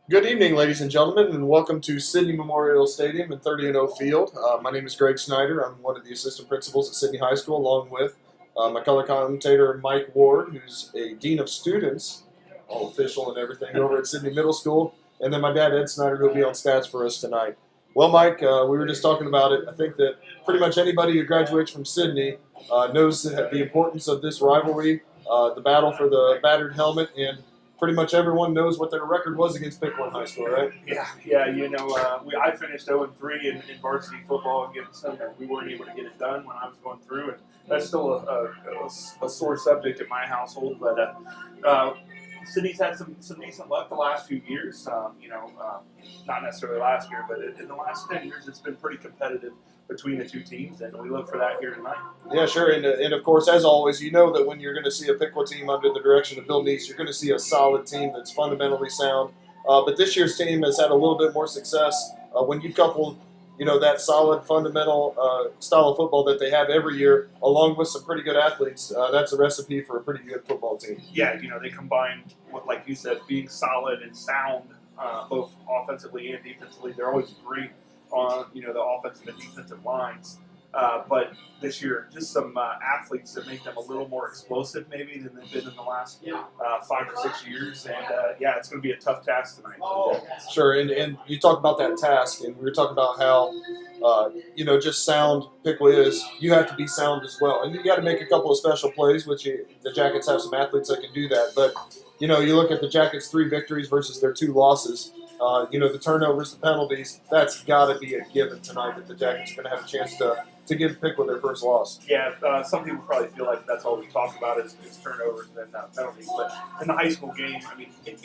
Good evening, ladies and gentlemen, and welcome to Sidney Memorial Stadium and 30-0 Field. My name is Greg Snyder. I'm one of the assistant principals at Sidney High School, along with my color commentator, Mike Ward, who's a dean of students, all official and everything, over at Sidney Middle School, and then my dad, Ed Snyder, who'll be on stats for us tonight. Well, Mike, we were just talking about it. I think that pretty much anybody who graduates from Sidney knows the importance of this rivalry, the battle for the Battered Helmet, and pretty much everyone knows what their record was against Piqua in high school, right? Yeah. I finished 0-3 in varsity football against them, and we weren't able to get it done when I was going through, and that's still a sore subject in my household. But Sydney's had some decent luck the last few years. Not necessarily last year, but in the last 10 years, it's been pretty competitive between the two teams, and we look for that here tonight. Yeah, sure. And of course, as always, you know that when you're going to see a Piqua team under the direction of Bill Neese, you're going to see a solid team that's fundamentally sound. But this year's team has had a little bit more success when you couple, that solid fundamental style of football that they have every year, along with some pretty good athletes. That's a recipe for a pretty good football team. Yeah, they combine with, like you said, being solid and sound, both offensively and defensively. They're always great on the offensive and defensive lines, but this year just some athletes that make them a little more explosive maybe than they've been in the last 5 or 6 years, and it's going to be a tough task tonight. Sure, and you talk about that task, and we were talking about how just sound Piqua is. You have to be sound as well, and you got to make a couple of special plays, which the Jackets have some athletes that can do that. But you look at the Jackets' 3 victories versus their 2 losses. The turnovers, the penalties, that's got to be a given tonight that the Jackets are going to have a chance to give Piqua their first loss. Yeah, some people probably feel like that's all we talk about is turnovers and penalties. But in the high school game, I mean, in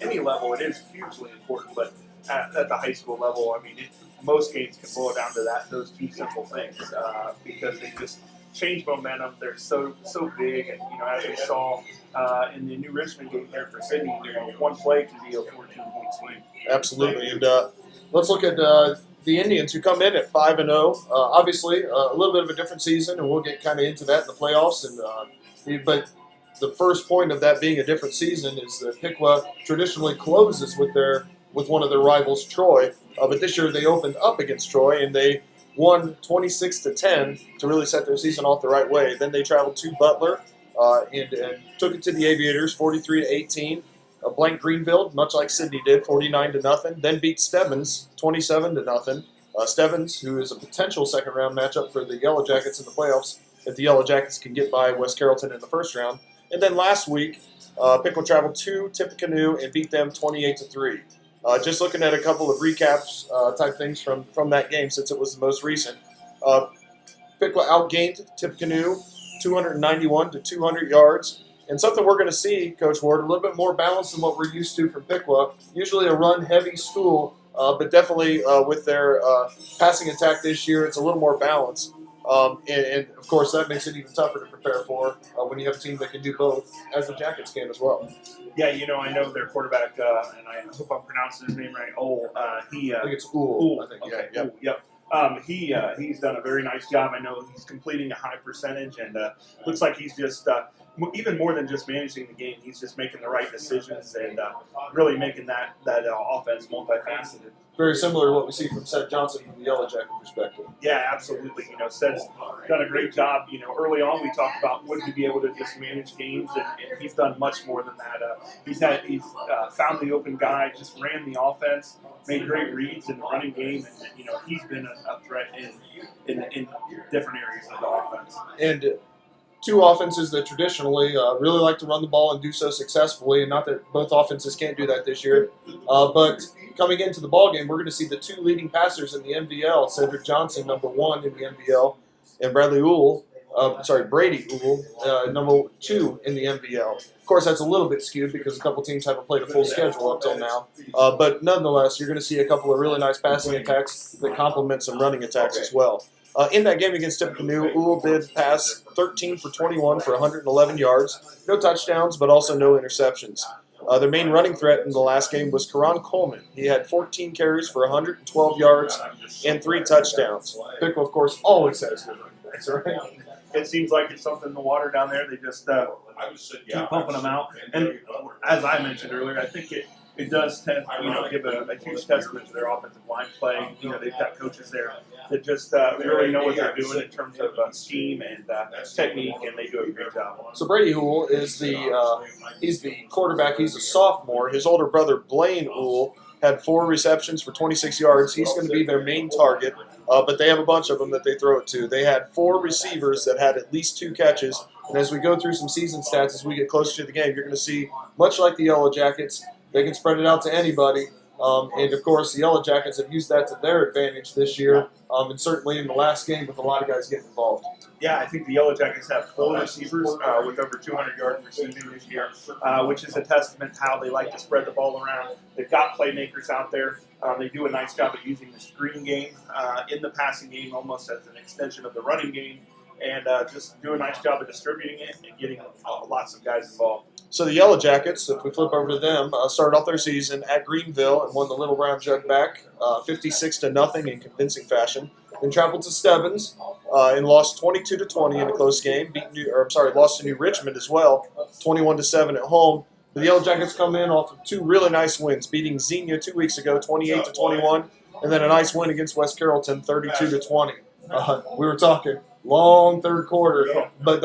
any level, it is hugely important. But at the high school level, I mean, most games can boil down to those 2 simple things because they just change momentum. They're so big, and as we saw in the New Richmond game here for Sidney, one play can be a 14-point swing. Absolutely, and let's look at the Indians, who come in at 5-0. Obviously, a little bit of a different season, and we'll get kind of into that in the playoffs. But the first point of that being a different season is that Piqua traditionally closes with one of their rivals, Troy. But this year they opened up against Troy, and they won 26-10 to really set their season off the right way. Then they traveled to Butler and took it to the Aviators, 43-18. Blank Greenville, much like Sidney did, 49-0. Then beat Stebbins, 27-0. Stebbins, who is a potential second-round matchup for the Yellow Jackets in the playoffs, if the Yellow Jackets can get by West Carrollton in the first round. And then last week, Piqua traveled to Tippecanoe and beat them 28-3. Just looking at a couple of recaps type things from that game, since it was the most recent. Piqua outgained Tippecanoe 291 to 200 yards. And something we're going to see, Coach Ward, a little bit more balanced than what we're used to from Piqua. Usually a run-heavy school, but definitely with their passing attack this year, it's a little more balanced. And of course, that makes it even tougher to prepare for when you have a team that can do both, as the Jackets can as well. Yeah, I know their quarterback, and I hope I'm pronouncing his name right. I think it's Uhl. I think, okay. yeah. Yep. He's done a very nice job. I know he's completing a high percentage, and looks like he's just even more than just managing the game. He's just making the right decisions and really making that offense multifaceted. Very similar to what we see from Seth Johnson from the Yellow Jacket perspective. Yeah, absolutely. Seth's done a great job. Early on we talked about would he be able to just manage games, and he's done much more than that. He's found the open guy, just ran the offense, made great reads in the running game, and he's been a threat in different areas of the offense. And 2 offenses that traditionally really like to run the ball and do so successfully, and not that both offenses can't do that this year. But coming into the ballgame, we're going to see the 2 leading passers in the MVL, Cedric Johnson, number 1 in the MVL, and Brady Uhl, number 2 in the MVL. Of course, that's a little bit skewed because a couple teams haven't played a full schedule up till now. But nonetheless, you're going to see a couple of really nice passing attacks that complement some running attacks as well. In that game against Tippecanoe, Uhl did pass 13 for 21 for 111 yards. No touchdowns, but also no interceptions. Their main running threat in the last game was Coleman. He had 14 carries for 112 yards and 3 touchdowns. Piqua, of course, always has good running backs, right? It seems like it's something in the water down there. They just keep pumping them out. And as I mentioned earlier, I think it does tend, give a huge testament to their offensive line play. They've got coaches there that just really know what they're doing in terms of scheme and technique, and they do a great job. So Brady Hool is he's the quarterback. He's a sophomore. His older brother Blaine Hool had 4 receptions for 26 yards. He's going to be their main target, but they have a bunch of them that they throw it to. They had 4 receivers that had at least 2 catches. And as we go through some season stats, as we get closer to the game, you're going to see, much like the Yellow Jackets, they can spread it out to anybody. And, of course, the Yellow Jackets have used that to their advantage this year, and certainly in the last game with a lot of guys getting involved. Yeah, I think the Yellow Jackets have 4 receivers with over 200 yards receiving this year, which is a testament to how they like to spread the ball around. They've got playmakers out there. They do a nice job of using the screen game in the passing game almost as an extension of the running game, and just do a nice job of distributing it and getting lots of guys involved. So the Yellow Jackets, if we flip over to them, started off their season at Greenville and won the Little Brown Jug back 56-0 in convincing fashion. Then traveled to Stebbins and lost 22-20 in a close game. Lost to New Richmond as well, 21-7 at home. The Yellow Jackets come in off of 2 really nice wins, beating Xenia 2 weeks ago, 28-21, and then a nice win against West Carrollton, 32-20. We were talking long third quarter, but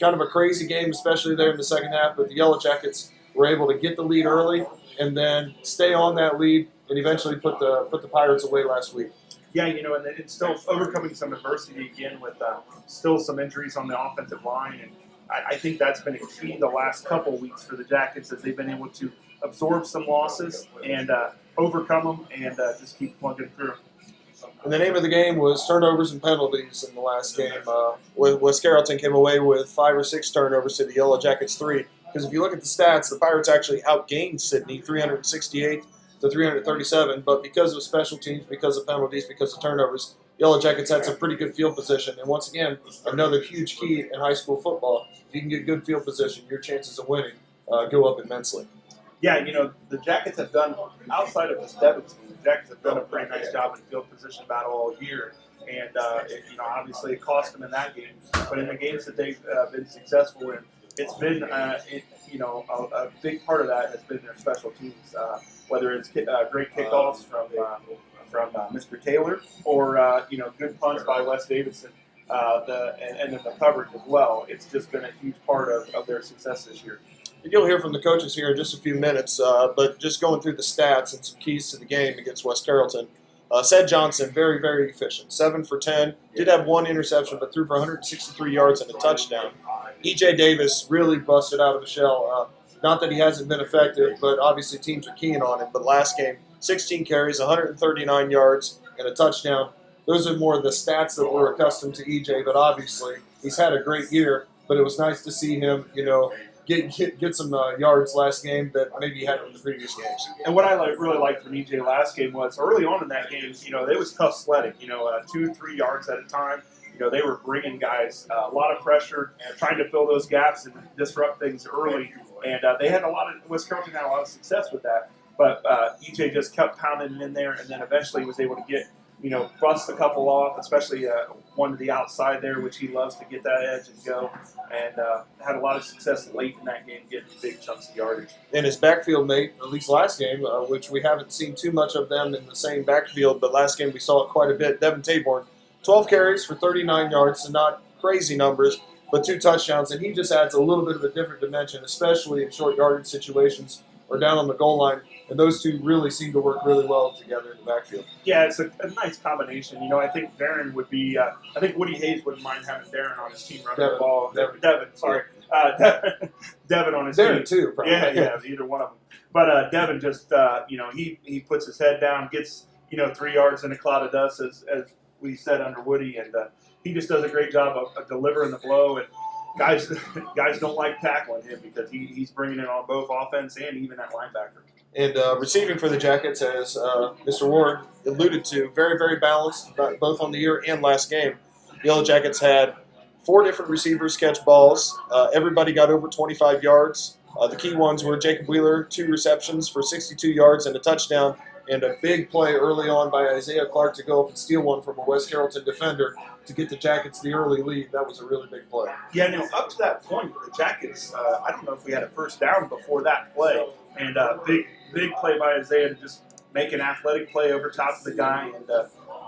kind of a crazy game, especially there in the second half. But the Yellow Jackets were able to get the lead early and then stay on that lead and eventually put the Pirates away last week. Yeah, and it's still overcoming some adversity again with still some injuries on the offensive line, and I think that's been a key the last couple of weeks for the Jackets as they've been able to absorb some losses and overcome them and just keep plugging through. And the name of the game was turnovers and penalties in the last game. West Carrollton came away with 5 or 6 turnovers to the Yellow Jackets 3. Because if you look at the stats, the Pirates actually outgained Sidney 368-337. But because of special teams, because of penalties, because of turnovers, Yellow Jackets had some pretty good field position. And once again, another huge key in high school football. If you can get good field position, your chances of winning go up immensely. Yeah, the Jackets have done, outside of the Stebbins team, the Jackets have done a pretty nice job in field position battle all year. And, obviously it cost them in that game. But in the games that they've been successful in, it's been, a big part of that has been their special teams, whether it's great kickoffs from Mr. Taylor or, good punts by Wes Davidson, and then the coverage as well. It's just been a huge part of their success this year. You'll hear from the coaches here in just a few minutes, but just going through the stats and some keys to the game against West Carrollton. Ced Johnson, very, very efficient. 7 for 10. Did have 1 interception, but threw for 163 yards and a touchdown. E.J. Davis really busted out of the shell. Not that he hasn't been effective, but obviously teams are keen on him. But last game, 16 carries, 139 yards, and a touchdown. Those are more the stats that we're accustomed to E.J., but obviously he's had a great year. But it was nice to see him, get some yards last game that maybe he hadn't in the previous games. And what I really liked from EJ last game was early on in that game, it was tough sledding, 2-3 yards at a time. They were bringing guys a lot of pressure, trying to fill those gaps and disrupt things early. And West Carrollton had a lot of success with that. But EJ just kept pounding it in there and then eventually was able to get, bust a couple off, especially one to the outside there, which he loves to get that edge and go. And had a lot of success late in that game, getting big chunks of yardage. And his backfield mate, at least last game, which we haven't seen too much of them in the same backfield, but last game we saw it quite a bit. Devin Taborn, 12 carries for 39 yards, so not crazy numbers, but 2 touchdowns. And he just adds a little bit of a different dimension, especially in short yardage situations or down on the goal line. And those two really seem to work really well together in the backfield. Yeah, it's a nice combination. I think Darren would be I think Woody Hayes wouldn't mind having Darren on his team running the ball. Devin, sorry. Devin on his team. Darren, too, probably. Yeah, either one of them. But Devin just, he puts his head down, gets, 3 yards in a cloud of dust, as we said under Woody, and he just does a great job of delivering the blow. And guys don't like tackling him because he's bringing it on both offense and even at linebacker. And receiving for the Jackets, as Mr. Ward alluded to, very, very balanced, both on the year and last game. The Yellow Jackets had 4 different receivers catch balls. Everybody got over 25 yards. The key ones were Jacob Wheeler, 2 receptions for 62 yards and a touchdown. and a big play early on by Isaiah Clark to go up and steal one from a West Carrollton defender to get the Jackets the early lead. That was a really big play. Yeah, up to that point, the Jackets, I don't know if we had a first down before that play, and big play by Isaiah to just make an athletic play over top of the guy and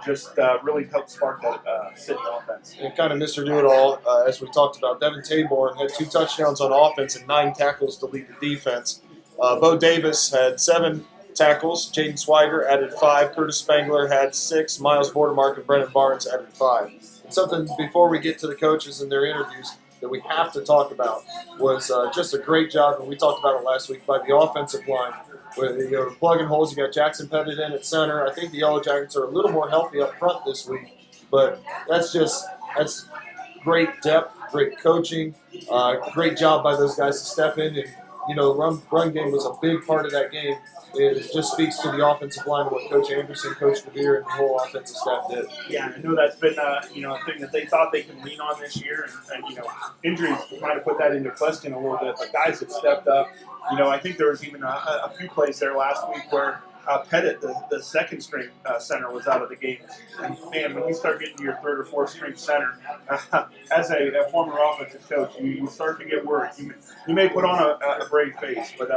just really helped spark that Sidney offense. And kind of Mr. Do-It-All, as we talked about. Devin Taborn had 2 touchdowns on offense and 9 tackles to lead the defense. Bo Davis had 7 tackles. Jaden Swiger added 5. Curtis Spangler had 6. Miles Vordermark and Brennan Barnes added 5. And something before we get to the coaches and their interviews that we have to talk about was just a great job, and we talked about it last week, by the offensive line. With plugging holes, you got Jackson Pettit in at center. I think the Yellow Jackets are a little more healthy up front this week, but that's great depth, great coaching, great job by those guys to step in. And run game was a big part of that game. It just speaks to the offensive line and what Coach Anderson, Coach DeVere, and the whole offensive staff did. Yeah, I know that's been a thing that they thought they could lean on this year, and injuries might have put that into question a little bit. But guys have stepped up. I think there was even a few plays there last week where Pettit, the second string center, was out of the game. And man, when you start getting to your third or fourth string center, as a former offensive coach, you start to get worried. You may put on a brave face, but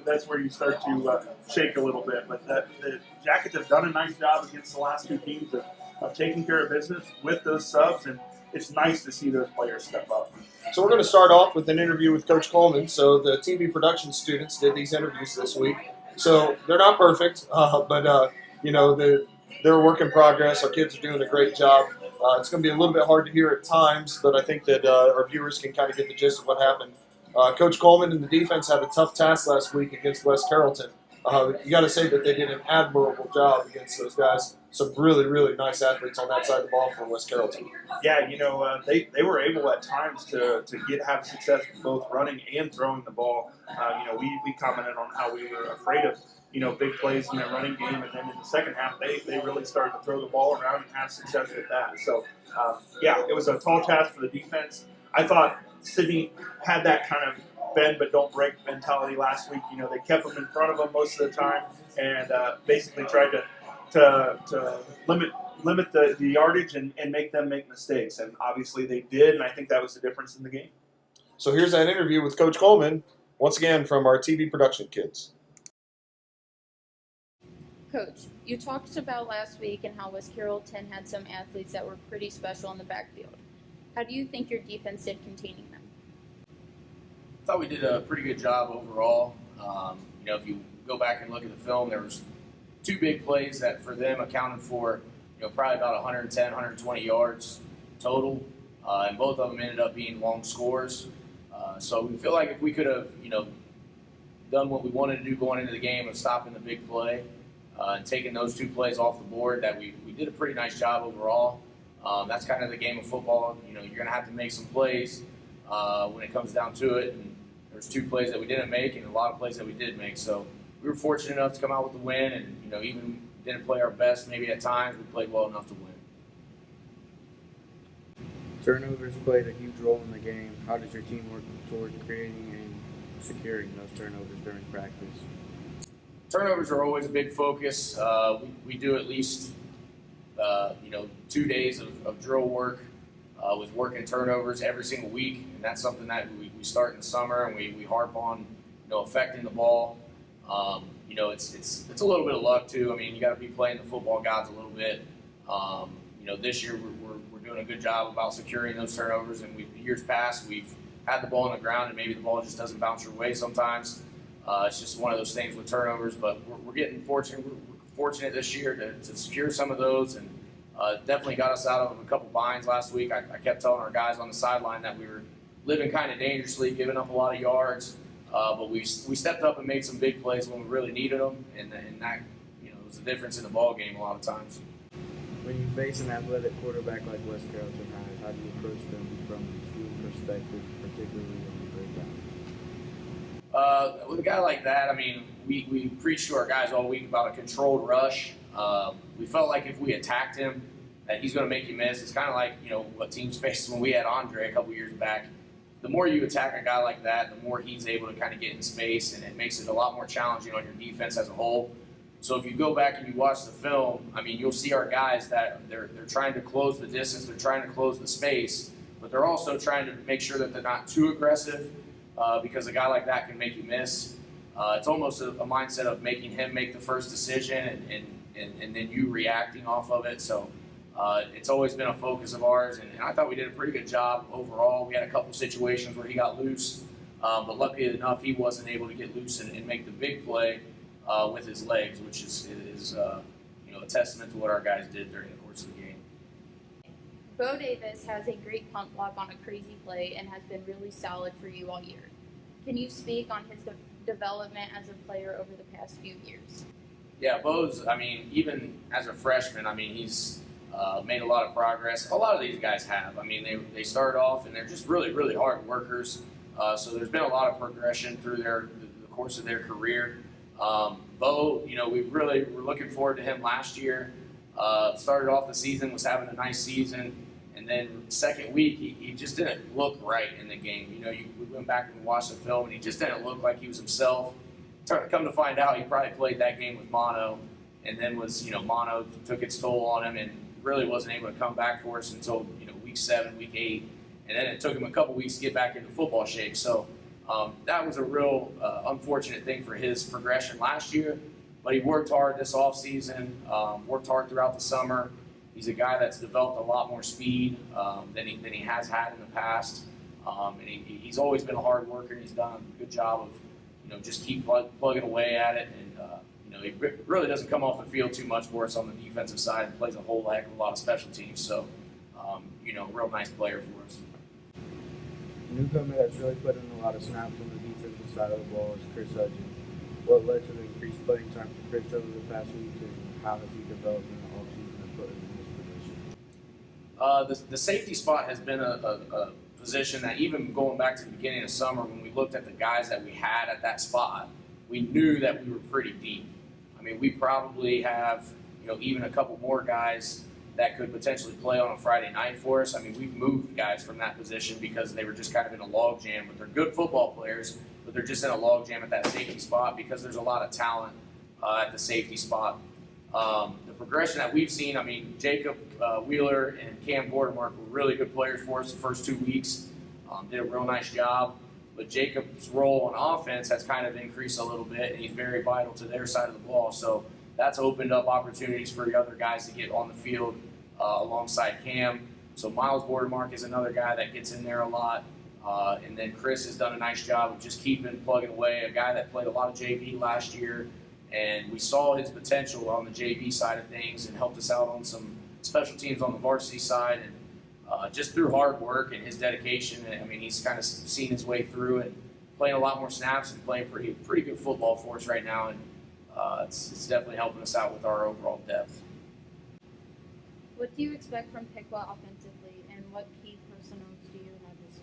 that's where you start to shake a little bit. But the Jackets have done a nice job against the last 2 teams of taking care of business with those subs, and it's nice to see those players step up. So we're going to start off with an interview with Coach Coleman. So the TV production students did these interviews this week. So they're not perfect, but they're a work in progress. Our kids are doing a great job. It's going to be a little bit hard to hear at times, but I think that our viewers can kind of get the gist of what happened. Coach Coleman and the defense had a tough task last week against West Carrollton. You got to say that they did an admirable job against those guys. Some really, really nice athletes on that side of the ball for West Carrollton. Yeah, they were able at times to have success with both running and throwing the ball. We commented on how we were afraid of big plays in their running game, and then in the second half they really started to throw the ball around and have success with that. So it was a tall task for the defense. I thought Sidney had that kind of bend but don't break mentality last week. They kept them in front of them most of the time and basically tried to limit the yardage and make them make mistakes. And obviously they did, and I think that was the difference in the game. So here's that interview with Coach Coleman, once again from our TV production kids. Coach, you talked about last week and how West Carrollton had some athletes that were pretty special in the backfield. How do you think your defense did containing them? I thought we did a pretty good job overall. If you go back and look at the film, there was 2 big plays that for them accounted for, probably about 110, 120 yards total, and both of them ended up being long scores. So we feel like if we could have, done what we wanted to do going into the game of stopping the big play and taking those 2 plays off the board, that we did a pretty nice job overall. That's kind of the game of football. You're going to have to make some plays when it comes down to it. And there's 2 plays that we didn't make and a lot of plays that we did make. So we were fortunate enough to come out with the win, and even didn't play our best maybe at times, we played well enough to win. Turnovers played a huge role in the game. How does your team work towards creating and securing those turnovers during practice? Turnovers are always a big focus. We do at least 2 days of drill work with working turnovers every single week, and that's something that we start in the summer, and we harp on affecting the ball. It's a little bit of luck too. I mean, you got to be playing the football gods a little bit. This year we're doing a good job about securing those turnovers, and years past we've had the ball on the ground and maybe the ball just doesn't bounce your way sometimes. It's just one of those things with turnovers, but we're getting fortunate. We're fortunate this year to secure some of those, and definitely got us out of a couple binds last week. I kept telling our guys on the sideline that we were living kind of dangerously, giving up a lot of yards. But we stepped up and made some big plays when we really needed them, and that was the difference in the ball game a lot of times. When you face an athletic quarterback like West Carrollton High, how do you approach them from a school perspective, particularly on the breakout? With a guy like that, I mean, we preached to our guys all week about a controlled rush. We felt like if we attacked him, that he's going to make you miss. It's kind of like what teams faced when we had Andre a couple years back. The more you attack a guy like that, the more he's able to kind of get in space, and it makes it a lot more challenging on your defense as a whole. So if you go back and you watch the film, I mean, you'll see our guys that they're trying to close the distance, they're trying to close the space, but they're also trying to make sure that they're not too aggressive because a guy like that can make you miss. It's almost a mindset of making him make the first decision and then you reacting off of it. So it's always been a focus of ours, and I thought we did a pretty good job overall. We had a couple situations where he got loose, but luckily enough, he wasn't able to get loose and make the big play with his legs, which is a testament to what our guys did during the course of the game. Bo Davis has a great punt block on a crazy play and has been really solid for you all year. Can you speak on his development as a player over the past few years? Yeah, Bo's, I mean, even as a freshman, I mean, he's made a lot of progress. A lot of these guys have. I mean, they start off and they're just really, really hard workers. So there's been a lot of progression through the course of their career. Bo, we really were looking forward to him last year. Started off the season, was having a nice season, and then second week, he just didn't look right in the game. We went back and watched the film, and he just didn't look like he was himself. Come to find out, he probably played that game with mono, and then mono took its toll on him, and really wasn't able to come back for us until week 7, week 8, and then it took him a couple weeks to get back into football shape. So that was a real unfortunate thing for his progression last year, but he worked hard this offseason, worked hard throughout the summer. He's a guy that's developed a lot more speed than he has had in the past, and he's always been a hard worker. He's done a good job of just keep plugging away at it, and he really doesn't come off the field too much for us on the defensive side and plays a whole heck of a lot of special teams. So, real nice player for us. A newcomer that's really put in a lot of snaps on the defensive side of the ball is Chris Huggins. What led to the increased playing time for Chris over the past week, and how has he developed in the offseason and put him in this position? The safety spot has been a position that even going back to the beginning of summer when we looked at the guys that we had at that spot, we knew that we were pretty deep. I mean, we probably have, even a couple more guys that could potentially play on a Friday night for us. I mean, we've moved guys from that position because they were just kind of in a logjam, but they're good football players, but they're just in a logjam at that safety spot because there's a lot of talent at the safety spot. The progression that we've seen, I mean, Jacob Wheeler and Cam Gordermark were really good players for us the first 2 weeks. Did a real nice job. But Jacob's role on offense has kind of increased a little bit, and he's very vital to their side of the ball. So that's opened up opportunities for the other guys to get on the field alongside Cam. So Miles Bordermark is another guy that gets in there a lot. And then Chris has done a nice job of just plugging away, a guy that played a lot of JV last year. And we saw his potential on the JV side of things and helped us out on some special teams on the varsity side. And just through hard work and his dedication, I mean, he's kind of seen his way through and playing a lot more snaps and playing pretty good football for us right now. And it's definitely helping us out with our overall depth. What do you expect from Piqua offensively, and what key personnel do you have this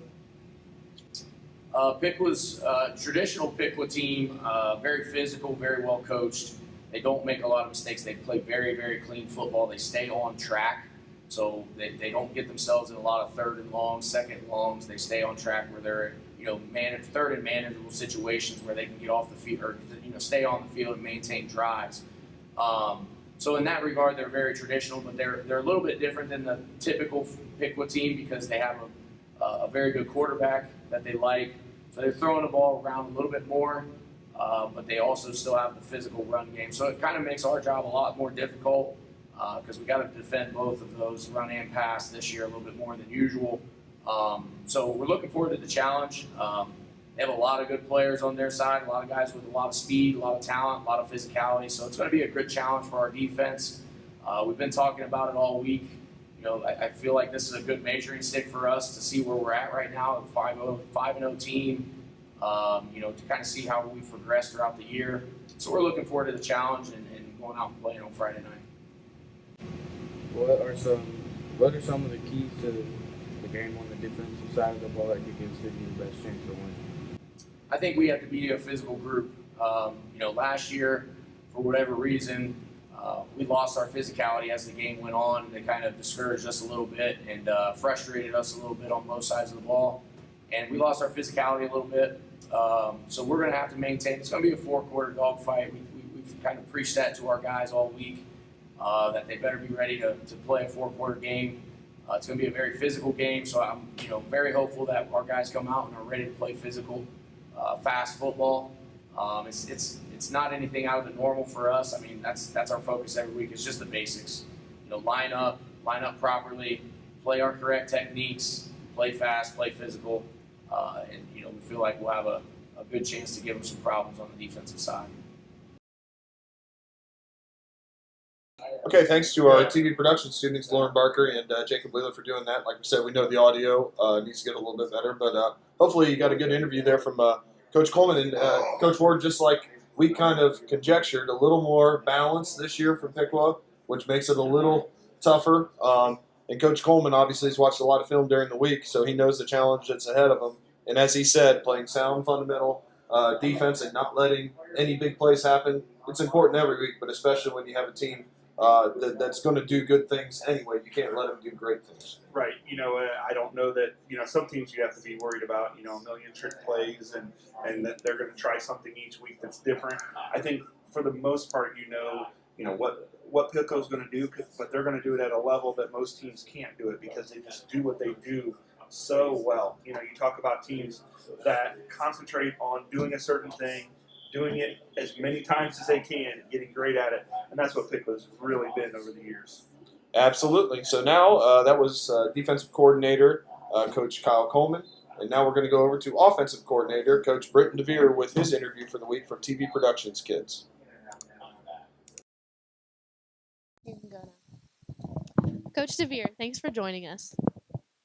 year? Piqua's traditional Piqua team, very physical, very well coached. They don't make a lot of mistakes. They play very, very clean football. They stay on track, so they don't get themselves in a lot of third and longs, second longs. They stay on track where they're third and manageable situations where they can get off the field or stay on the field and maintain drives. So in that regard, they're very traditional, but they're a little bit different than the typical Piqua team because they have a very good quarterback that they like. So they're throwing the ball around a little bit more, but they also still have the physical run game. So it kind of makes our job a lot more difficult because we got to defend both of those, run and pass, this year a little bit more than usual. So we're looking forward to the challenge. They have a lot of good players on their side, a lot of guys with a lot of speed, a lot of talent, a lot of physicality. So it's going to be a good challenge for our defense. We've been talking about it all week. I feel like this is a good measuring stick for us to see where we're at right now, a 5-0 team, to kind of see how we've progressed throughout the year. So we're looking forward to the challenge and going out and playing on Friday night. What are some of the keys to the game on the defensive side of the ball that you consider your best chance to win? I think we have to be a physical group. Last year, for whatever reason, we lost our physicality as the game went on. They kind of discouraged us a little bit and frustrated us a little bit on both sides of the ball. And we lost our physicality a little bit. So we're going to have to maintain. It's going to be a 4-quarter dogfight. We kind of preached that to our guys all week, that they better be ready to play a four-quarter game. It's going to be a very physical game, so I'm very hopeful that our guys come out and are ready to play physical, fast football. It's not anything out of the normal for us. I mean, that's our focus every week. It's just the basics. Line up properly, play our correct techniques, play fast, play physical, and we feel like we'll have a good chance to give them some problems on the defensive side. Okay, thanks to our TV production students, Lauren Barker and Jacob Wheeler, for doing that. Like we said, we know the audio needs to get a little bit better, but hopefully you got a good interview there from Coach Coleman and Coach Ward. Just like we kind of conjectured, a little more balance this year for Piqua, which makes it a little tougher. And Coach Coleman obviously has watched a lot of film during the week, so he knows the challenge that's ahead of him. And as he said, playing sound fundamental defense and not letting any big plays happen, it's important every week, but especially when you have a team that's going to do good things anyway. You can't let them do great things. Right. I don't know that, some teams you have to be worried about, a million trick plays and that they're going to try something each week that's different. I think for the most part, what Piqua's going to do, but they're going to do it at a level that most teams can't do it because they just do what they do so well. You talk about teams that concentrate on doing a certain thing, doing it as many times as they can, getting great at it, and that's what Piqua's really been over the years. Absolutely. So now that was defensive coordinator Coach Kyle Coleman, and now we're going to go over to offensive coordinator Coach Britton DeVere with his interview for the week from TV Productions Kids. You can go now. Coach DeVere, thanks for joining us.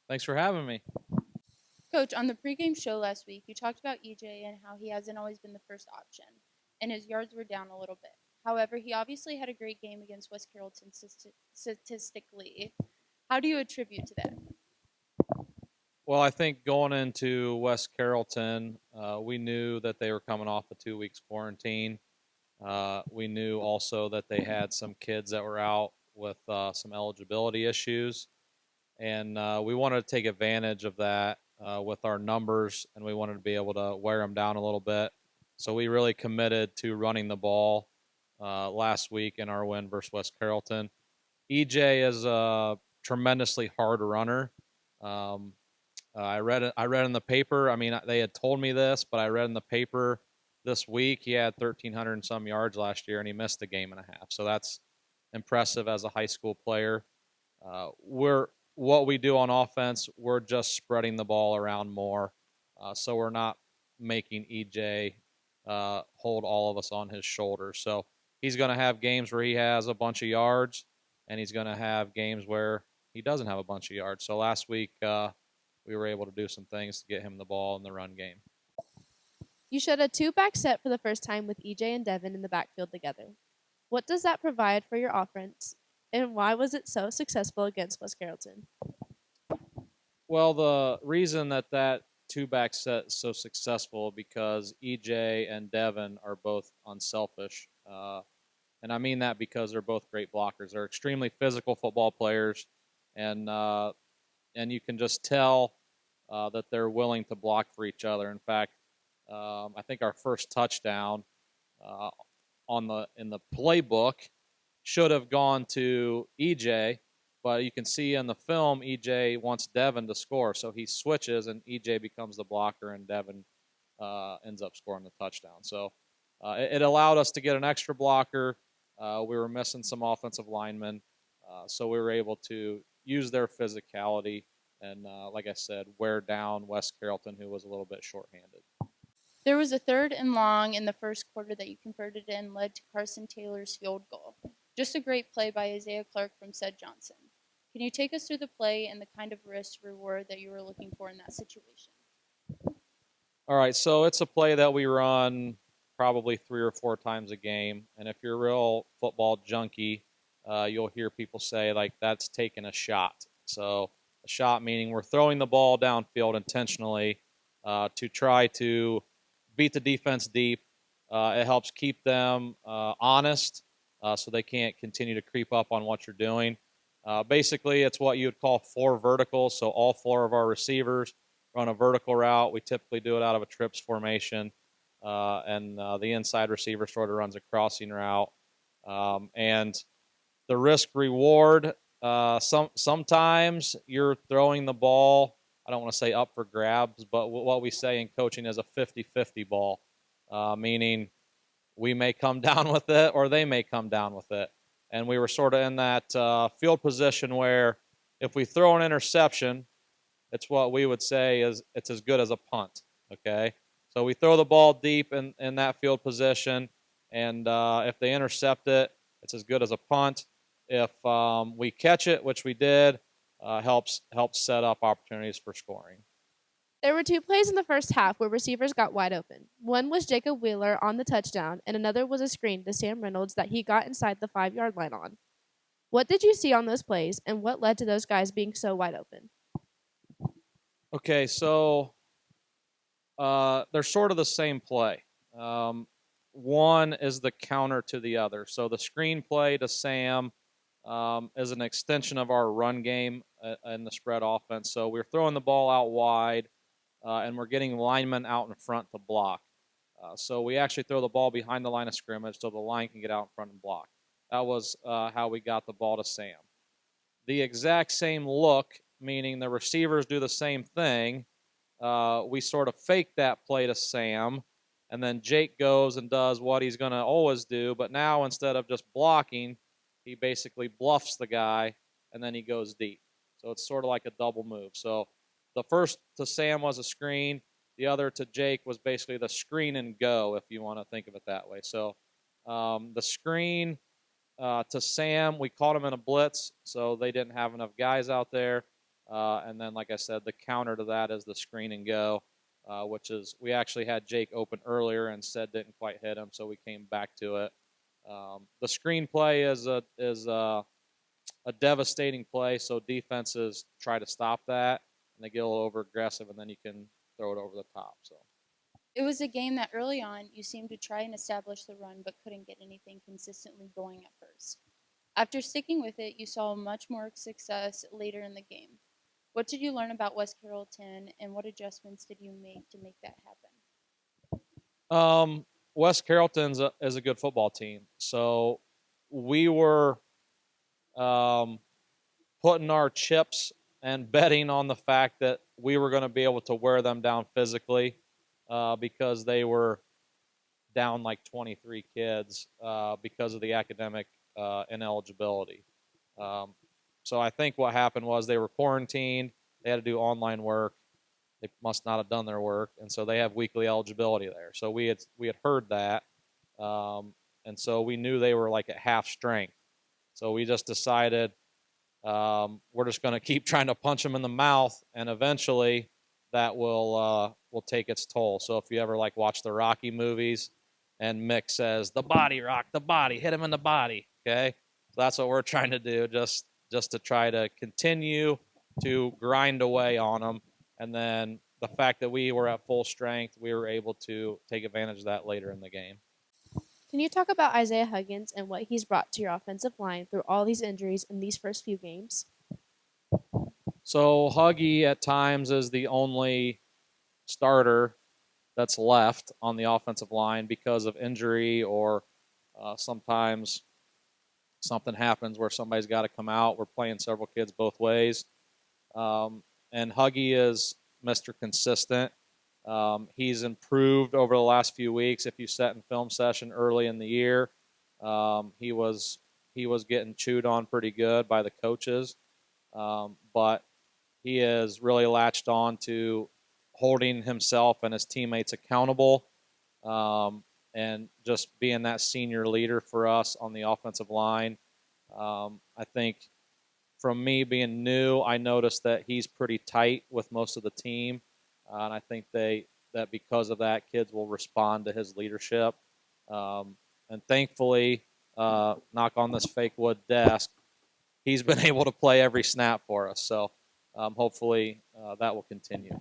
Thanks for having me. Coach, on the pregame show last week, you talked about EJ and how he hasn't always been the first option, and his yards were down a little bit. However, he obviously had a great game against West Carrollton statistically. How do you attribute to that? Well, I think going into West Carrollton, we knew that they were coming off a 2 weeks quarantine. We knew also that they had some kids that were out with some eligibility issues, and we wanted to take advantage of that with our numbers, and we wanted to be able to wear them down a little bit. So we really committed to running the ball last week in our win versus West Carrollton. EJ is a tremendously hard runner. I read in the paper. I mean, they had told me this, but I read in the paper this week he had 1,300 and some yards last year, and he missed a game and a half. So that's impressive as a high school player. What we do on offense, we're just spreading the ball around more. So we're not making EJ hold all of us on his shoulders. So he's going to have games where he has a bunch of yards, and he's going to have games where he doesn't have a bunch of yards. So last week we were able to do some things to get him the ball in the run game. You showed a two-back set for the first time with EJ and Devin in the backfield together. What does that provide for your offense, and why was it so successful against West Carrollton? Well, the reason that two-back set is so successful because EJ and Devin are both unselfish. And I mean that because they're both great blockers. They're extremely physical football players, and you can just tell that they're willing to block for each other. In fact, I think our first touchdown in the playbook should have gone to EJ, but you can see in the film EJ wants Devin to score, so he switches and EJ becomes the blocker and Devin ends up scoring the touchdown. So it allowed us to get an extra blocker. We were missing some offensive linemen, so we were able to use their physicality and, like I said, wear down West Carrollton, who was a little bit shorthanded. There was a 3rd and long in the first quarter that you converted and led to Carson Taylor's field goal. Just a great play by Isaiah Clark from Sed Johnson. Can you take us through the play and the kind of risk reward that you were looking for in that situation? All right, so it's a play that we run probably 3 or 4 times a game, and if you're a real football junkie, you'll hear people say, like, that's taking a shot. So a shot meaning we're throwing the ball downfield intentionally to try to beat the defense deep. It helps keep them honest so they can't continue to creep up on what you're doing. Basically, it's what you would call 4 verticals, so all 4 of our receivers run a vertical route. We typically do it out of a trips formation. and the inside receiver sort of runs a crossing route. And the risk reward, sometimes you're throwing the ball, I don't want to say up for grabs, but what we say in coaching is a 50-50 ball, meaning we may come down with it or they may come down with it. And we were sort of in that field position where if we throw an interception, it's what we would say is it's as good as a punt, okay? So we throw the ball deep in that field position, and if they intercept it, it's as good as a punt. If we catch it, which we did, helps set up opportunities for scoring. There were 2 plays in the first half where receivers got wide open. One was Jacob Wheeler on the touchdown, and another was a screen to Sam Reynolds that he got inside the 5-yard line on. What did you see on those plays, and what led to those guys being so wide open? Okay, so they're sort of the same play. One is the counter to the other. So the screen play to Sam is an extension of our run game in the spread offense. So we're throwing the ball out wide, and we're getting linemen out in front to block. So we actually throw the ball behind the line of scrimmage so the line can get out in front and block. That was how we got the ball to Sam. The exact same look, meaning the receivers do the same thing. We sort of fake that play to Sam, and then Jake goes and does what he's going to always do, but now instead of just blocking, he basically bluffs the guy, and then he goes deep. So it's sort of like a double move. So the first to Sam was a screen. The other to Jake was basically the screen and go, if you want to think of it that way. So the screen to Sam, we caught him in a blitz, so they didn't have enough guys out there. And then, like I said, the counter to that is the screen and go, which is we actually had Jake open earlier and said didn't quite hit him, so we came back to it. The screen play is a devastating play, so defenses try to stop that, and they get a little over aggressive, and then you can throw it over the top. So It was a game that early on you seemed to try and establish the run but couldn't get anything consistently going at first. After sticking with it, you saw much more success later in the game. What did you learn about West Carrollton, and what adjustments did you make to make that happen? West Carrollton is a good football team, so we were putting our chips and betting on the fact that we were going to be able to wear them down physically because they were down like 23 kids because of the academic ineligibility. So I think what happened was they were quarantined. They had to do online work. They must not have done their work, and so they have weekly eligibility there. So we had heard that, and so we knew they were like at half strength. So we just decided we're just going to keep trying to punch them in the mouth, and eventually that will take its toll. So if you ever like watch the Rocky movies, and Mick says, "The body, Rock, the body, hit him in the body." Okay, so that's what we're trying to do, just to try to continue to grind away on them. And then the fact that we were at full strength, we were able to take advantage of that later in the game. Can you talk about Isaiah Huggins and what he's brought to your offensive line through all these injuries in these first few games? So Huggy at times is the only starter that's left on the offensive line because of injury, or sometimes something happens where somebody's got to come out. We're playing several kids both ways. And Huggy is Mr. Consistent. He's improved over the last few weeks. If you sat in film session early in the year, he was getting chewed on pretty good by the coaches. But he has really latched on to holding himself and his teammates accountable, and just being that senior leader for us on the offensive line. I think from me being new, I noticed that he's pretty tight with most of the team, and I think that because of that, kids will respond to his leadership. And thankfully, knock on this fake wood desk, he's been able to play every snap for us. So hopefully that will continue.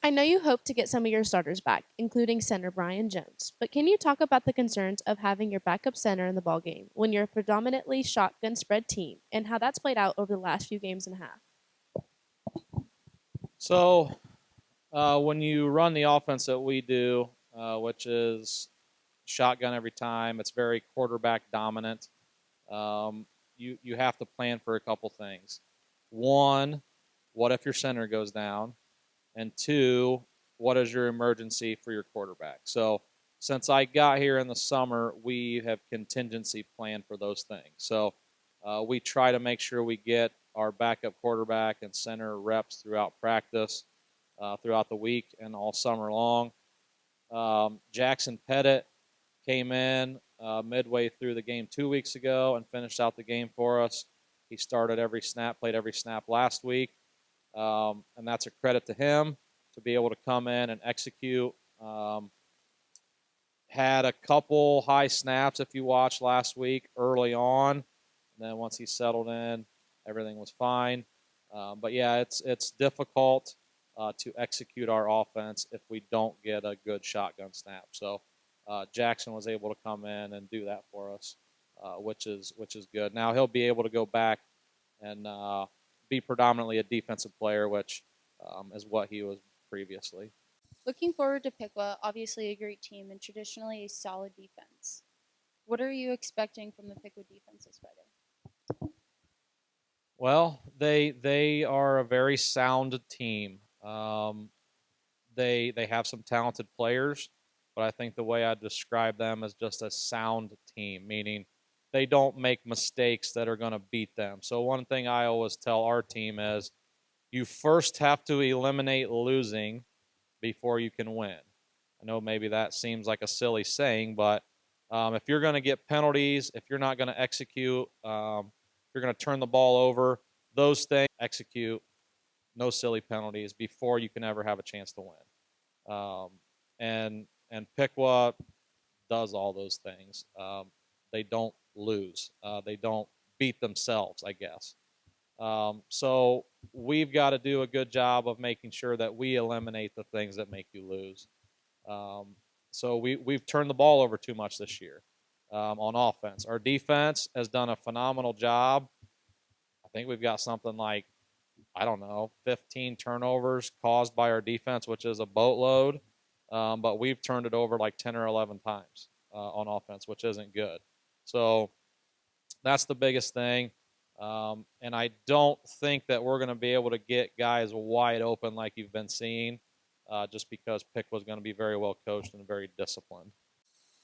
I know you hope to get some of your starters back, including center Brian Jones, but can you talk about the concerns of having your backup center in the ballgame when you're a predominantly shotgun spread team, and how that's played out over the last few games and a half? So when you run the offense that we do, which is shotgun every time. It's very quarterback dominant. You have to plan for a couple things. One, what if your center goes down? And two, what is your emergency for your quarterback? So since I got here in the summer, we have contingency planned for those things. So we try to make sure we get our backup quarterback and center reps throughout practice, throughout the week, and all summer long. Jackson Pettit came in midway through the game 2 weeks ago and finished out the game for us. He started every snap, played every snap last week, and that's a credit to him to be able to come in and execute. Had a couple high snaps, if you watched last week, early on. And then once he settled in, everything was fine. But yeah, it's difficult to execute our offense if we don't get a good shotgun snap. So Jackson was able to come in and do that for us, which is good. Now he'll be able to go back and be predominantly a defensive player, which is what he was previously. Looking forward to Piqua, obviously a great team and traditionally a solid defense. What are you expecting from the Piqua defense this Friday? Well, they are a very sound team. They have some talented players, but I think the way I describe them is just a sound team, meaning they don't make mistakes that are going to beat them. So one thing I always tell our team is you first have to eliminate losing before you can win. I know maybe that seems like a silly saying, but if you're going to get penalties, if you're not going to execute, if you're going to turn the ball over, those things, execute, no silly penalties before you can ever have a chance to win. And Piqua does all those things. They don't lose. They don't beat themselves, I guess. So we've got to do a good job of making sure that we eliminate the things that make you lose. So we've turned the ball over too much this year on offense. Our defense has done a phenomenal job. I think we've got something like, 15 turnovers caused by our defense, which is a boatload. But we've turned it over like 10 or 11 times on offense, which isn't good. So that's the biggest thing. And I don't think that we're going to be able to get guys wide open like you've been seeing, just because Piqua is going to be very well coached and very disciplined.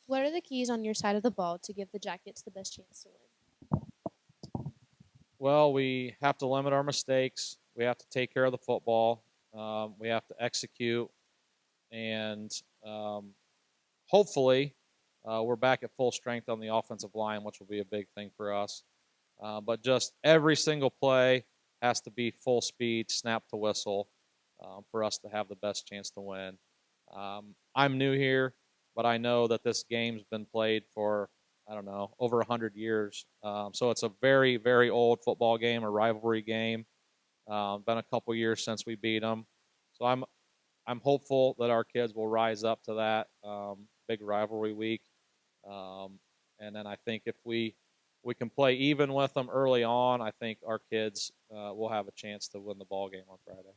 What are the keys on your side of the ball to give the Jackets the best chance to win? Well, we have to limit our mistakes. We have to take care of the football. We have to execute. And hopefully we're back at full strength on the offensive line, which will be a big thing for us. But just every single play has to be full speed, snap to whistle, for us to have the best chance to win. I'm new here, but I know that this game's been played for, over 100 years. So it's a very, very old football game, a rivalry game. Been a couple years since we beat them. So I'm hopeful that our kids will rise up to that big rivalry week. And then I think if we can play even with them early on, I think our kids will have a chance to win the ball game on Friday.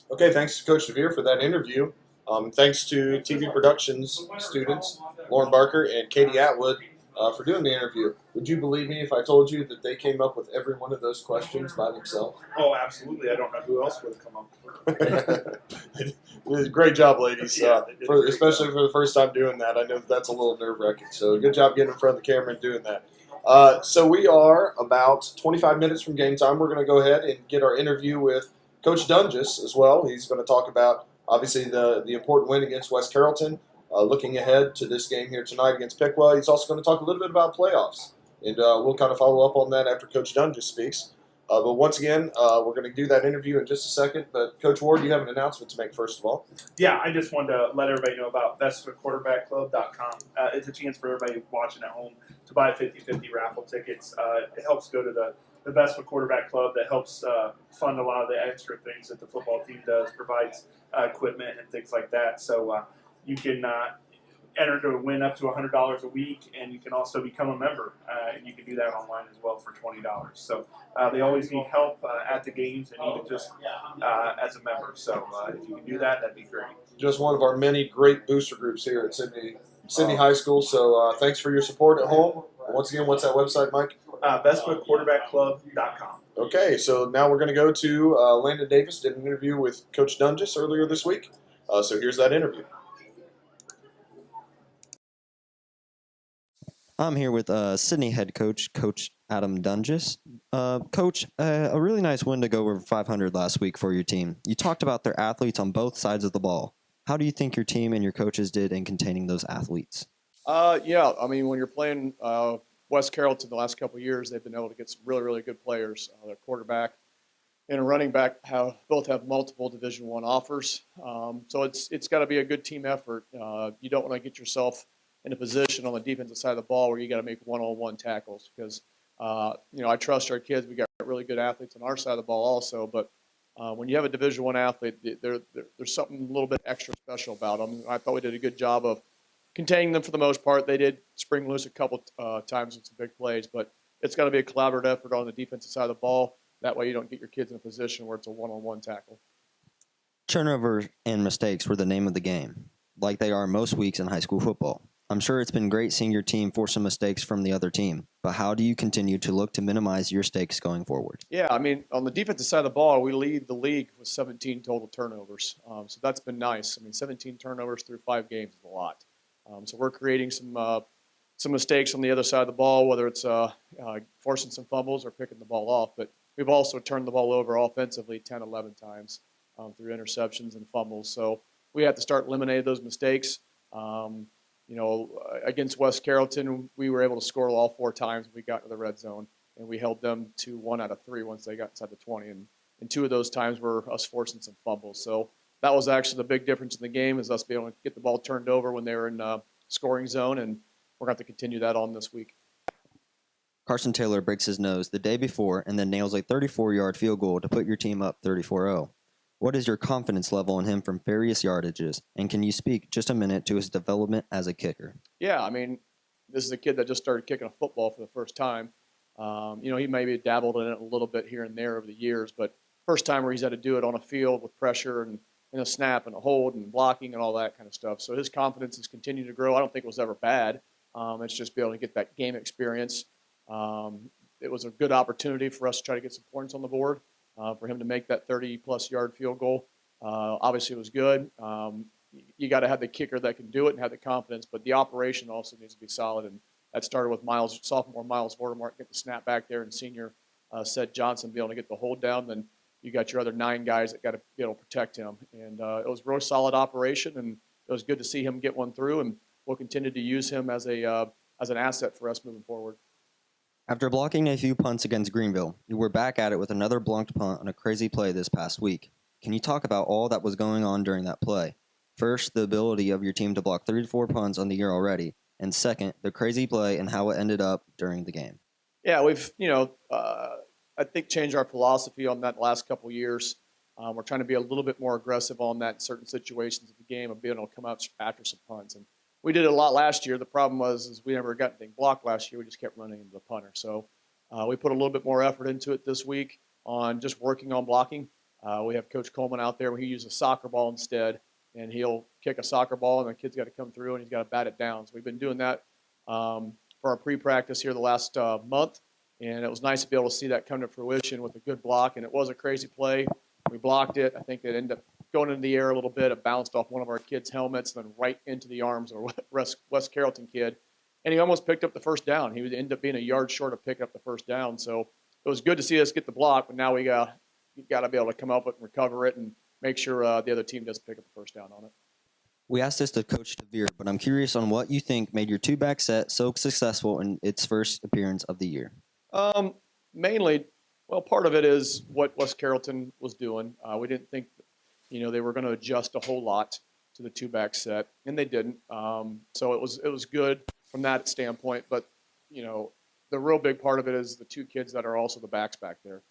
Okay, thanks to Coach DeVere for that interview. Thanks to TV Productions students, Lauren Barker and Katie Atwood, for doing the interview. Would you believe me if I told you that they came up with every one of those questions by themselves? Oh, absolutely. I don't know who else would have come up with it. Great job, ladies. Yeah, Especially for the first time doing that. I know that's a little nerve-wracking. So good job getting in front of the camera and doing that. So we are about 25 minutes from game time. We're going to go ahead and get our interview with Coach Dunges as well. He's going to talk about, obviously, the important win against West Carrollton, looking ahead to this game here tonight against Piqua. He's also going to talk a little bit about playoffs, and we'll kind of follow up on that after Coach Dunges speaks. But once again, we're going to do that interview in just a second. But, Coach Ward, you have an announcement to make first of all. Yeah, I just wanted to let everybody know about VestForQuarterbackClub.com. It's a chance for everybody watching at home to buy 50-50 raffle tickets. It helps go to the Best for Quarterback Club that helps fund a lot of the extra things that the football team does, provides equipment and things like that. So you can enter to win up to $100 a week, and you can also become a member, and you can do that online as well for $20. So they always need help at the games and even just as a member. So if you can do that, that'd be great. Just one of our many great booster groups here at Sidney High School. So thanks for your support at home. Once again, what's that website, Mike? BestfootQuarterbackClub.com. Okay, so now we're going to go to Landon Davis. Did an interview with Coach Dunges earlier this week. So here's that interview. I'm here with Sidney head coach, Coach Adam Dunges. Coach, a really nice win to go over 500 last week for your team. You talked about their athletes on both sides of the ball. How do you think your team and your coaches did in containing those athletes? Yeah, I mean, when you're playing West Carrollton the last couple of years, they've been able to get some really, really good players. Their quarterback and a running back both have multiple Division I offers. So it's got to be a good team effort. You don't want to get yourself in a position on the defensive side of the ball where you got to make one-on-one tackles because, I trust our kids. We got really good athletes on our side of the ball also, but when you have a Division I athlete, there's something a little bit extra special about them. I thought we did a good job of containing them for the most part. They did spring loose a couple times with some big plays, but it's got to be a collaborative effort on the defensive side of the ball. That way you don't get your kids in a position where it's a one-on-one tackle. Turnovers and mistakes were the name of the game, like they are most weeks in high school football. I'm sure it's been great seeing your team force some mistakes from the other team, but how do you continue to look to minimize your mistakes going forward? Yeah, I mean, on the defensive side of the ball, we lead the league with 17 total turnovers. So that's been nice. I mean, 17 turnovers through 5 games is a lot. So we're creating some mistakes on the other side of the ball, whether it's forcing some fumbles or picking the ball off. But we've also turned the ball over offensively 10, 11 times through interceptions and fumbles. So we have to start eliminating those mistakes. Against West Carrollton, we were able to score all 4 times we got to the red zone, and we held them to 1 out of 3 once they got inside the 20. And 2 of those times were us forcing some fumbles. So that was actually the big difference in the game, is us being able to get the ball turned over when they were in scoring zone, and we're going to have to continue that on this week. Carson Taylor breaks his nose the day before and then nails a 34-yard field goal to put your team up 34-0. What is your confidence level in him from various yardages, and can you speak just a minute to his development as a kicker? Yeah, I mean, this is a kid that just started kicking a football for the first time. He maybe dabbled in it a little bit here and there over the years, but first time where he's had to do it on a field with pressure and a snap and a hold and blocking and all that kind of stuff. So his confidence has continued to grow. I don't think it was ever bad. It's just be able to get that game experience. It was a good opportunity for us to try to get some points on the board. For him to make that 30-plus yard field goal. Obviously, it was good. You got to have the kicker that can do it and have the confidence, but the operation also needs to be solid. And that started with sophomore Miles Vordermark getting the snap back there, and senior Seth Johnson being able to get the hold down. Then you got your other 9 guys that got to be able to protect him. And it was a real solid operation, and it was good to see him get one through. And we'll continue to use him as an asset for us moving forward. After blocking a few punts against Greenville, you were back at it with another blocked punt on a crazy play this past week. Can you talk about all that was going on during that play? First, the ability of your team to block 34 punts on the year already, and second, the crazy play and how it ended up during the game. Yeah, we've, I think changed our philosophy on that last couple of years. We're trying to be a little bit more aggressive on that in certain situations of the game of being able to come out after some punts. And we did it a lot last year. The problem was we never got anything blocked last year. We just kept running into the punter. So we put a little bit more effort into it this week on just working on blocking. We have Coach Coleman out there where he uses a soccer ball instead, and he'll kick a soccer ball, and the kid's got to come through, and he's got to bat it down. So we've been doing that for our pre-practice here the last month, and it was nice to be able to see that come to fruition with a good block, and it was a crazy play. We blocked it. I think it ended up going into the air a little bit. It bounced off one of our kids' helmets, then right into the arms of a West Carrollton kid. And he almost picked up the first down. He would end up being a yard short of picking up the first down. So it was good to see us get the block, but now we got to be able to come up with and recover it and make sure the other team doesn't pick up the first down on it. We asked this to Coach DeVere, but I'm curious on what you think made your 2-back set so successful in its first appearance of the year. Mainly, well, part of it is what West Carrollton was doing. We didn't think, they were going to adjust a whole lot to the 2-back set, and they didn't. So it was good from that standpoint. But the real big part of it is the 2 kids that are also the backs back there.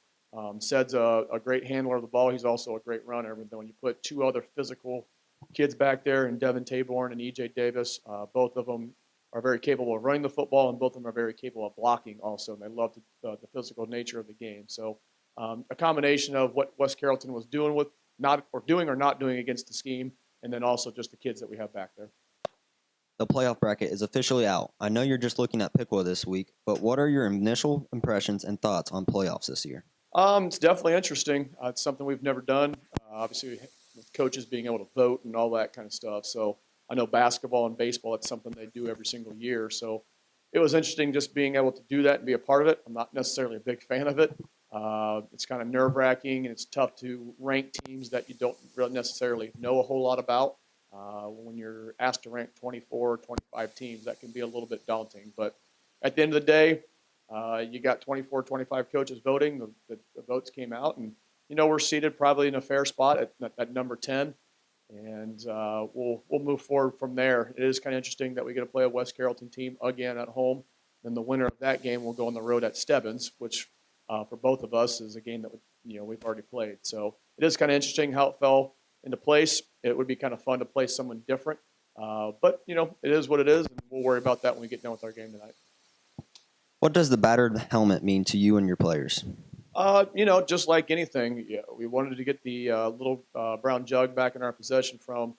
Sed's a great handler of the ball. He's also a great runner. But when you put 2 other physical kids back there, and Devin Taborn and EJ Davis. Both of them are very capable of running the football, and both of them are very capable of blocking also, and they love the physical nature of the game. So a combination of what West Carrollton was doing or not doing against the scheme, and then also just the kids that we have back there. The playoff bracket is officially out. I know you're just looking at Piqua this week, but what are your initial impressions and thoughts on playoffs this year? It's definitely interesting. It's something we've never done. Obviously, with coaches being able to vote and all that kind of stuff. So I know basketball and baseball, it's something they do every single year. So it was interesting just being able to do that and be a part of it. I'm not necessarily a big fan of it. It's kind of nerve-wracking, and it's tough to rank teams that you don't really necessarily know a whole lot about. When you're asked to rank 24 or 25 teams, that can be a little bit daunting. But at the end of the day, you got 24, 25 coaches voting. The votes came out, and we're seated probably in a fair spot at number 10, and we'll move forward from there. It is kind of interesting that we get to play a West Carrollton team again at home. Then the winner of that game will go on the road at Stebbins, which for both of us is a game that we've already played. So it is kind of interesting how it fell into place. It would be kind of fun to play someone different, but it is what it is, and we'll worry about that when we get done with our game tonight. What does the battered helmet mean to you and your players? Just like anything, we wanted to get the little brown jug back in our possession from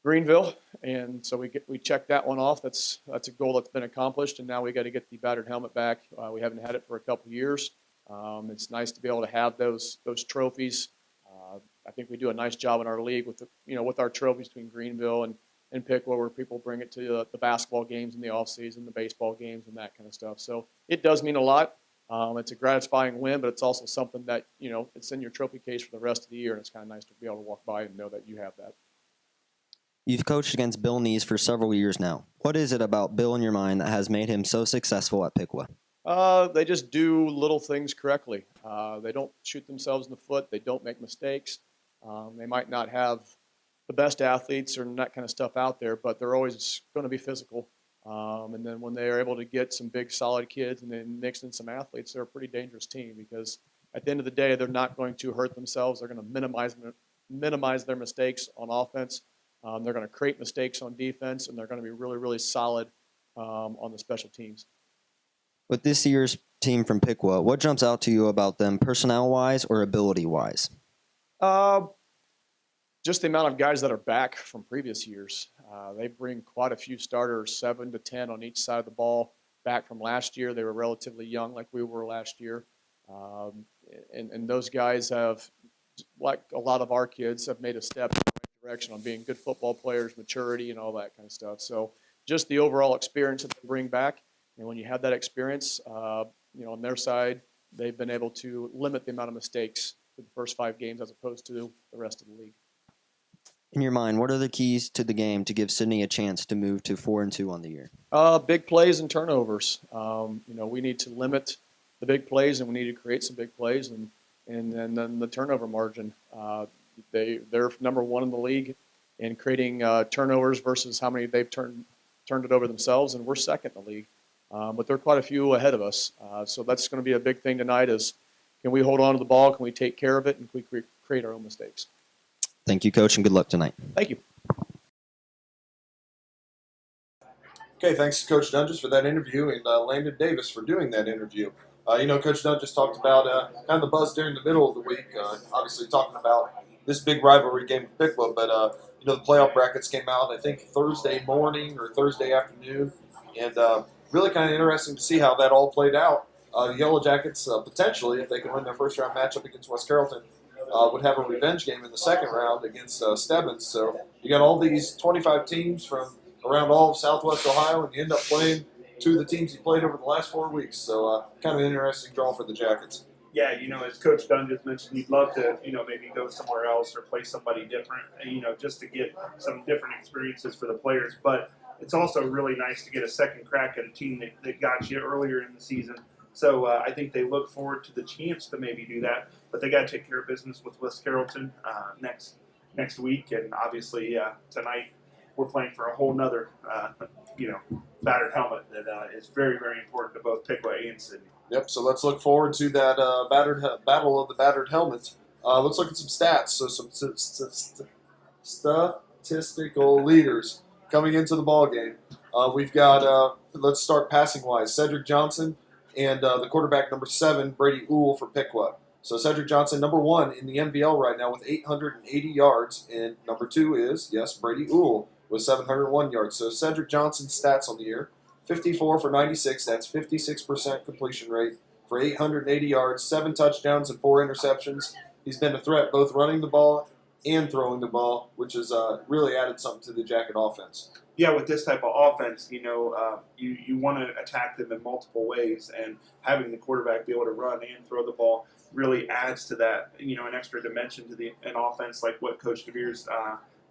Greenville, and so we checked that one off. That's a goal that's been accomplished, and now we got to get the battered helmet back. We haven't had it for a couple of years. It's nice to be able to have those trophies. I think we do a nice job in our league with with our trophies between Greenville and Piqua, where people bring it to the basketball games in the off season, the baseball games, and that kind of stuff. So it does mean a lot. It's a gratifying win, but it's also something that it's in your trophy case for the rest of the year, and it's kind of nice to be able to walk by and know that you have that. You've coached against Bill Nees for several years now. What is it about Bill in your mind that has made him so successful at Piqua? They just do little things correctly. They don't shoot themselves in the foot. They don't make mistakes. They might not have the best athletes or that kind of stuff out there, but they're always going to be physical. And then when they're able to get some big, solid kids and then mix in some athletes, they're a pretty dangerous team because at the end of the day, they're not going to hurt themselves. They're going to minimize their mistakes on offense. They're going to create mistakes on defense, and they're going to be really, really solid on the special teams. With this year's team from Piqua, what jumps out to you about them personnel-wise or ability-wise? Just the amount of guys that are back from previous years. They bring quite a few starters, 7 to 10 on each side of the ball, back from last year. They were relatively young like we were last year. And those guys have, like a lot of our kids, have made a step in the right direction on being good football players, maturity, and all that kind of stuff. So just the overall experience that they bring back. And when you have that experience, on their side, they've been able to limit the amount of mistakes for the first 5 games as opposed to the rest of the league. In your mind, what are the keys to the game to give Sidney a chance to move to 4-2 on the year? Big plays and turnovers. We need to limit the big plays, and we need to create some big plays, and then the turnover margin. They're number 1 in the league in creating turnovers versus how many they've turned it over themselves, and we're second in the league. But there are quite a few ahead of us. So that's going to be a big thing tonight is can we hold on to the ball, can we take care of it, and can we create our own mistakes. Thank you, Coach, and good luck tonight. Thank you. Okay, thanks to Coach Dunges for that interview and Landon Davis for doing that interview. Coach Dunges talked about kind of the buzz during the middle of the week, obviously talking about this big rivalry game with Piqua, but the playoff brackets came out, I think, Thursday morning or Thursday afternoon, and really kind of interesting to see how that all played out. The Yellow Jackets, potentially, if they can win their first-round matchup against West Carrollton, would have a revenge game in the second round against Stebbins. So you got all these 25 teams from around all of Southwest Ohio, and you end up playing 2 of the teams you played over the last 4 weeks. So kind of an interesting draw for the Jackets. Yeah, as Coach Dunges mentioned, he'd love to, maybe go somewhere else or play somebody different, just to get some different experiences for the players. But it's also really nice to get a second crack at a team that got you earlier in the season. So I think they look forward to the chance to maybe do that. But they got to take care of business with West Carrollton next week. And obviously tonight we're playing for a whole nother, battered helmet that is very, very important to both Piqua and Sidney. Yep, so let's look forward to that battle of the battered helmet. Let's look at some stats. So some stuff. statistical leaders coming into the ball game. We've got, let's start passing-wise, Cedric Johnson and the quarterback number 7, Brady Uhl for Piqua. So Cedric Johnson, number 1 in the MVL right now with 880 yards, and number 2 is, yes, Brady Uhl with 701 yards. So Cedric Johnson's stats on the year, 54 for 96, that's 56% completion rate for 880 yards, 7 touchdowns and 4 interceptions. He's been a threat both running the ball and throwing the ball, which has really added something to the Jacket offense. Yeah, with this type of offense, you want to attack them in multiple ways, and having the quarterback be able to run and throw the ball really adds to that, an extra dimension to an offense like what Coach DeVere's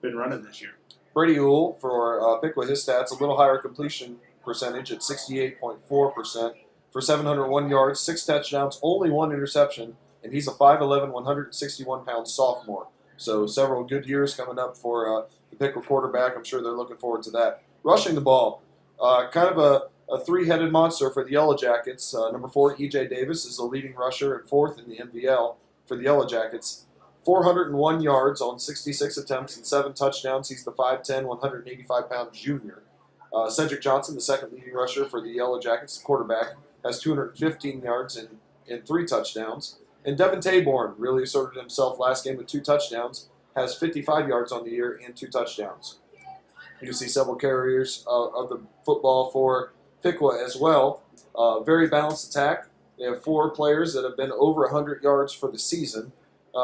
been running this year. Brady Uhl for Piqua, his stats, a little higher completion percentage at 68.4% for 701 yards, 6 touchdowns, only 1 interception, and he's a 5'11", 161-pound sophomore. So several good years coming up for the Piqua quarterback. I'm sure they're looking forward to that. Rushing the ball, kind of a three-headed monster for the Yellow Jackets. Number 4, E.J. Davis is the leading rusher and 4th in the MVL for the Yellow Jackets. 401 yards on 66 attempts and 7 touchdowns. He's the 5'10", 185-pound junior. Cedric Johnson, the second leading rusher for the Yellow Jackets, the quarterback, has 215 yards and 3 touchdowns. And Devin Taborn really asserted himself last game with 2 touchdowns, has 55 yards on the year and 2 touchdowns. You can see several carriers of the football for Piqua as well. Very balanced attack. They have 4 players that have been over 100 yards for the season.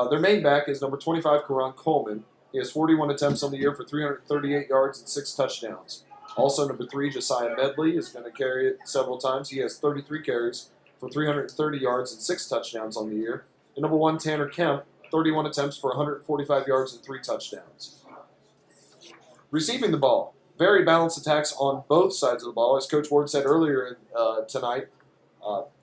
Their main back is number 25, Coleman. He has 41 attempts on the year for 338 yards and 6 touchdowns. Also, number 3, Josiah Medley is going to carry it several times. He has 33 carries for 330 yards and 6 touchdowns on the year. And number 1, Tanner Kemp, 31 attempts for 145 yards and 3 touchdowns. Receiving the ball, very balanced attacks on both sides of the ball. As Coach Ward said earlier tonight,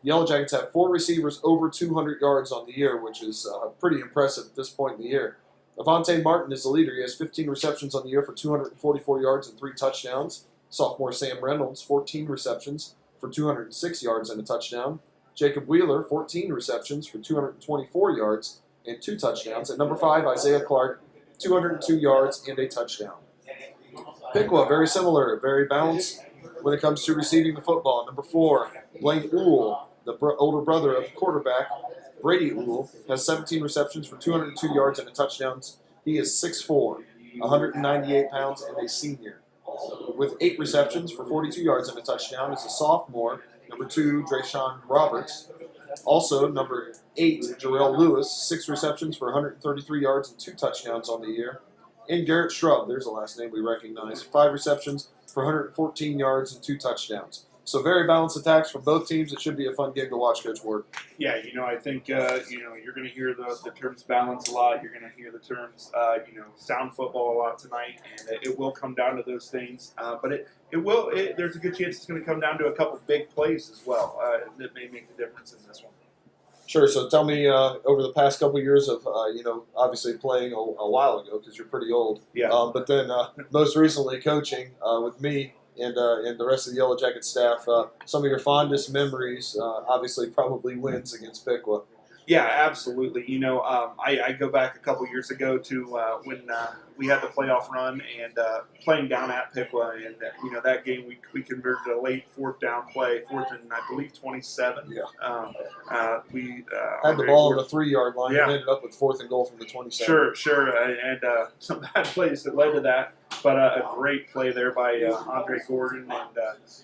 Yellow Jackets have 4 receivers over 200 yards on the year, which is pretty impressive at this point in the year. Avante Martin is the leader. He has 15 receptions on the year for 244 yards and 3 touchdowns. Sophomore Sam Reynolds, 14 receptions for 206 yards and a touchdown. Jacob Wheeler, 14 receptions for 224 yards and 2 touchdowns. At number 5, Isaiah Clark, 202 yards and a touchdown. Piqua, very similar, very balanced when it comes to receiving the football. Number 4, Blaine Uhl, the older brother of the quarterback, Brady Uhl, has 17 receptions for 202 yards and a touchdown. He is 6'4", 198 pounds, and a senior. With 8 receptions for 42 yards and a touchdown is a sophomore, number 2, Drayshawn Roberts. Also, number 8, Jarrell Lewis, 6 receptions for 133 yards and 2 touchdowns on the year. And Garrett Shrub, there's a last name we recognize, 5 receptions for 114 yards and 2 touchdowns. So very balanced attacks from both teams. It should be a fun game to watch, Coach Ward. Yeah, I think, you're going to hear the terms balance a lot. You're going to hear the terms, sound football a lot tonight, and it will come down to those things. But there's a good chance it's going to come down to a couple big plays as well that may make the difference in this one. Sure. So tell me, over the past couple of years of, obviously playing a while ago because you're pretty old. Yeah. But then most recently coaching with me and the rest of the Yellow Jacket staff, some of your fondest memories, obviously probably wins against Piqua. Yeah, absolutely. I go back a couple years ago to when we had the playoff run and playing down at Piqua, and that game we converted a late 4th down play, 4th and I believe 27. Yeah. We had the ball on the 3-yard line Yeah. and ended up with 4th and goal from the 27. Sure, and some bad plays that led to that, but a great play there by Andre Gordon, and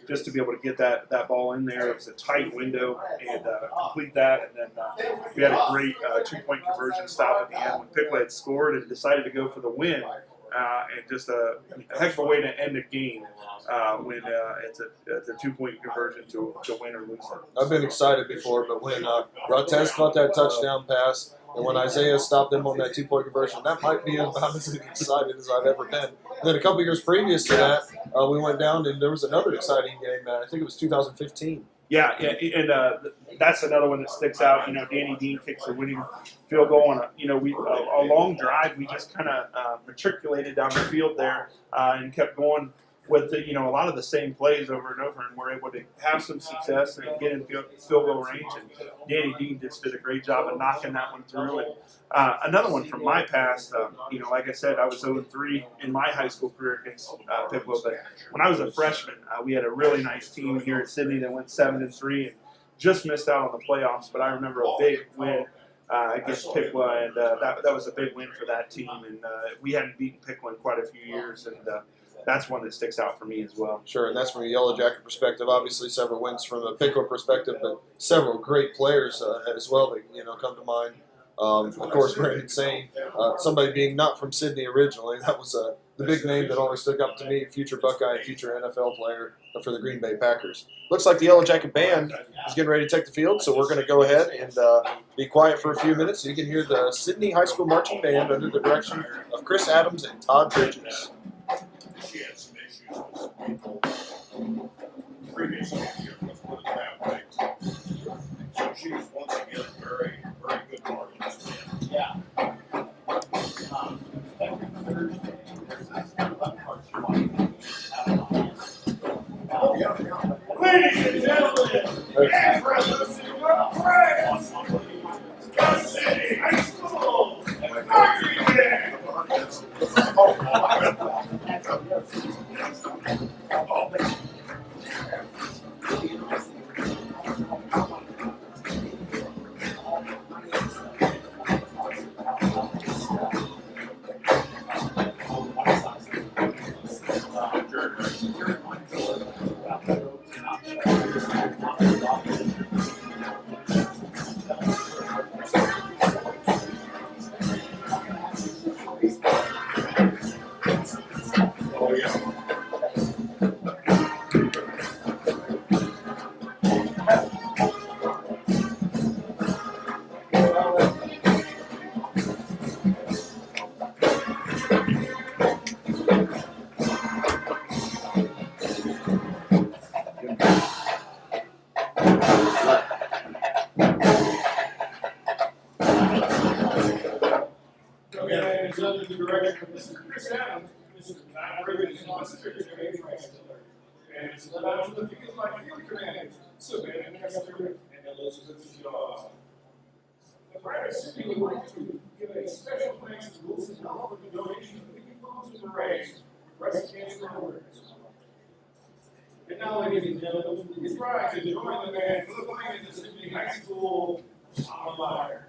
just to be able to get that ball in there, it was a tight window, and complete that, and then we had a great 2-point conversion stop at the end when Piqua had scored and decided to go for the win, and just a heck of a way to end a game when it's a 2-point conversion to win or lose it. I've been excited before, but when Rattez caught that touchdown pass and when Isaiah stopped them on that 2-point conversion, that might be about as excited as I've ever been. And then a couple years previous to that, we went down and there was another exciting game. I think it was 2015. Yeah, and that's another one that sticks out. Danny Dean kicks a winning field goal on a long drive. We just kind of matriculated down the field there and kept going with a lot of the same plays over and over, and we're able to have some success and get in field goal range. And Danny Dean just did a great job of knocking that one through. And another one from my past, like I said, I was 0-3 in my high school career against Piqua, but when I was a freshman, we had a really nice team here at Sidney that went 7-3 and just missed out on the playoffs. But I remember a big win against Piqua, and that was a big win for that team. And we hadn't beaten Piqua in quite a few years, and that's one that sticks out for me as well. Sure, and that's from a Yellow Jacket perspective. Obviously, several wins from a Piqua perspective, but several great players as well that come to mind. Of course, Brandon Sane, somebody being not from Sidney originally, that was the big name that always stuck up to me, future Buckeye, future NFL player for the Green Bay Packers. Looks like the Yellow Jacket Band is getting ready to take the field, so we're going to go ahead and be quiet for a few minutes so you can hear the Sidney High School Marching Band under the direction of Chris Adams and Todd Bridges. She had some issues with some people previously here, let's put it that way. So she was once again very, very good part of this band. Yeah. Every Thursday, there's this fun part you want to Ladies and gentlemen, and brothers and friends, Gus City High School Marching Band. Oh, yeah. Okay, and under the direction of Mrs. Chris Adams, Mrs. Matt Riggins, and Secretary Frank and it's led out to the field by field commanders, Savannah Kessler and Elizabeth Shaw. The private city would like to give a special thanks to Wilson Health for the donation of $50 to the raise for breast cancer awareness. And now, ladies and gentlemen, please rise and join the band for the playing in the Sidney High School alma mater.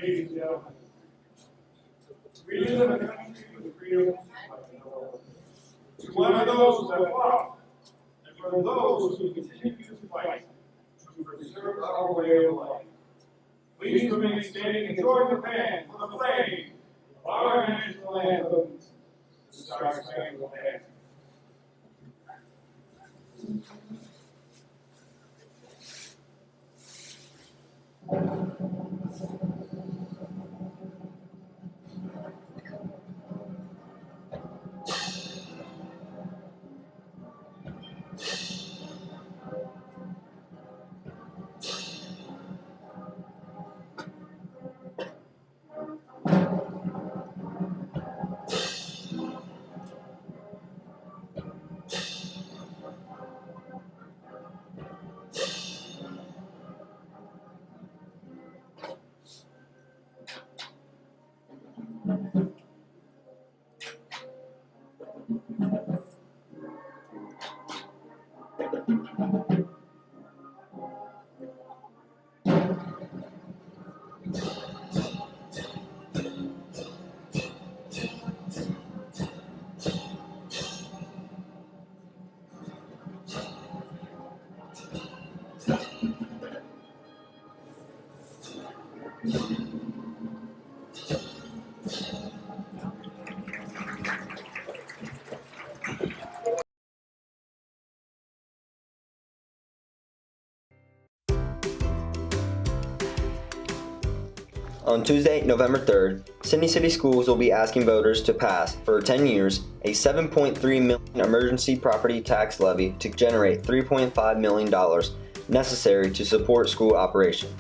ladies and gentlemen, we live in a country with freedom like no other. To one of those who have fought, and for those who continue to fight to preserve our way of life. Please remain standing and join the band for the flag of our national anthem, the Star Spangled Banner. On Tuesday, November 3rd, Sidney City Schools will be asking voters to pass, for 10 years, a $7.3 million emergency property tax levy to generate $3.5 million necessary to support school operations.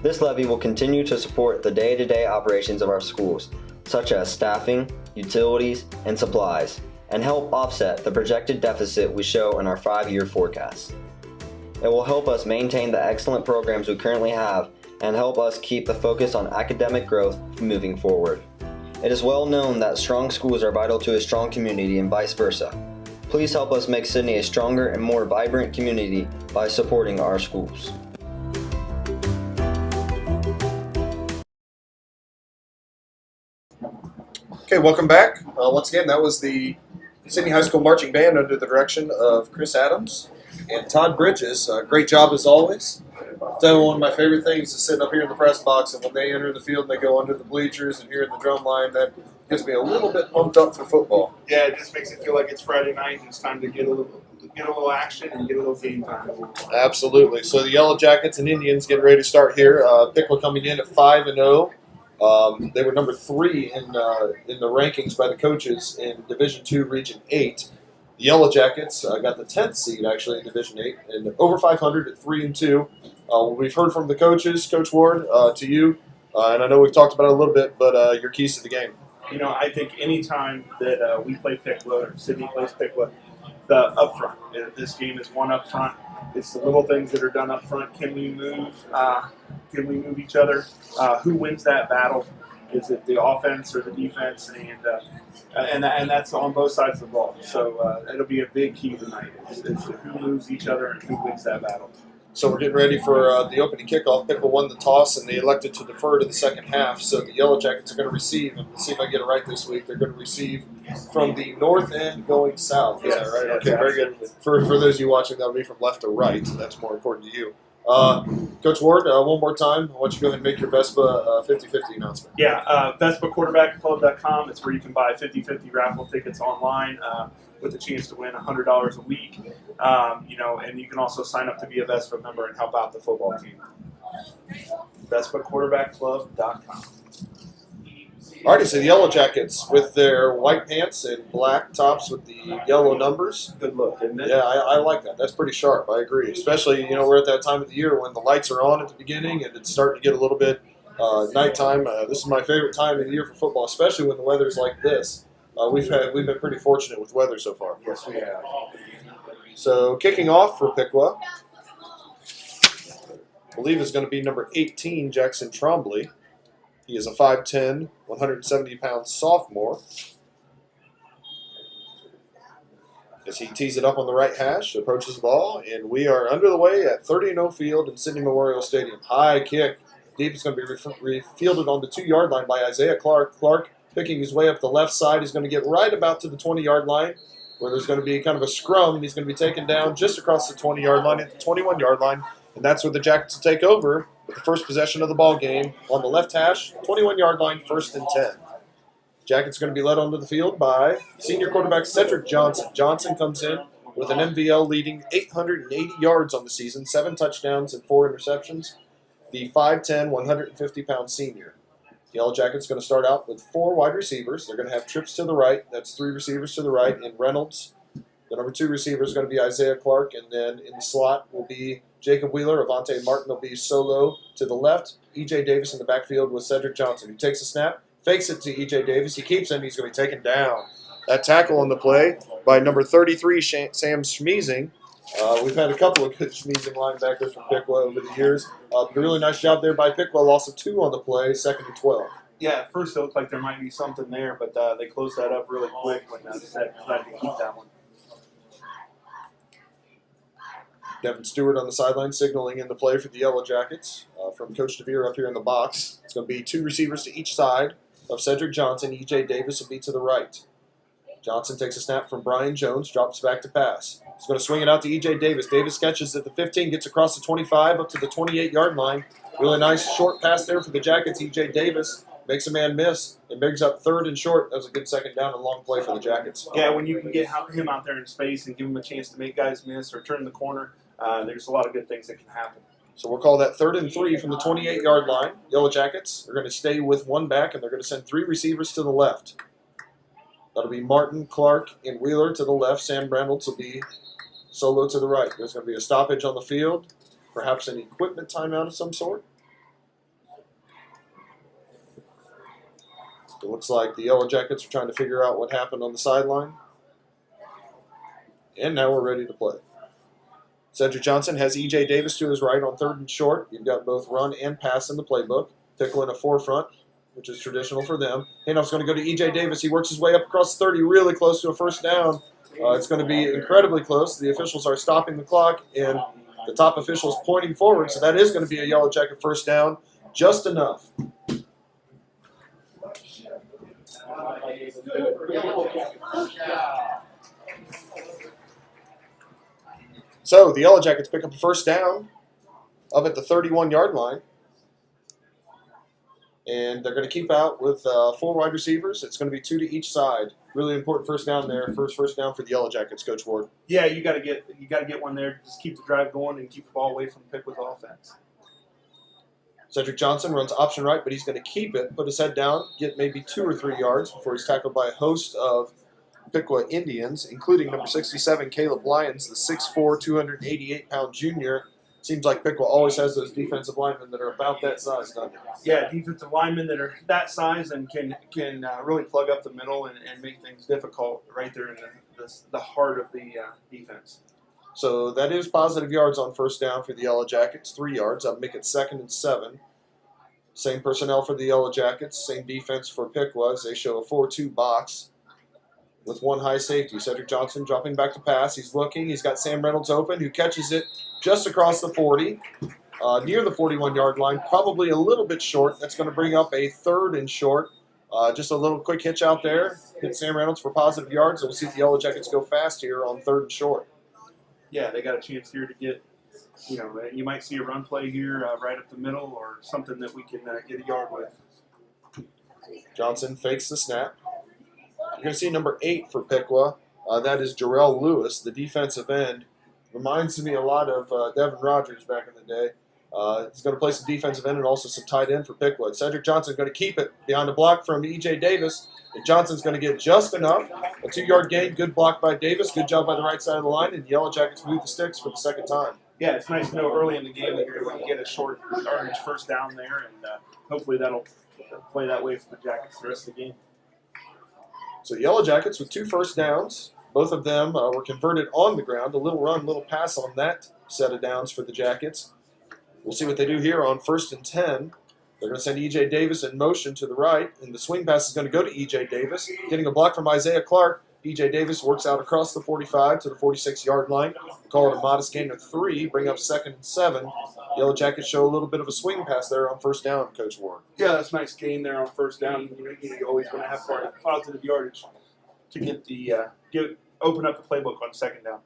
This levy will continue to support the day-to-day operations of our schools, such as staffing, utilities, and supplies, and help offset the projected deficit we show in our 5-year forecast. It will help us maintain the excellent programs we currently have and help us keep the focus on academic growth moving forward. It is well known that strong schools are vital to a strong community and vice versa. Please help us make Sidney a stronger and more vibrant community by supporting our schools. Okay, welcome back. Once again, that was the Sidney High School Marching Band under the direction of Chris Adams and Todd Bridges. Great job as always. So one of my favorite things is sitting up here in the press box, and when they enter the field and they go under the bleachers and hear the drum line, that gets me a little bit pumped up for football. Yeah, it just makes it feel like it's Friday night and it's time to get a little action and get a little game time. Absolutely. So the Yellow Jackets and Indians getting ready to start here. Piqua coming in at 5-0. They were number 3 in the rankings by the coaches in Division II, Region 8. The Yellow Jackets got the 10th seed actually in Division 8 and over 500 at 3-2. We've heard from the coaches, Coach Ward, to you, and I know we've talked about it a little bit, but your keys to the game. You know, I think anytime that we play Piqua or Sidney plays Piqua, the up front. This game is one up front. It's the little things that are done up front. Can we move? Can we move each other? Who wins that battle? Is it the offense or the defense? And that's on both sides of the ball. So it'll be a big key tonight. It's who moves each other and who wins that battle. So we're getting ready for the opening kickoff. Piqua won the toss, and they elected to defer to the second half. So the Yellow Jackets are going to receive, and let's see if I get it right this week. They're going to receive from the north end going south. Is that right? Yes, Okay, very good. For those of you watching, that'll be from left to right. That's more important to you. Coach Ward, one more time, I want you to go ahead and make your Vespa 50-50 announcement. Yeah, VespaQuarterbackClub.com. It's where you can buy 50-50 raffle tickets online with a chance to win $100 a week. And you can also sign up to be a Vespa member and help out the football team. VespaQuarterbackClub.com. Alrighty, so the Yellow Jackets with their white pants and black tops with the yellow numbers. Good look, isn't it? Yeah, I like that. That's pretty sharp. I agree. Especially, we're at that time of the year when the lights are on at the beginning and it's starting to get a little bit nighttime. This is my favorite time of the year for football, especially when the weather's like this. We've been pretty fortunate with weather so far. Yes, we have. So kicking off for Piqua, I believe is going to be number 18, Jackson Trombley. He is a 5'10", 170-pound sophomore. As he tees it up on the right hash, approaches the ball, and we are under the way at 30-0 field in Sidney Memorial Stadium. High kick deep. It's going to be fielded on the 2-yard line by Isaiah Clark. Clark picking his way up the left side. He's going to get right about to the 20-yard line, where there's going to be kind of a scrum, and he's going to be taken down just across the 20-yard line at the 21-yard line, and that's where the Jackets will take over with the first possession of the ball game on the left hash, 21-yard line, 1st and 10. Jackets going to be led onto the field by senior quarterback Cedric Johnson. Johnson comes in with an MVL leading 880 yards on the season, 7 touchdowns and 4 interceptions. The 5'10", 150-pound senior. The Yellow Jackets going to start out with 4 wide receivers. They're going to have trips to the right. That's 3 receivers to the right. And Reynolds, the number 2 receiver, is going to be Isaiah Clark. And then in the slot will be Jacob Wheeler. Avante Martin will be solo to the left. E.J. Davis in the backfield with Cedric Johnson, who takes a snap, fakes it to E.J. Davis. He keeps it, and he's going to be taken down. That tackle on the play by number 33, Sam Schmeezing. We've had a couple of good Schmeezing linebackers from Piqua over the years. A really nice job there by Piqua. Loss of 2 on the play, 2nd and 12. Yeah, at first it looked like there might be something there, but they closed that up really quick when they decided to keep that one. Devin Stewart on the sideline signaling in the play for the Yellow Jackets. From Coach DeVere up here in the box. It's going to be 2 receivers to each side of Cedric Johnson. E.J. Davis will be to the right. Johnson takes a snap from Brian Jones, drops back to pass. He's going to swing it out to E.J. Davis. Davis catches at the 15, gets across the 25 up to the 28-yard line. Really nice short pass there for the Jackets. E.J. Davis makes a man miss and brings up 3rd and short. That was a good 2nd down and long play for the Jackets. Yeah, when you can get him out there in space and give him a chance to make guys miss or turn the corner, there's a lot of good things that can happen. So we'll call that 3rd and 3 from the 28-yard line. Yellow Jackets are going to stay with 1 back, and they're going to send 3 receivers to the left. That'll be Martin, Clark, and Wheeler to the left. Sam Reynolds will be solo to the right. There's going to be a stoppage on the field, perhaps an equipment timeout of some sort. It looks like the Yellow Jackets are trying to figure out what happened on the sideline. And now we're ready to play. Cedric Johnson has E.J. Davis to his right on 3rd and short. You've got both run and pass in the playbook. Piqua in a forefront, which is traditional for them. Handoff's going to go to E.J. Davis. He works his way up across 30, really close to a 1st down. It's going to be incredibly close. The officials are stopping the clock, and the top official is pointing forward, so that is going to be a Yellow Jacket 1st down, just enough. So the Yellow Jackets pick up a 1st down up at the 31-yard line. And they're going to keep out with 4 wide receivers. It's going to be 2 to each side. Really important 1st down there. First down for the Yellow Jackets, Coach Ward. Yeah, you got to get one there. Just keep the drive going and keep the ball away from Piqua's offense. Cedric Johnson runs option right, but he's going to keep it, put his head down, get maybe 2 or 3 yards before he's tackled by a host of Piqua Indians, including number 67, Caleb Lyons, the 6'4", 288-pound junior. Seems like Piqua always has those defensive linemen that are about that size, doesn't it? Yeah, defensive linemen that are that size and can really plug up the middle and make things difficult right there in the heart of the defense. So that is positive yards on 1st down for the Yellow Jackets, 3 yards. That'll make it 2nd and 7. Same personnel for the Yellow Jackets, same defense for Piqua as they show a 4-2 box with 1 high safety. Cedric Johnson dropping back to pass. He's looking. He's got Sam Reynolds open, who catches it just across the 40, near the 41-yard line, probably a little bit short. That's going to bring up a 3rd and short. Just a little quick hitch out there. Hit Sam Reynolds for positive yards, and we'll see the Yellow Jackets go fast here on 3rd and short. Yeah, they got a chance here to get, you might see a run play here right up the middle or something that we can get a yard with. Johnson fakes the snap. You're going to see number 8 for Piqua. That is Jarrell Lewis, the defensive end. Reminds me a lot of Devin Rogers back in the day. He's going to play some defensive end and also some tight end for Piqua. Cedric Johnson's going to keep it behind the block from E.J. Davis. And Johnson's going to get just enough. A 2-yard gain, good block by Davis. Good job by the right side of the line. And the Yellow Jackets move the sticks for the 2nd time. Yeah, it's nice to know early in the game that you're able to get a short yardage 1st down there. And hopefully that'll play that way for the Jackets the rest of the game. So Yellow Jackets with 2 first downs. Both of them were converted on the ground. A little run, little pass on that set of downs for the Jackets. We'll see what they do here on 1st and 10. They're going to send E.J. Davis in motion to the right, and the swing pass is going to go to E.J. Davis, getting a block from Isaiah Clark. E.J. Davis works out across the 45 to the 46-yard line. Call it a modest gain of 3, bring up 2nd and 7. Yellow Jackets show a little bit of a swing pass there on first down, Coach Ward. Yeah, that's a nice gain there on first down. You always want to have positive yardage to get open up the playbook on 2nd down.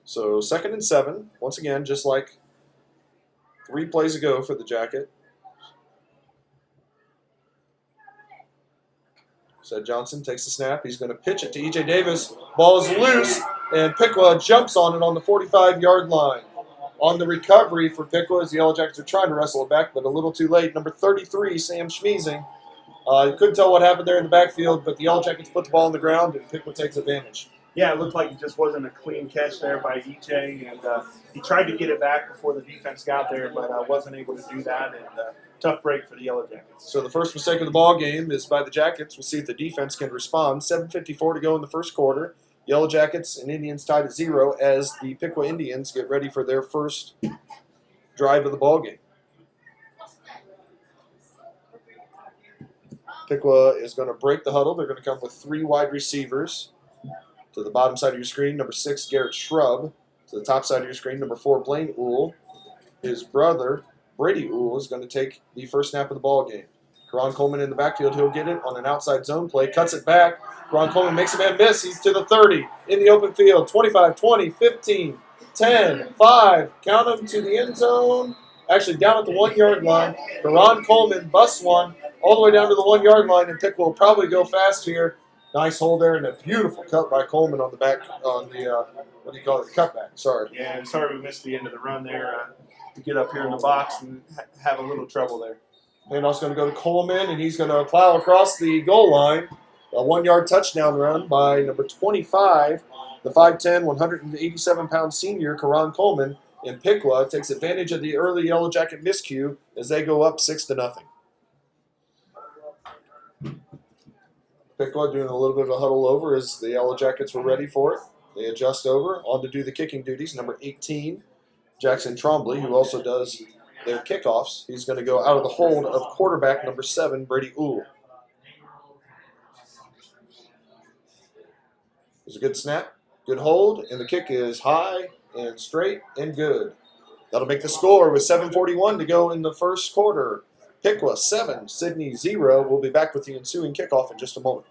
So 2nd and 7, once again, just like 3 plays ago for the Jacket. So Johnson takes the snap. He's going to pitch it to E.J. Davis. Ball is loose, and Piqua jumps on it on the 45-yard line. On the recovery for Piqua, as the Yellow Jackets are trying to wrestle it back, but a little too late. Number 33, Sam Schmeezing. You couldn't tell what happened there in the backfield, but the Yellow Jackets put the ball on the ground, and Piqua takes advantage. Yeah, it looked like it just wasn't a clean catch there by E.J., and he tried to get it back before the defense got there, but wasn't able to do that, and tough break for the Yellow Jackets. So the first mistake of the ball game is by the Jackets. We'll see if the defense can respond. 7:54 to go in the first quarter. Yellow Jackets and Indians tied at 0 as the Piqua Indians get ready for their first drive of the ball game. Piqua is going to break the huddle. They're going to come with 3 wide receivers. To the bottom side of your screen, number 6, Garrett Shrub. To the top side of your screen, number 4, Blaine Uhl. His brother, Brady Uhl, is going to take the first snap of the ball game. Karan Coleman in the backfield. He'll get it on an outside zone play. Cuts it back. Karan Coleman makes a man miss. He's to the 30 in the open field. 25, 20, 15, 10, 5. Count him to the end zone. Actually, down at the 1-yard line. Karan Coleman busts one all the way down to the 1-yard line, and Piqua will probably go fast here. Nice hold there, and a beautiful cut by Coleman on the back, on the, what do you call it, cutback, sorry. Yeah, and sorry we missed the end of the run there to get up here in the box and have a little trouble there. Handoff's going to go to Coleman, and he's going to plow across the goal line. A 1-yard touchdown run by number 25, the 5'10", 187-pound senior, Karan Coleman. And Piqua takes advantage of the early Yellow Jacket miscue as they go up 6-0. Piqua doing a little bit of a huddle over as the Yellow Jackets were ready for it. They adjust over. On to do the kicking duties, number 18, Jackson Trombley, who also does their kickoffs. He's going to go out of the hold of quarterback number 7, Brady Uhl. It's a good snap, good hold, and the kick is high and straight and good. That'll make the score with 7:41 to go in the first quarter. Piqua 7, Sidney 0. We'll be back with the ensuing kickoff in just a moment.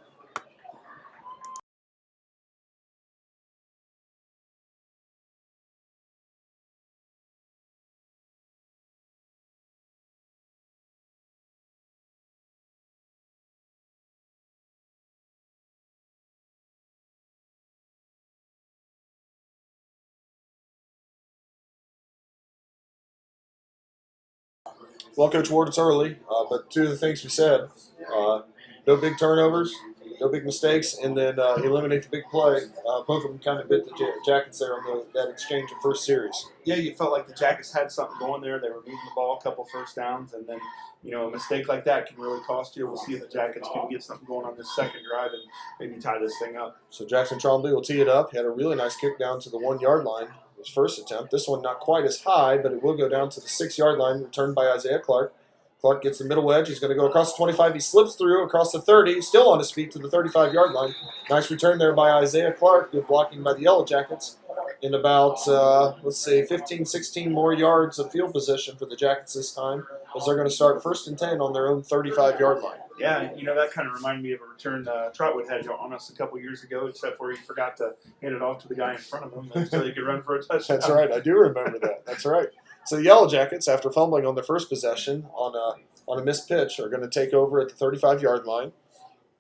Well, Coach Ward, it's early, but 2 of the things we said, no big turnovers, no big mistakes, and then eliminate the big play. Both of them kind of bit the Jackets there on that exchange of first series. Yeah, you felt like the Jackets had something going there. They were moving the ball, a couple first downs, and then, a mistake like that can really cost you. We'll see if the Jackets can get something going on this second drive and maybe tie this thing up. So Jackson Trombley will tee it up. He had a really nice kick down to the 1-yard line. His first attempt. This one not quite as high, but it will go down to the 6-yard line, returned by Isaiah Clark. Clark gets the middle wedge. He's going to go across the 25. He slips through across the 30, still on his feet to the 35-yard line. Nice return there by Isaiah Clark. Good blocking by the Yellow Jackets. In about, 15, 16 more yards of field position for the Jackets this time, as they're going to start 1st and 10 on their own 35-yard line. Yeah, that kind of reminded me of a return Trotwood had on us a couple years ago, except where he forgot to hand it off to the guy in front of him so he could run for a touchdown. That's right. I do remember that. That's right. So the Yellow Jackets, after fumbling on their first possession on a missed pitch, are going to take over at the 35-yard line.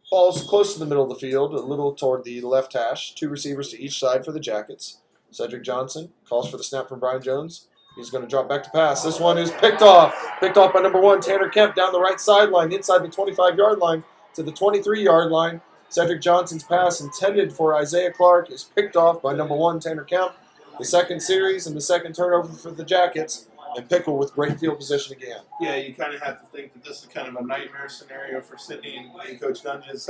Ball's close to the middle of the field, a little toward the left hash. 2 receivers to each side for the Jackets. Cedric Johnson calls for the snap from Brian Jones. He's going to drop back to pass. This one is picked off. Picked off by number 1, Tanner Kemp, down the right sideline, inside the 25-yard line to the 23-yard line. Cedric Johnson's pass intended for Isaiah Clark is picked off by number 1, Tanner Kemp. The second series and the second turnover for the Jackets, and Piqua with great field position again. Yeah, you kind of have to think that this is kind of a nightmare scenario for Sidney and Coach Dunges.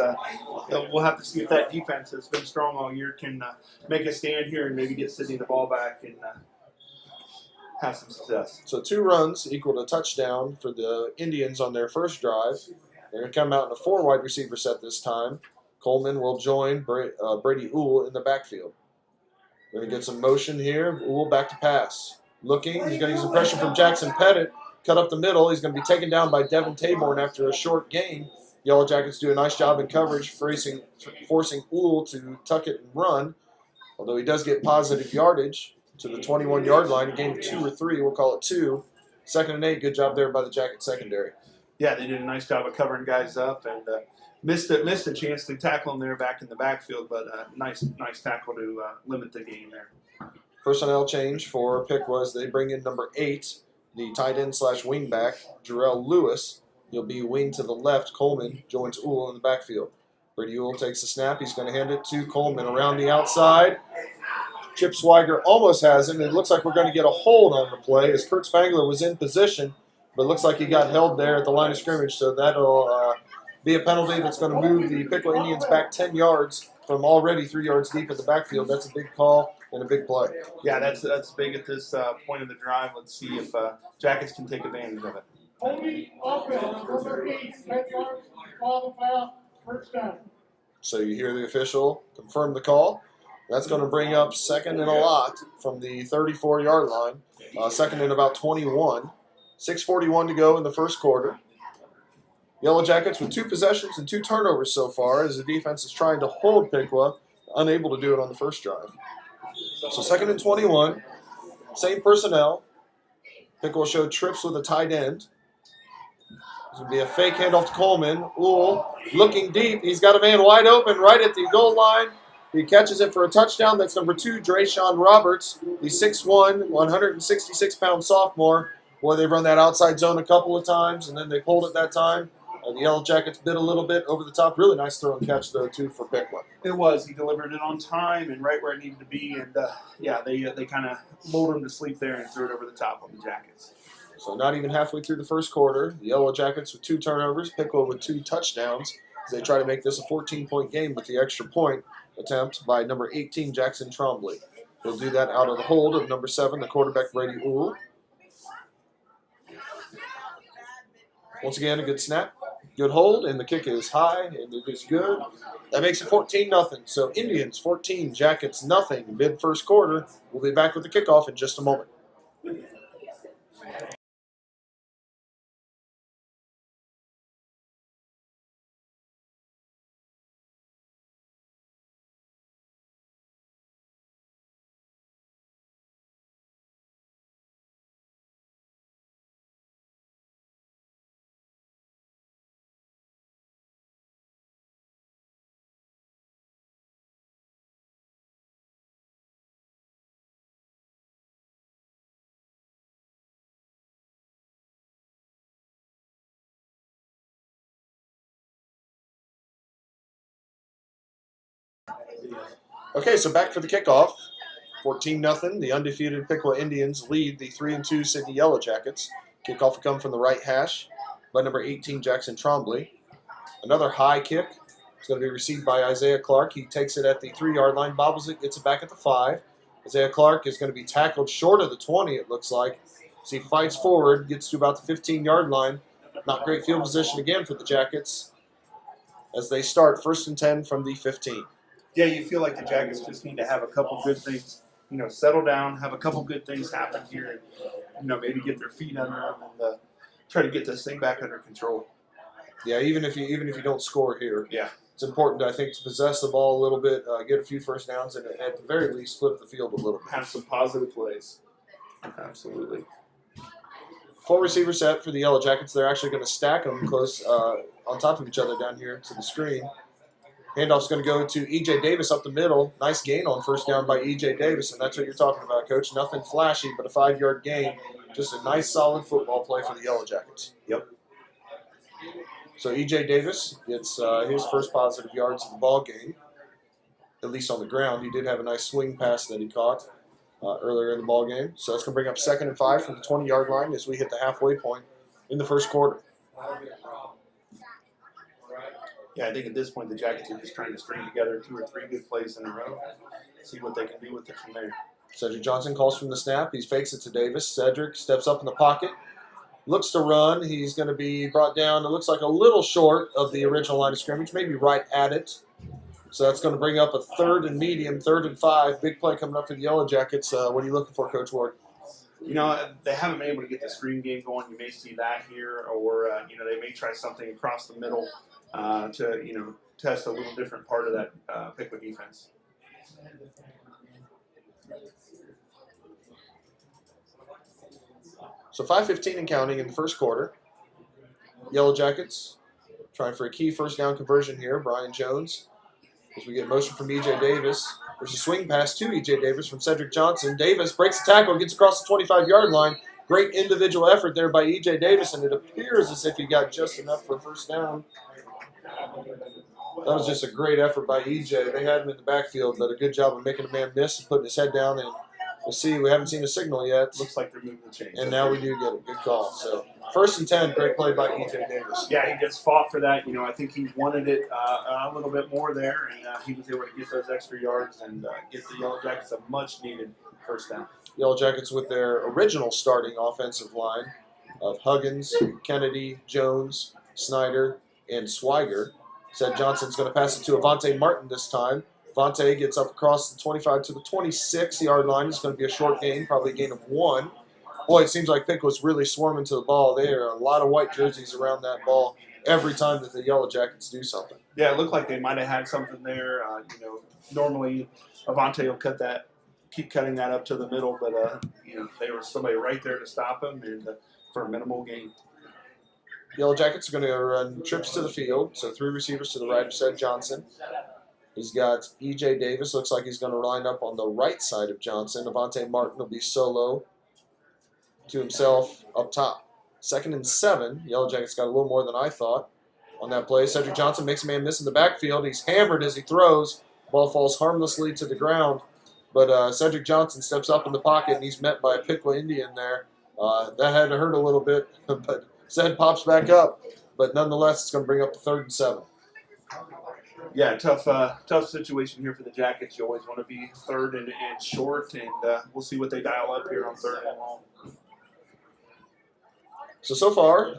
We'll have to see if that defense that's been strong all year can make a stand here and maybe get Sidney the ball back and have some success. So 2 runs equaled a touchdown for the Indians on their first drive. They're going to come out in a 4 wide receiver set this time. Coleman will join Brady Uhl in the backfield. Going to get some motion here. Uhl back to pass. Looking. He's going to use some pressure from Jackson Pettit. Cut up the middle. He's going to be taken down by Devin Taborn after a short gain. Yellow Jackets do a nice job in coverage, forcing Uhl to tuck it and run. Although he does get positive yardage to the 21-yard line. A gain of 2 or 3. We'll call it 2. 2nd and 8. Good job there by the Jacket secondary. Yeah, they did a nice job of covering guys up and missed a chance to tackle them there back in the backfield, but nice tackle to limit the gain there. Personnel change for Piqua as they bring in number 8, the tight end / wingback, Jarrell Lewis. He'll be wing to the left. Coleman joins Uhl in the backfield. Brady Uhl takes the snap. He's going to hand it to Coleman around the outside. Chip Swiger almost has him. It looks like we're going to get a hold on the play as Kurt Spangler was in position, but it looks like he got held there at the line of scrimmage, so that'll be a penalty that's going to move the Piqua Indians back 10 yards from already 3 yards deep in the backfield. That's a big call and a big play. Yeah, that's big at this point of the drive. Let's see if Jackets can take advantage of it. Only offense, number 8, 10 yards, call the foul, first down. So you hear the official confirm the call. That's going to bring up 2nd and a lot from the 34-yard line. 2nd and about 21. 6:41 to go in the first quarter. Yellow Jackets with 2 possessions and 2 turnovers so far as the defense is trying to hold Piqua, unable to do it on the first drive. So 2nd and 21, same personnel. Piqua showed trips with a tight end. This will be a fake handoff to Coleman. Uhl looking deep. He's got a man wide open right at the goal line. He catches it for a touchdown. That's number 2, Drayshawn Roberts, the 6'1", 166-pound sophomore. Boy, they've run that outside zone a couple of times, and then they pulled it that time. The Yellow Jackets bit a little bit over the top. Really nice throw and catch, though, too, for Piqua. It was. He delivered it on time and right where it needed to be. And, they kind of lulled him to sleep there and threw it over the top of the Jackets. So not even halfway through the first quarter, the Yellow Jackets with 2 turnovers, Piqua with 2 touchdowns as they try to make this a 14-point game with the extra point attempt by number 18, Jackson Trombley. They'll do that out of the hold of number 7, the quarterback, Brady Uhl. Once again, a good snap. Good hold, and the kick is high, and it is good. That makes it 14-0. So Indians 14, Jackets nothing. Mid-first quarter. We'll be back with the kickoff in just a moment. Okay, so back for the kickoff. 14-0. The undefeated Piqua Indians lead the 3-2 Sidney Yellow Jackets. Kickoff will come from the right hash by number 18, Jackson Trombley. Another high kick. It's going to be received by Isaiah Clark. He takes it at the 3-yard line, bobbles it, gets it back at the 5. Isaiah Clark is going to be tackled short of the 20, it looks like. So he fights forward, gets to about the 15-yard line. Not great field position again for the Jackets as they start 1st and 10 from the 15. Yeah, you feel like the Jackets just need to have a couple good things, settle down, have a couple good things happen here, and, maybe get their feet under them and try to get this thing back under control. Yeah, even if you don't score here, yeah, it's important, I think, to possess the ball a little bit, get a few first downs, and at the very least flip the field a little bit. Have some positive plays. Absolutely. 4 receiver set for the Yellow Jackets. They're actually going to stack them close on top of each other down here to the screen. Handoff's going to go to E.J. Davis up the middle. Nice gain on first down by E.J. Davis, and that's what you're talking about, Coach. Nothing flashy, but a 5-yard gain. Just a nice, solid football play for the Yellow Jackets. Yep. So E.J. Davis gets his first positive yards of the ball game, at least on the ground. He did have a nice swing pass that he caught earlier in the ball game. So that's going to bring up 2nd and 5 from the 20-yard line as we hit the halfway point in the first quarter. Yeah, I think at this point the Jackets are just trying to string together 2 or 3 good plays in a row, see what they can do with it from there. Cedric Johnson calls from the snap. He fakes it to Davis. Cedric steps up in the pocket. looks to run. He's going to be brought down. It looks like a little short of the original line of scrimmage, maybe right at it. So that's going to bring up a 3rd and medium, 3rd and 5. Big play coming up for the Yellow Jackets. What are you looking for, Coach Ward? You know, they haven't been able to get the screen game going. You may see that here, or they may try something across the middle to test a little different part of that Piqua defense. So 5:15 and counting in the first quarter. Yellow Jackets trying for a key first down conversion here. Brian Jones, as we get motion from E.J. Davis. There's a swing pass to E.J. Davis from Cedric Johnson. Davis breaks the tackle, gets across the 25-yard line. Great individual effort there by E.J. Davis, and it appears as if he got just enough for a first down. That was just a great effort by E.J. They had him in the backfield, but a good job of making a man miss and putting his head down. And we'll see. We haven't seen a signal yet. Looks like they're moving the chains. And now we do get it. Good call. So 1st and 10, great play by E.J. Davis. Yeah, he just fought for that. I think he wanted it a little bit more there, and he was able to get those extra yards and get the Yellow Jackets a much-needed first down. Yellow Jackets with their original starting offensive line of Huggins, Kennedy, Jones, Snyder, and Swiger. Said Johnson's going to pass it to Avante Martin this time. Avante gets up across the 25 to the 26-yard line. It's going to be a short gain, probably a gain of 1. Boy, it seems like Piqua's really swarming to the ball. There are a lot of white jerseys around that ball every time that the Yellow Jackets do something. Yeah, it looked like they might have had something there. Normally Avante will keep cutting that up to the middle, but there was somebody right there to stop him and for a minimal gain. Yellow Jackets are going to run trips to the field, so 3 receivers to the right of Sed Johnson. He's got E.J. Davis. Looks like he's going to line up on the right side of Johnson. Avante Martin will be solo to himself up top. 2nd and 7. Yellow Jackets got a little more than I thought on that play. Cedric Johnson makes a man miss in the backfield. He's hammered as he throws. Ball falls harmlessly to the ground. But Cedric Johnson steps up in the pocket, and he's met by a Piqua Indian there. That had to hurt a little bit, but Ced pops back up. But nonetheless, it's going to bring up the 3rd and 7. Yeah, tough situation here for the Jackets. You always want to be 3rd and short, and we'll see what they dial up here on 3rd and long. So far,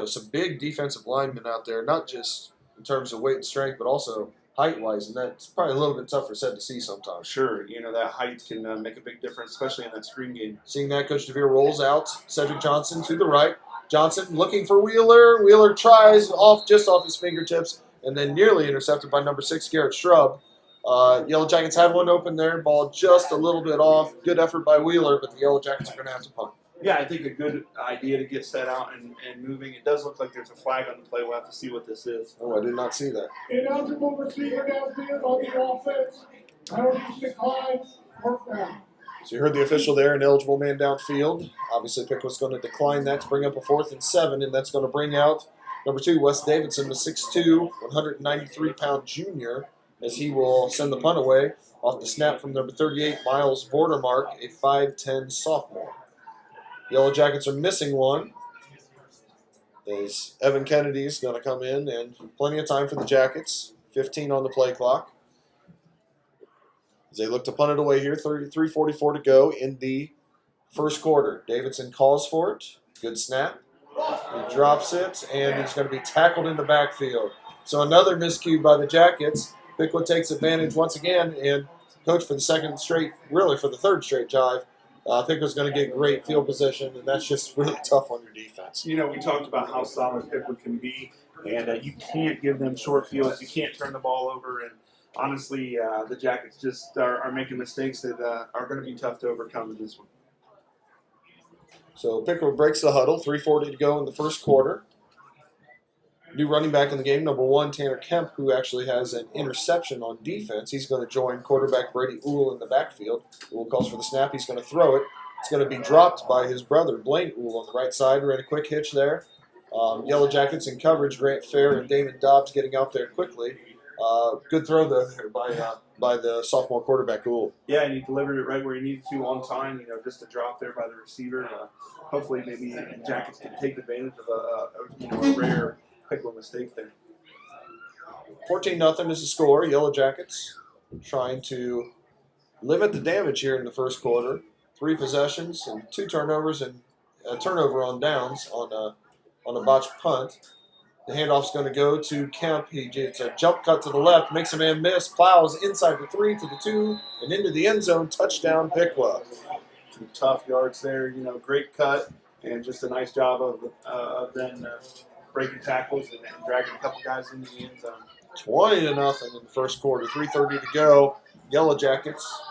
some big defensive linemen out there, not just in terms of weight and strength, but also height-wise, and that's probably a little bit tough for Ced to see sometimes. Sure, that height can make a big difference, especially in that screen game. Seeing that, Coach DeVere rolls out Cedric Johnson to the right. Johnson looking for Wheeler. Wheeler tries just off his fingertips, and then nearly intercepted by number 6, Garrett Shrub. Yellow Jackets had one open there, ball just a little bit off. Good effort by Wheeler, but the Yellow Jackets are going to have to punt. Yeah, I think a good idea to get set out and moving. It does look like there's a flag on the play. We'll have to see what this is. Oh, I did not see that. Ineligible receiver downfield on the offense. Penalty declines. First down. So you heard the official there, an eligible man downfield. Obviously, Piqua's going to decline that to bring up a 4th and 7, and that's going to bring out number 2, Wes Davidson, the 6'2", 193-pound junior, as he will send the punt away off the snap from number 38, Miles Vordermark, a 5'10 sophomore. Yellow Jackets are missing one, as Evan Kennedy is going to come in, and plenty of time for the Jackets. 15 on the play clock. As they look to punt it away here, 3:44 to go in the first quarter. Davidson calls for it. Good snap. He drops it, and he's going to be tackled in the backfield. So another miscue by the Jackets. Piqua takes advantage once again, and coach for the 2nd straight, really for the 3rd straight drive. Piqua's going to get great field position, and that's just really tough on your defense. We talked about how solid Piqua can be, and you can't give them short fields. You can't turn the ball over, and honestly, the Jackets just are making mistakes that are going to be tough to overcome in this one. So Piqua breaks the huddle, 3:40 to go in the first quarter. New running back in the game, number 1, Tanner Kemp, who actually has an interception on defense. He's going to join quarterback Brady Uhl in the backfield. Uhl calls for the snap. He's going to throw it. It's going to be dropped by his brother, Blaine Uhl, on the right side. Ran a quick hitch there. Yellow Jackets in coverage. Grant Fair and Damon Dobbs getting out there quickly. Good throw there by the sophomore quarterback Uhl. Yeah, and he delivered it right where he needed to on time. Just a drop there by the receiver. Hopefully, maybe the Jackets can take advantage of a rare Piqua mistake there. 14-0 is the score. Yellow Jackets trying to limit the damage here in the first quarter. 3 possessions and 2 turnovers and a turnover on downs on a botched punt. The handoff's going to go to Kemp. It's a jump cut to the left, makes a man miss, plows inside the 3 to the 2, and into the end zone. Touchdown, Piqua. Some tough yards there, great cut, and just a nice job of then breaking tackles and dragging a couple guys into the end zone. 20-0 in the first quarter. 3:30 to go. Yellow Jackets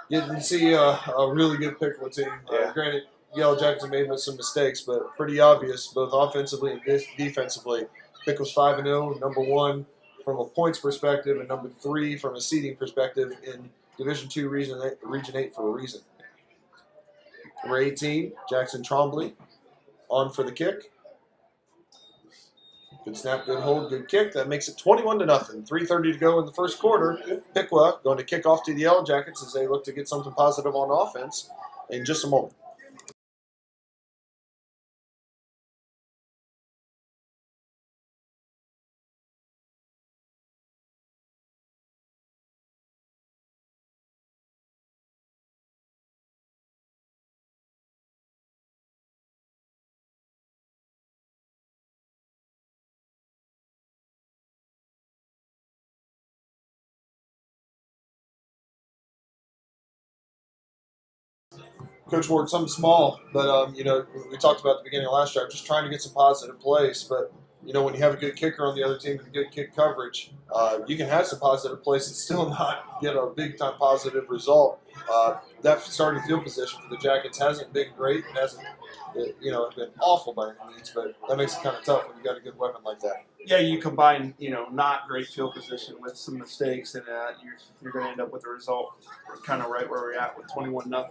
didn't see a really good Piqua team. Granted, Yellow Jackets have made some mistakes, but pretty obvious both offensively and defensively. Piqua's 5-0, number 1 from a points perspective, and number 3 from a seeding perspective in Division II, Region 8 for a reason. Number 18, Jackson Trombley, on for the kick. Good snap, good hold, good kick. That makes it 21-0. 3:30 to go in the first quarter. Piqua going to kick off to the Yellow Jackets as they look to get something positive on offense in just a moment. Coach Ward, something small, but we talked about at the beginning of last year, just trying to get some positive plays. But when you have a good kicker on the other team with good kick coverage, you can have some positive plays and still not get a big time positive result. That starting field position for the Jackets hasn't been great. It hasn't, been awful by any means, but that makes it kind of tough when you got a good weapon like that. Yeah, you combine, not great field position with some mistakes, and you're going to end up with a result kind of right where we're at with 21-0.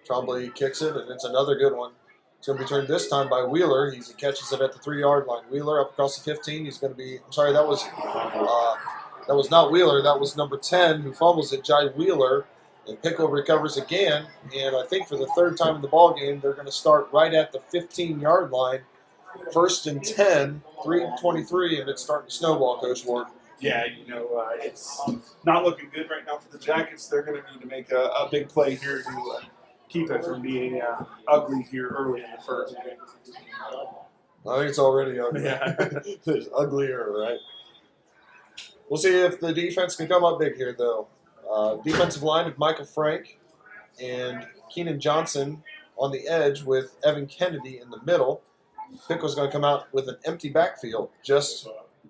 Trombley kicks it, and it's another good one. It's going to be turned this time by Wheeler. He catches it at the 3-yard line. Wheeler up across the 15. He's going to be. I'm sorry, that was not Wheeler. That was number 10 who fumbles it, Jai Wheeler. And Piqua recovers again. And I think for the third time in the ball game, they're going to start right at the 15-yard line. 1st and 10, 3:23, and it's starting to snowball, Coach Ward. Yeah, it's not looking good right now for the Jackets. They're going to need to make a big play here to keep it from being ugly here early in the first. I think it's already ugly. Yeah. It's uglier, right? We'll see if the defense can come up big here, though. Defensive line of Michael Frank and Keenan Johnson on the edge with Evan Kennedy in the middle. Piqua's going to come out with an empty backfield. Just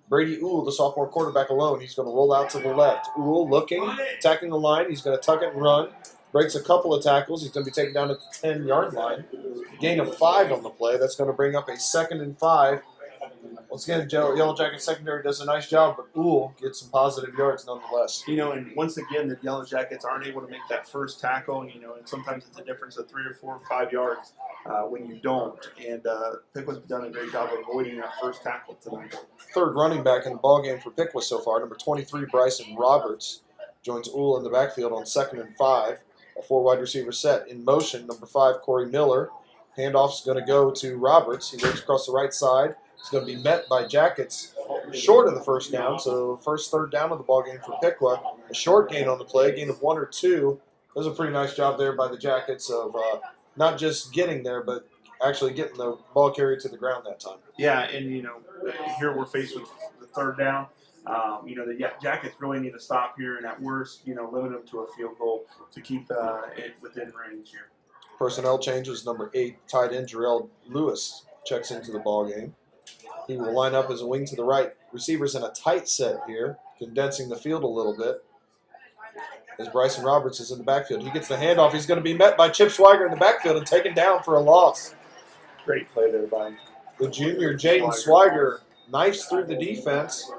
Brady Uhl, the sophomore quarterback, alone. He's going to roll out to the left. Uhl looking, attacking the line. He's going to tuck it and run. Breaks a couple of tackles. He's going to be taken down at the 10-yard line. Gain of 5 on the play. That's going to bring up a 2nd and 5. Once again, Yellow Jacket secondary does a nice job, but Uhl gets some positive yards nonetheless. And once again, the Yellow Jackets aren't able to make that first tackle, and sometimes it's a difference of 3 or 4 or 5 yards when you don't. And Piqua's done a great job of avoiding that first tackle tonight. Third running back in the ballgame for Piqua so far, number 23, Bryson Roberts, joins Uhl in the backfield on 2nd and 5. A 4 wide receiver set in motion. Number 5, Corey Miller. Handoff's going to go to Roberts. He works across the right side. He's going to be met by Jackets short of the first down. So first third down of the ballgame for Piqua. A short gain on the play, gain of 1 or 2. That was a pretty nice job there by the Jackets of not just getting there, but actually getting the ball carried to the ground that time. Yeah, and here we're faced with the third down. The Jackets really need to stop here, and at worst, limit them to a field goal to keep it within range here. Personnel changes. Number 8, tight end Jarrell Lewis checks into the ball game. He will line up as a wing to the right. Receivers in a tight set here, condensing the field a little bit. As Bryson Roberts is in the backfield, he gets the handoff. He's going to be met by Chip Swiger in the backfield and taken down for a loss. Great play there by the junior Jaden Swiger knifes through the defense,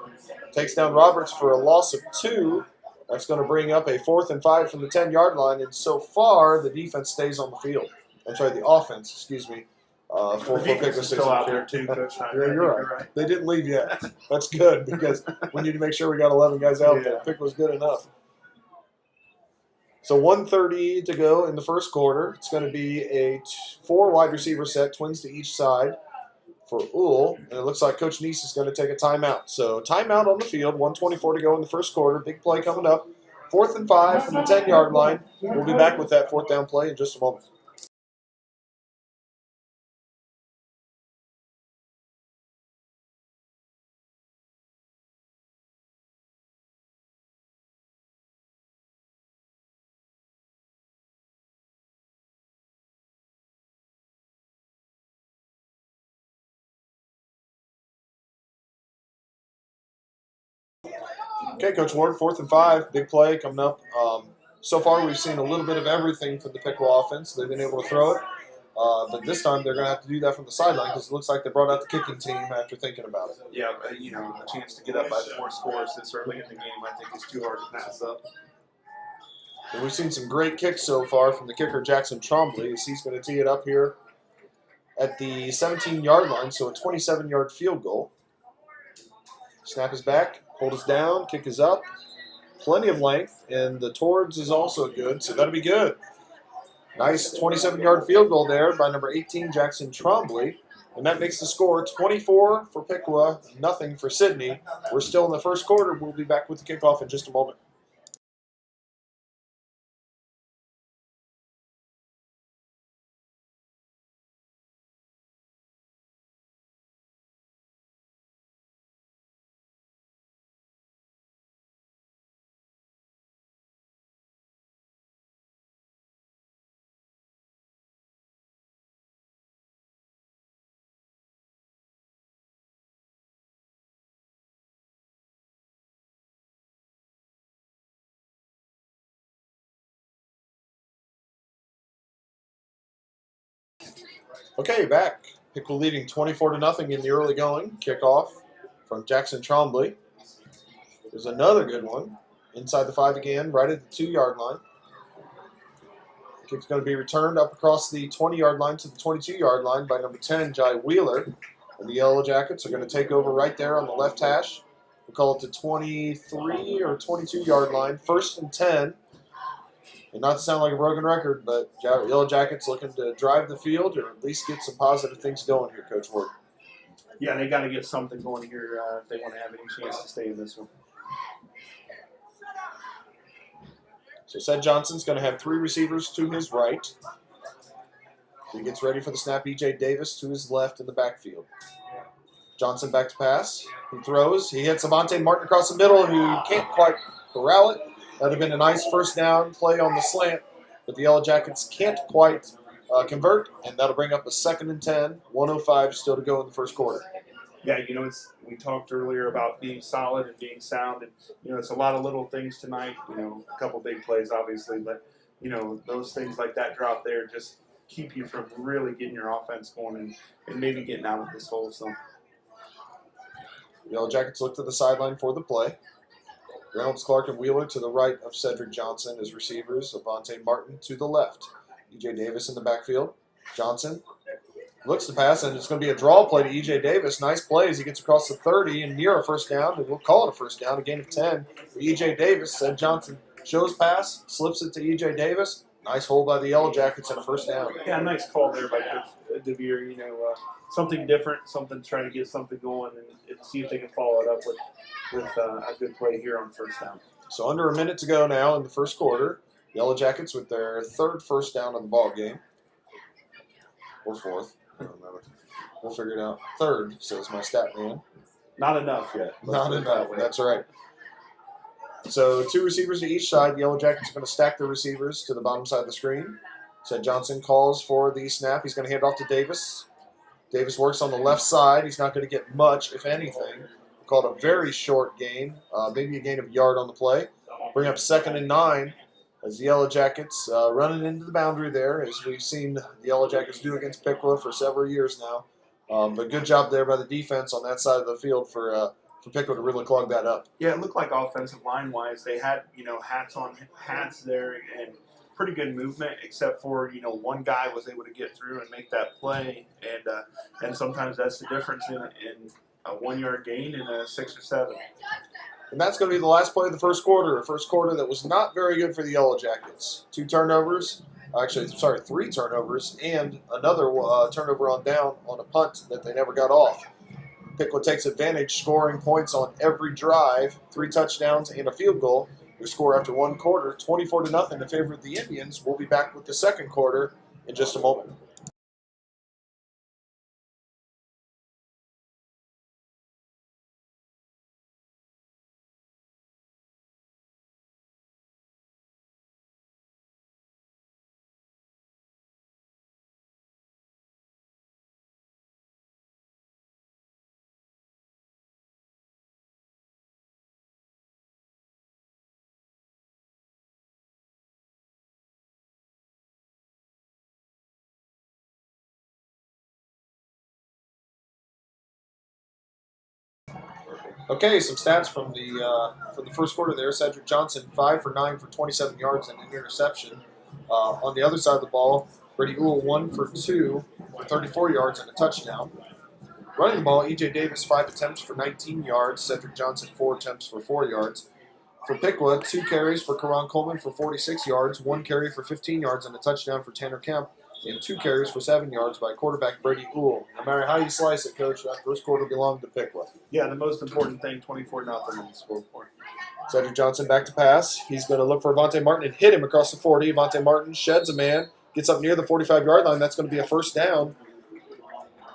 takes down Roberts for a loss of 2. That's going to bring up a 4th and 5 from the 10-yard line, and so far the defense stays on the field. I'm sorry, the offense, excuse me. The defense is still out there too, Coach. You're right. They didn't leave yet. That's good because we need to make sure we got 11 guys out there. Pick was good enough. So 1:30 to go in the first quarter. It's going to be a 4 wide receiver set, twins to each side for Uhl. And it looks like Coach Neese is going to take a timeout. So timeout on the field, 1:24 to go in the first quarter. Big play coming up. 4th and 5 from the 10-yard line. We'll be back with that 4th down play in just a moment. Okay, Coach Ward, 4th and 5, big play coming up. So far, we've seen a little bit of everything from the Piqua offense. They've been able to throw it, but this time they're going to have to do that from the sideline because it looks like they brought out the kicking team after thinking about it. Yeah, a chance to get up by 4 scores this early in the game, I think, is too hard to pass up. And we've seen some great kicks so far from the kicker, Jackson Trombley, as he's going to tee it up here at the 17-yard line, so a 27-yard field goal. Snap is back, hold is down, kick is up. Plenty of length, and the towards is also good, so that'll be good. Nice 27-yard field goal there by number 18, Jackson Trombley. And that makes the score 24 for Piqua, nothing for Sidney. We're still in the first quarter. We'll be back with the kickoff in just a moment. Okay, back. Piqua leading 24-0 in the early going. Kickoff from Jackson Trombley. There's another good one. Inside the 5 again, right at the 2-yard line. Kick's going to be returned up across the 20-yard line to the 22-yard line by number 10, Jai Wheeler. And the Yellow Jackets are going to take over right there on the left hash. We'll call it the 23 or 22-yard line. 1st and 10. And not to sound like a broken record, but Yellow Jackets looking to drive the field or at least get some positive things going here, Coach Ward. Yeah, they got to get something going here if they want to have any chance to stay in this one. So Seth Johnson's going to have 3 receivers to his right. He gets ready for the snap. E.J. Davis to his left in the backfield. Johnson back to pass. He throws. He hits Avante Martin across the middle, who can't quite corral it. That would have been a nice first down play on the slant, but the Yellow Jackets can't quite convert, and that'll bring up a 2nd and 10. 1:05 still to go in the first quarter. Yeah, we talked earlier about being solid and being sound, and it's a lot of little things tonight. A couple big plays, obviously, but those things like that drop there just keep you from really getting your offense going and maybe getting out of this hole. So, the Yellow Jackets look to the sideline for the play. Reynolds, Clark, and Wheeler to the right of Cedric Johnson as receivers. Avante Martin to the left. E.J. Davis in the backfield. Johnson looks to pass, and it's going to be a draw play to E.J. Davis. Nice play as he gets across the 30 and near a first down. And we'll call it a first down, a gain of 10 for E.J. Davis. Said Johnson shows pass, slips it to E.J. Davis. Nice hold by the Yellow Jackets and a first down. Yeah, nice call there by Coach DeVere. Something different, something trying to get something going and see if they can follow it up with a good play here on first down. So under a minute to go now in the first quarter. Yellow Jackets with their 3rd first down of the ball game. Or 4th. I don't remember. We'll figure it out. 3rd, says my stat man. Not enough yet. Not enough. That's right. So 2 receivers to each side. The Yellow Jackets are going to stack the receivers to the bottom side of the screen. Said Johnson calls for the snap. He's going to hand it off to Davis. Davis works on the left side. He's not going to get much, if anything. Called a very short gain, maybe a gain of a yard on the play. Bring up 2nd and 9 as the Yellow Jackets running into the boundary there, as we've seen the Yellow Jackets do against Piqua for several years now. But good job there by the defense on that side of the field for Piqua to really clog that up. Yeah, it looked like offensive line-wise, they had, hats on hats there and pretty good movement, except for, one guy was able to get through and make that play. And sometimes that's the difference in a 1-yard gain and a 6 or 7. And that's going to be the last play of the first quarter. A first quarter that was not very good for the Yellow Jackets. 3 turnovers, and another turnover on down on a punt that they never got off. Piqua takes advantage, scoring points on every drive, 3 touchdowns and a field goal. Their score after 1 quarter, 24-0 in favor of the Indians. We'll be back with the second quarter in just a moment. Okay, some stats from the first quarter there. Cedric Johnson, 5 for 9 for 27 yards and an interception. On the other side of the ball, Brady Uhl, 1 for 2 for 34 yards and a touchdown. Running the ball, E.J. Davis, 5 attempts for 19 yards. Cedric Johnson, 4 attempts for 4 yards. For Piqua, 2 carries for Coleman for 46 yards, 1 carry for 15 yards, and a touchdown for Tanner Kemp, and 2 carries for 7 yards by quarterback Brady Uhl. No matter how you slice it, Coach, that first quarter belonged to Piqua. Yeah, the most important thing, 24-0 on the scoreboard. Cedric Johnson back to pass. He's going to look for Avante Martin and hit him across the 40. Avante Martin sheds a man, gets up near the 45-yard line. That's going to be a first down.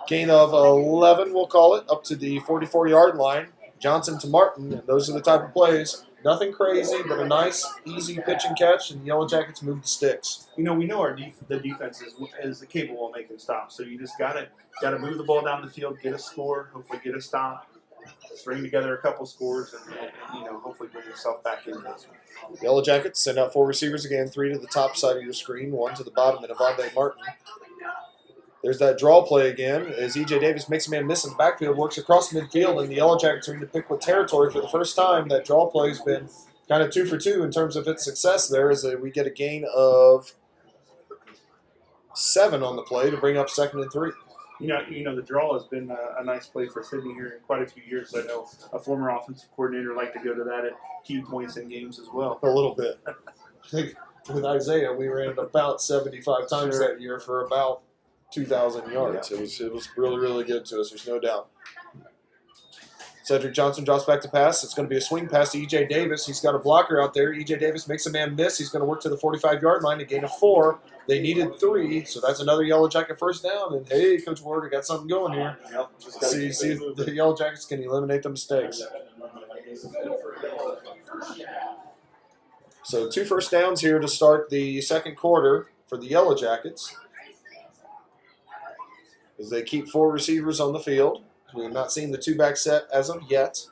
Gain of 11, we'll call it, up to the 44-yard line. Johnson to Martin, and those are the type of plays. Nothing crazy, but a nice, easy pitch and catch, and the Yellow Jackets move the sticks. We know the defense is capable of making stops, so you just gotta move the ball down the field, get a score, hopefully get a stop, string together a couple scores, and hopefully bring yourself back into this one. Yellow Jackets send out 4 receivers again, 3 to the top side of your screen, 1 to the bottom, and Avante Martin. There's that draw play again as E.J. Davis makes a man miss in the backfield, works across midfield, and the Yellow Jackets are into Piqua territory for the first time. That draw play has been kind of 2 for 2 in terms of its success there as we get a gain of 7 on the play to bring up 2nd and 3. The draw has been a nice play for Sidney here in quite a few years. I know a former offensive coordinator liked to go to that at key points in games as well. A little bit. I think with Isaiah, we ran it about 75 times that year for about 2,000 yards. Yeah. It was really, really good to us. There's no doubt. Cedric Johnson drops back to pass. It's going to be a swing pass to E.J. Davis. He's got a blocker out there. E.J. Davis makes a man miss. He's going to work to the 45-yard line, a gain of 4. They needed 3, so that's another Yellow Jacket first down. And, hey, Coach Ward, we got something going here. Yep. See if the Yellow Jackets can eliminate the mistakes. So 2 first downs here to start the second quarter for the Yellow Jackets, as they keep 4 receivers on the field. We have not seen the 2-back set as of yet.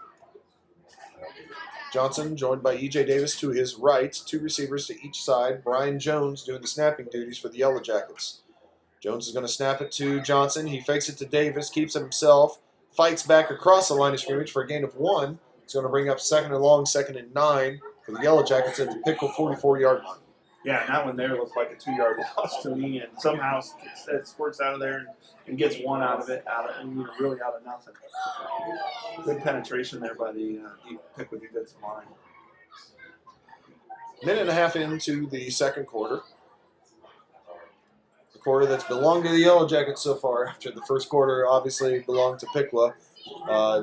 Johnson joined by E.J. Davis to his right, 2 receivers to each side. Brian Jones doing the snapping duties for the Yellow Jackets. Jones is going to snap it to Johnson. He fakes it to Davis, keeps it himself, fights back across the line of scrimmage for a gain of 1. It's going to bring up 2nd and long, 2nd and 9 for the Yellow Jackets at the Piqua 44-yard line. Yeah, and that one there looked like a 2-yard loss to me, and somehow it squirts out of there and gets 1 out of it, really out of nothing. Good penetration there by the Piqua defensive line. Minute and a half into the second quarter. The quarter that's belonged to the Yellow Jackets so far. After the first quarter, obviously belonged to Piqua.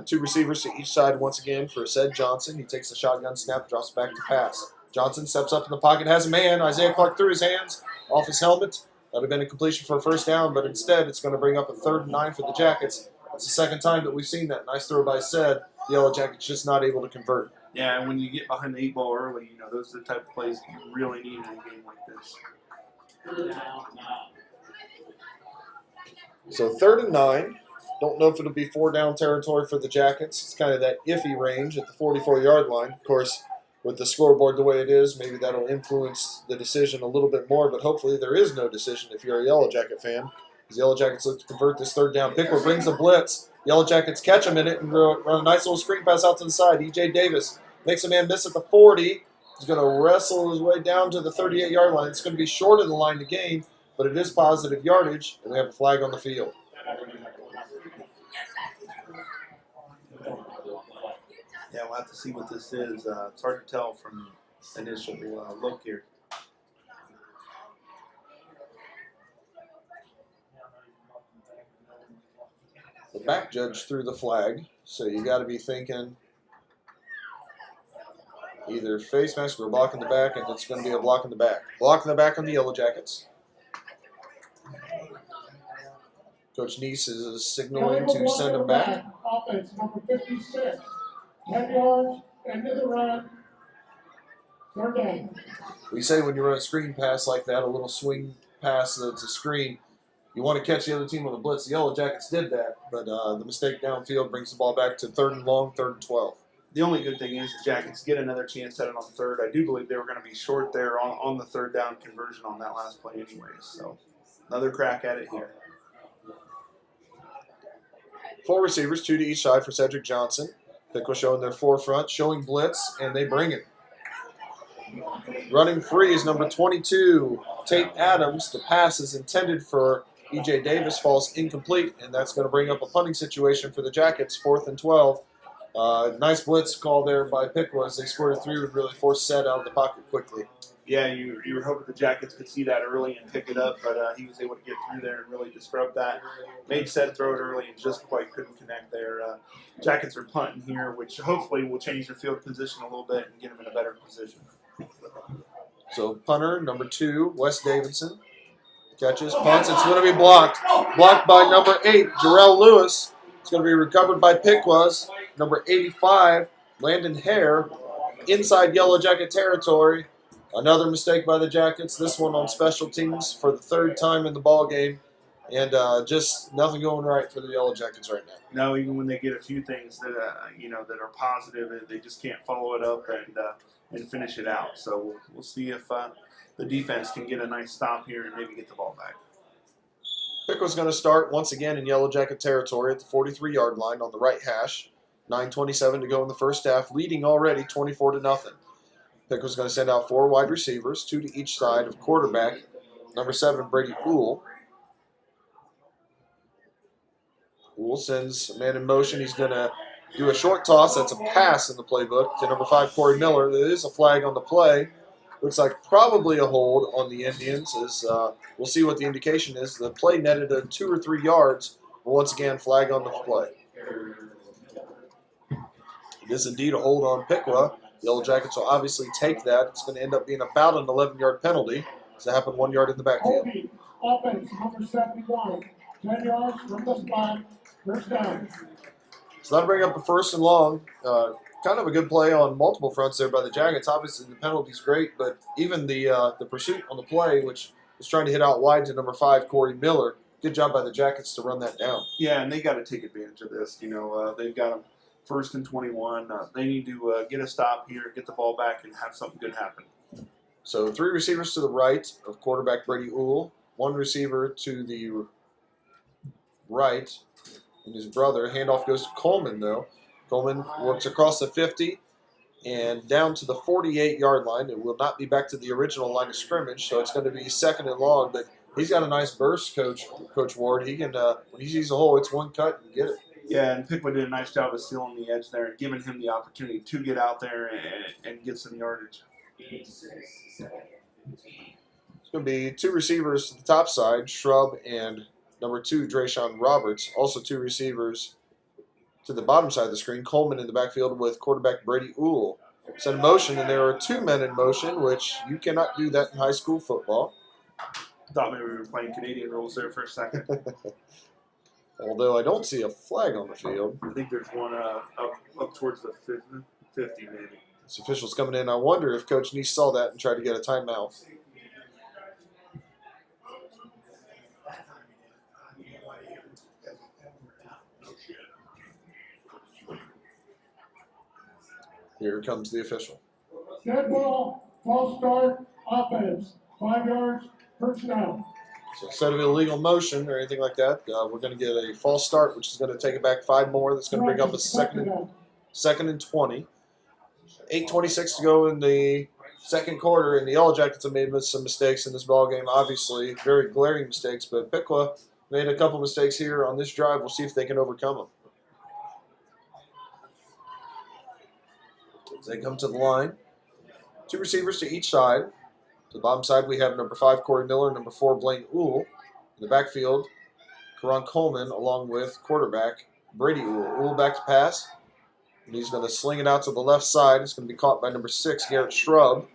2 receivers to each side once again for Ced Johnson. He takes the shotgun snap, drops back to pass. Johnson steps up in the pocket, has a man. Isaiah Clark through his hands, off his helmet. That would have been a completion for a first down, but instead it's going to bring up a 3rd and 9 for the Jackets. That's the second time that we've seen that. Nice throw by Ced. The Yellow Jackets just not able to convert. Yeah, and when you get behind the 8 ball early, those are the type of plays that you really need in a game like this. So 3rd and 9. Don't know if it'll be 4-down territory for the Jackets. It's kind of that iffy range at the 44-yard line. Of course, with the scoreboard the way it is, maybe that'll influence the decision a little bit more, but hopefully there is no decision if you're a Yellow Jacket fan. The Yellow Jackets look to convert this 3rd down. Piqua brings the blitz. Yellow Jackets catch him in it and run a nice little screen pass out to the side. E.J. Davis makes a man miss at the 40. He's going to wrestle his way down to the 38-yard line. It's going to be short of the line to gain, but it is positive yardage, and we have a flag on the field. Yeah, we'll have to see what this is. It's hard to tell from initial look here. The back judge threw the flag, so you got to be thinking either face mask or block in the back, and it's going to be a block in the back. Block in the back on the Yellow Jackets. Coach Neese is signaling to send him back. Offense number 56. 10 yards into the run. 3rd down. We say when you run a screen pass like that, a little swing pass that's a screen, you want to catch the other team on the blitz. The Yellow Jackets did that, but the mistake downfield brings the ball back to 3rd and long, 3rd and 12. The only good thing is the Jackets get another chance at it on 3rd. I do believe they were going to be short there on the 3rd down conversion on that last play anyways. So another crack at it here. 4 receivers, 2 to each side for Cedric Johnson. Piqua showing their forefront, showing blitz, and they bring it. Running free is number 22, Tate Adams. The pass is intended for E.J. Davis, falls incomplete, and that's going to bring up a punting situation for the Jackets, 4th and 12. Nice blitz call there by Piqua as they squirted through and really forced Set out of the pocket quickly. Yeah, you were hoping the Jackets could see that early and pick it up, but he was able to get through there and really disrupt that. Made Set throw it early and just quite couldn't connect there. Jackets are punting here, which hopefully will change their field position a little bit and get them in a better position. So punter, number 2, Wes Davidson. Catches, punts, it's going to be blocked. Blocked by number 8, Jarrell Lewis. It's going to be recovered by Piqua's. Number 85, Landon Hare. Inside Yellow Jacket territory. Another mistake by the Jackets, this one on special teams for the 3rd time in the ball game. And just nothing going right for the Yellow Jackets right now. No, even when they get a few things that that are positive, they just can't follow it up and finish it out. So we'll see if the defense can get a nice stop here and maybe get the ball back. Piqua's going to start once again in Yellow Jacket territory at the 43-yard line on the right hash. 9:27 to go in the first half, leading already 24-0. Piqua's going to send out 4 wide receivers, 2 to each side of quarterback. Number 7, Brady Uhl. Uhl sends a man in motion. He's going to do a short toss. That's a pass in the playbook to number 5, Corey Miller. There is a flag on the play. Looks like probably a hold on the Indians. As we'll see what the indication is. The play netted at 2 or 3 yards. But once again, flag on the play. It is indeed a hold on Piqua. Yellow Jackets will obviously take that. It's going to end up being about an 11-yard penalty. It's happened 1 yard in the backfield. Offense, number 71. 10 yards from the spot. First down. So that'll bring up a 1st and long. Kind of a good play on multiple fronts there by the Jackets. Obviously, the penalty's great, but even the pursuit on the play, which was trying to hit out wide to number 5, Corey Miller. Good job by the Jackets to run that down. Yeah, and they got to take advantage of this. They've got them 1st and 21. They need to get a stop here, get the ball back, and have something good happen. So 3 receivers to the right of quarterback Brady Uhl. 1 receiver to the right, and his brother. Handoff goes to Coleman, though. Coleman works across the 50 and down to the 48-yard line. It will not be back to the original line of scrimmage, so it's going to be 2nd and long. But he's got a nice burst, Coach Ward. He can, when he sees a hole, it's one cut and get it. Yeah, and Piqua did a nice job of sealing the edge there and giving him the opportunity to get out there and get some yardage. It's going to be 2 receivers to the top side, Shrub and number 2, Drayshawn Roberts. Also 2 receivers to the bottom side of the screen, Coleman in the backfield with quarterback Brady Uhl. Set in motion, and there are 2 men in motion, which you cannot do that in high school football. Thought maybe we were playing Canadian rules there for a second. Although I don't see a flag on the field. I think there's one up towards the 50 maybe. This official's coming in. I wonder if Coach Neese saw that and tried to get a timeout. Here comes the official. Dead ball, false start, offense. 5 yards, first down. So instead of illegal motion or anything like that, we're going to get a false start, which is going to take it back 5 more. That's going to bring up a second and 20. 8:26 to go in the second quarter, and the Yellow Jackets have made some mistakes in this ball game. Obviously, very glaring mistakes, but Piqua made a couple mistakes here on this drive. We'll see if they can overcome them. As they come to the line, 2 receivers to each side. To the bottom side, we have number 5, Corey Miller, number 4, Blaine Uhl. In the backfield, Karan Coleman, along with quarterback Brady Uhl. Uhl back to pass, and he's going to sling it out to the left side. It's going to be caught by number 6, Garrett Shrub.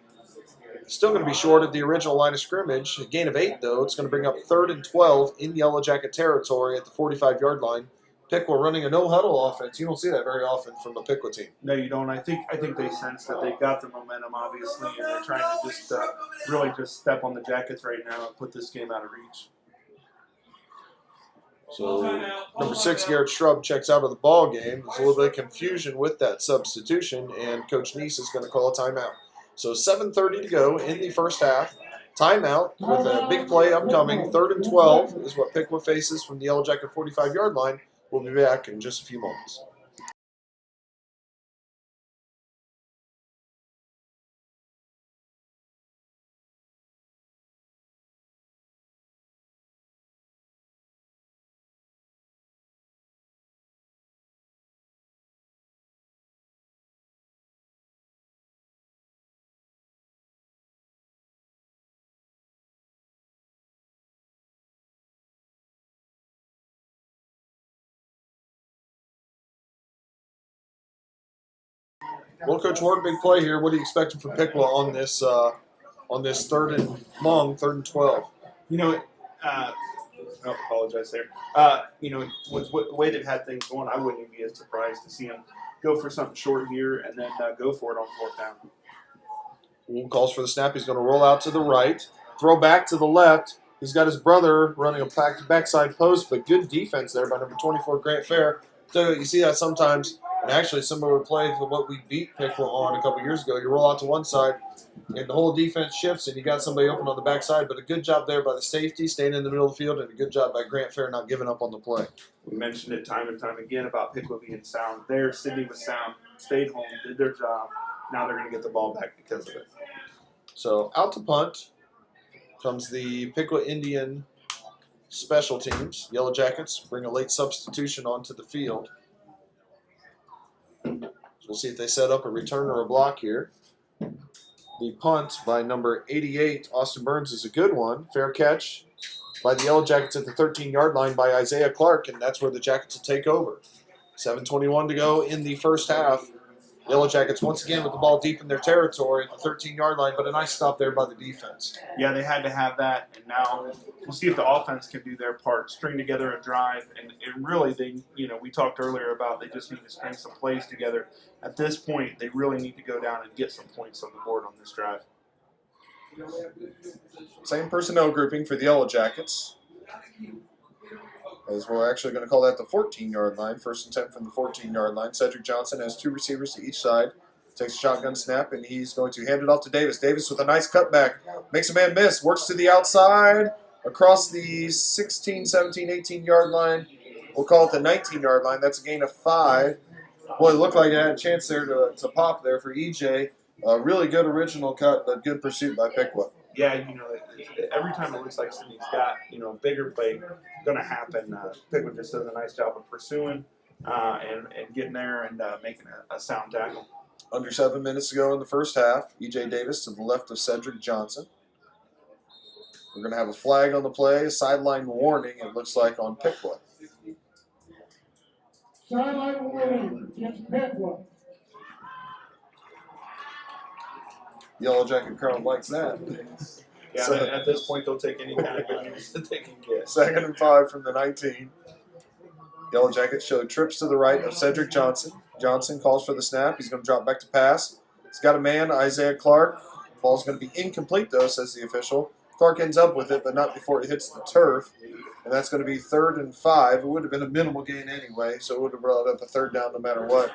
Still going to be short of the original line of scrimmage. A gain of 8, though. It's going to bring up 3rd and 12 in Yellow Jacket territory at the 45-yard line. Piqua running a no-huddle offense. You don't see that very often from a Piqua team. No, you don't. I think they sense that they've got the momentum, obviously, and they're trying to just really just step on the Jackets right now and put this game out of reach. So number 6, Garrett Shrub, checks out of the ball game. There's a little bit of confusion with that substitution, and Coach Neese is going to call a timeout. So 7:30 to go in the first half. Timeout with a big play upcoming. 3rd and 12 is what Piqua faces from the Yellow Jacket 45-yard line. We'll be back in just a few moments. Well, Coach Ward, big play here. What are you expecting from Piqua on this 3rd and long, 3rd and 12? I apologize there. With the way they've had things going, I wouldn't even be as surprised to see them go for something short here and then go for it on 4th down. Wool calls for the snap. He's going to roll out to the right, throw back to the left. He's got his brother running a backside post, but good defense there by number 24, Grant Fair. So you see that sometimes, and actually similar play to what we beat Piqua on a couple years ago. You roll out to one side, and the whole defense shifts, and you got somebody open on the backside. But a good job there by the safety, staying in the middle of the field, and a good job by Grant Fair not giving up on the play. We mentioned it time and time again about Piqua being sound. There, Sidney was sound, stayed home, did their job. Now they're going to get the ball back because of it. So out to punt comes the Piqua Indian special teams. Yellow Jackets bring a late substitution onto the field. So we'll see if they set up a return or a block here. The punt by number 88, Austin Burns, is a good one. Fair catch by the Yellow Jackets at the 13-yard line by Isaiah Clark, and that's where the Jackets will take over. 7:21 to go in the first half. Yellow Jackets once again with the ball deep in their territory at the 13-yard line, but a nice stop there by the defense. Yeah, they had to have that, and now we'll see if the offense can do their part, string together a drive, and really we talked earlier about they just need to string some plays together. At this point, they really need to go down and get some points on the board on this drive. Same personnel grouping for the Yellow Jackets, as we're actually going to call that the 14-yard line. 1st and 10 from the 14-yard line. Cedric Johnson has 2 receivers to each side. Takes a shotgun snap, and he's going to hand it off to Davis. Davis with a nice cutback. Makes a man miss. Works to the outside. Across the 16, 17, 18-yard line. We'll call it the 19-yard line. That's a gain of 5. Boy, it looked like it had a chance there to pop there for EJ. Really good original cut, but good pursuit by Piqua. Yeah, every time it looks like Sidney's got, a bigger play going to happen, Piqua just does a nice job of pursuing and getting there and making a sound tackle. Under 7 minutes to go in the first half. E.J. Davis to the left of Cedric Johnson. We're going to have a flag on the play, a sideline warning, it looks like, on Piqua. Sideline warning against Piqua. Yellow Jacket crowd likes that. Yeah, So, at this point, they'll take any kind of good news that they can get. 2nd and 5 from the 19. Yellow Jackets show trips to the right of Cedric Johnson. Johnson calls for the snap. He's going to drop back to pass. He's got a man, Isaiah Clark. Ball's going to be incomplete, though, says the official. Clark ends up with it, but not before it hits the turf. And that's going to be 3rd and 5. It would have been a minimal gain anyway, so it would have brought up a 3rd down no matter what.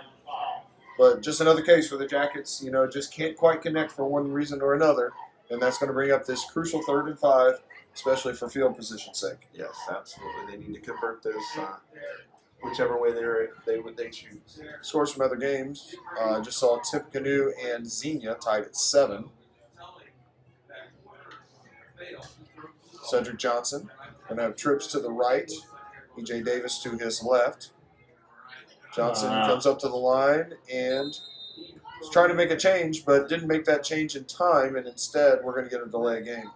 But just another case where the Jackets, just can't quite connect for one reason or another. And that's going to bring up this crucial 3rd and 5, especially for field position's sake. Yes, absolutely. They need to convert this whichever way they choose. Scores from other games. Just saw Tippecanoe and Xenia tied at 7. Cedric Johnson going to have trips to the right. E.J. Davis to his left. Johnson comes up to the line and is trying to make a change, but didn't make that change in time, and instead we're going to get a delay game.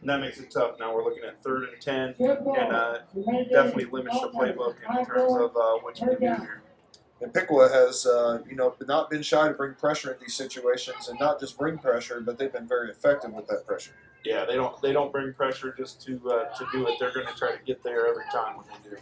And that makes it tough. Now we're looking at 3rd and 10, and definitely limits the playbook in terms of what you can do here. And Piqua has, not been shy to bring pressure in these situations, and not just bring pressure, but they've been very effective with that pressure. Yeah, they don't bring pressure just to do it. They're going to try to get there every time when they do.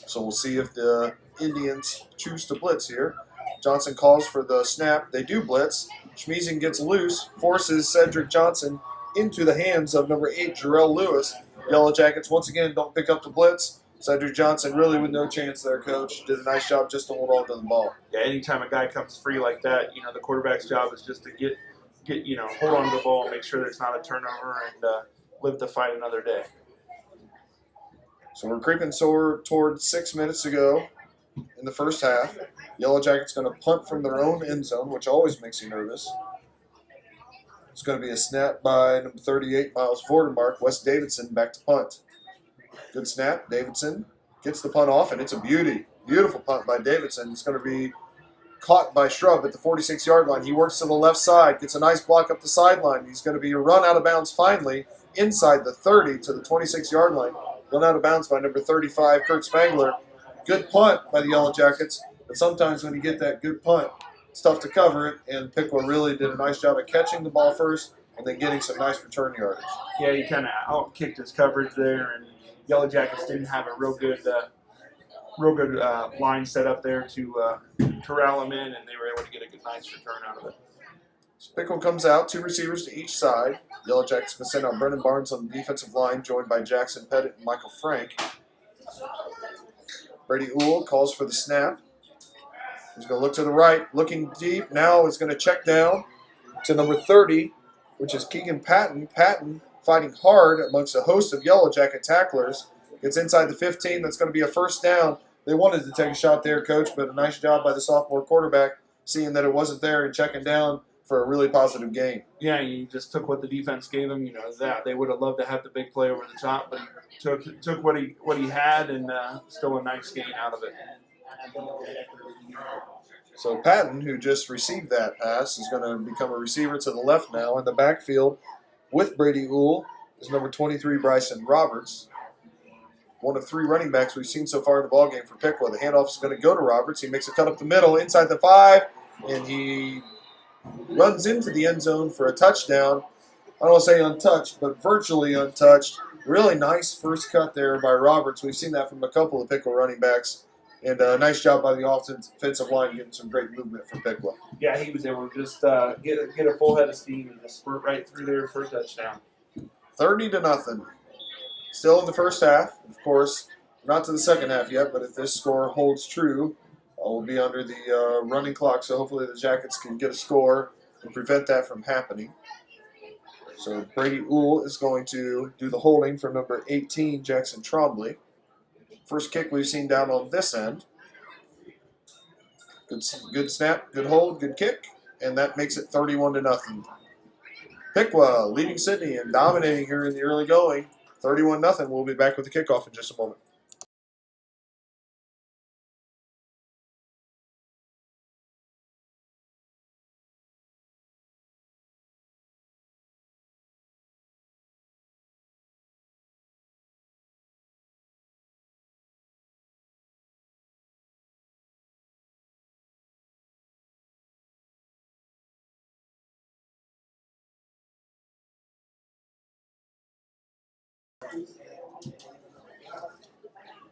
So we'll see if the Indians choose to blitz here. Johnson calls for the snap. They do blitz. Schmeezing gets loose, forces Cedric Johnson into the hands of number 8, Jarrell Lewis. Yellow Jackets once again don't pick up the blitz. Cedric Johnson really with no chance there, Coach. Did a nice job just to hold on to the ball. Yeah, anytime a guy comes free like that, the quarterback's job is just to get hold on to the ball, make sure there's not a turnover, and live to fight another day. So we're creeping toward 6 minutes to go in the first half. Yellow Jackets going to punt from their own end zone, which always makes you nervous. It's going to be a snap by number 38, Miles Vordermark. Wes Davidson back to punt. Good snap. Davidson gets the punt off, and it's a beauty. Beautiful punt by Davidson. It's going to be caught by Shrub at the 46-yard line. He works to the left side, gets a nice block up the sideline. He's going to be run out of bounds finally inside the 30 to the 26-yard line. Run out of bounds by number 35, Kurt Spangler. Good punt by the Yellow Jackets, but sometimes when you get that good punt, it's tough to cover it, and Piqua really did a nice job of catching the ball first and then getting some nice return yardage. Yeah, he kind of out-kicked his coverage there, and Yellow Jackets didn't have a real good line set up there to corral him in, and they were able to get a good, nice return out of it. So Piqua comes out, 2 receivers to each side. Yellow Jackets can send out Brennan Barnes on the defensive line, joined by Jackson Pettit and Michael Frank. Brady Uhl calls for the snap. He's going to look to the right, looking deep. Now he's going to check down to number 30, which is Keegan Patton. Patton fighting hard amongst a host of Yellow Jacket tacklers. Gets inside the 15. That's going to be a first down. They wanted to take a shot there, Coach, but a nice job by the sophomore quarterback seeing that it wasn't there and checking down for a really positive gain. Yeah, he just took what the defense gave him. That they would have loved to have the big play over the top, but he took what he had, and still a nice gain out of it. So Patton, who just received that pass, is going to become a receiver to the left now. In the backfield with Brady Uhl is number 23, Bryson Roberts. One of 3 running backs we've seen so far in the ballgame for Piqua. The handoff is going to go to Roberts. He makes a cut up the middle, inside the 5, and he runs into the end zone for a touchdown. I don't want to say untouched, but virtually untouched. Really nice first cut there by Roberts. We've seen that from a couple of Piqua running backs. And a nice job by the offensive line getting some great movement from Piqua. Yeah, he was able to just get a full head of steam and just spurt right through there for a touchdown. 30-0. Still in the first half. Of course, not to the second half yet, but if this score holds true, we'll be under the running clock, so hopefully the Jackets can get a score and prevent that from happening. So Brady Uhl is going to do the holding for number 18, Jackson Trombley. First kick we've seen down on this end. Good snap, good hold, good kick, and that makes it 31-0. Piqua leading Sidney and dominating here in the early going. 31-0. We'll be back with the kickoff in just a moment.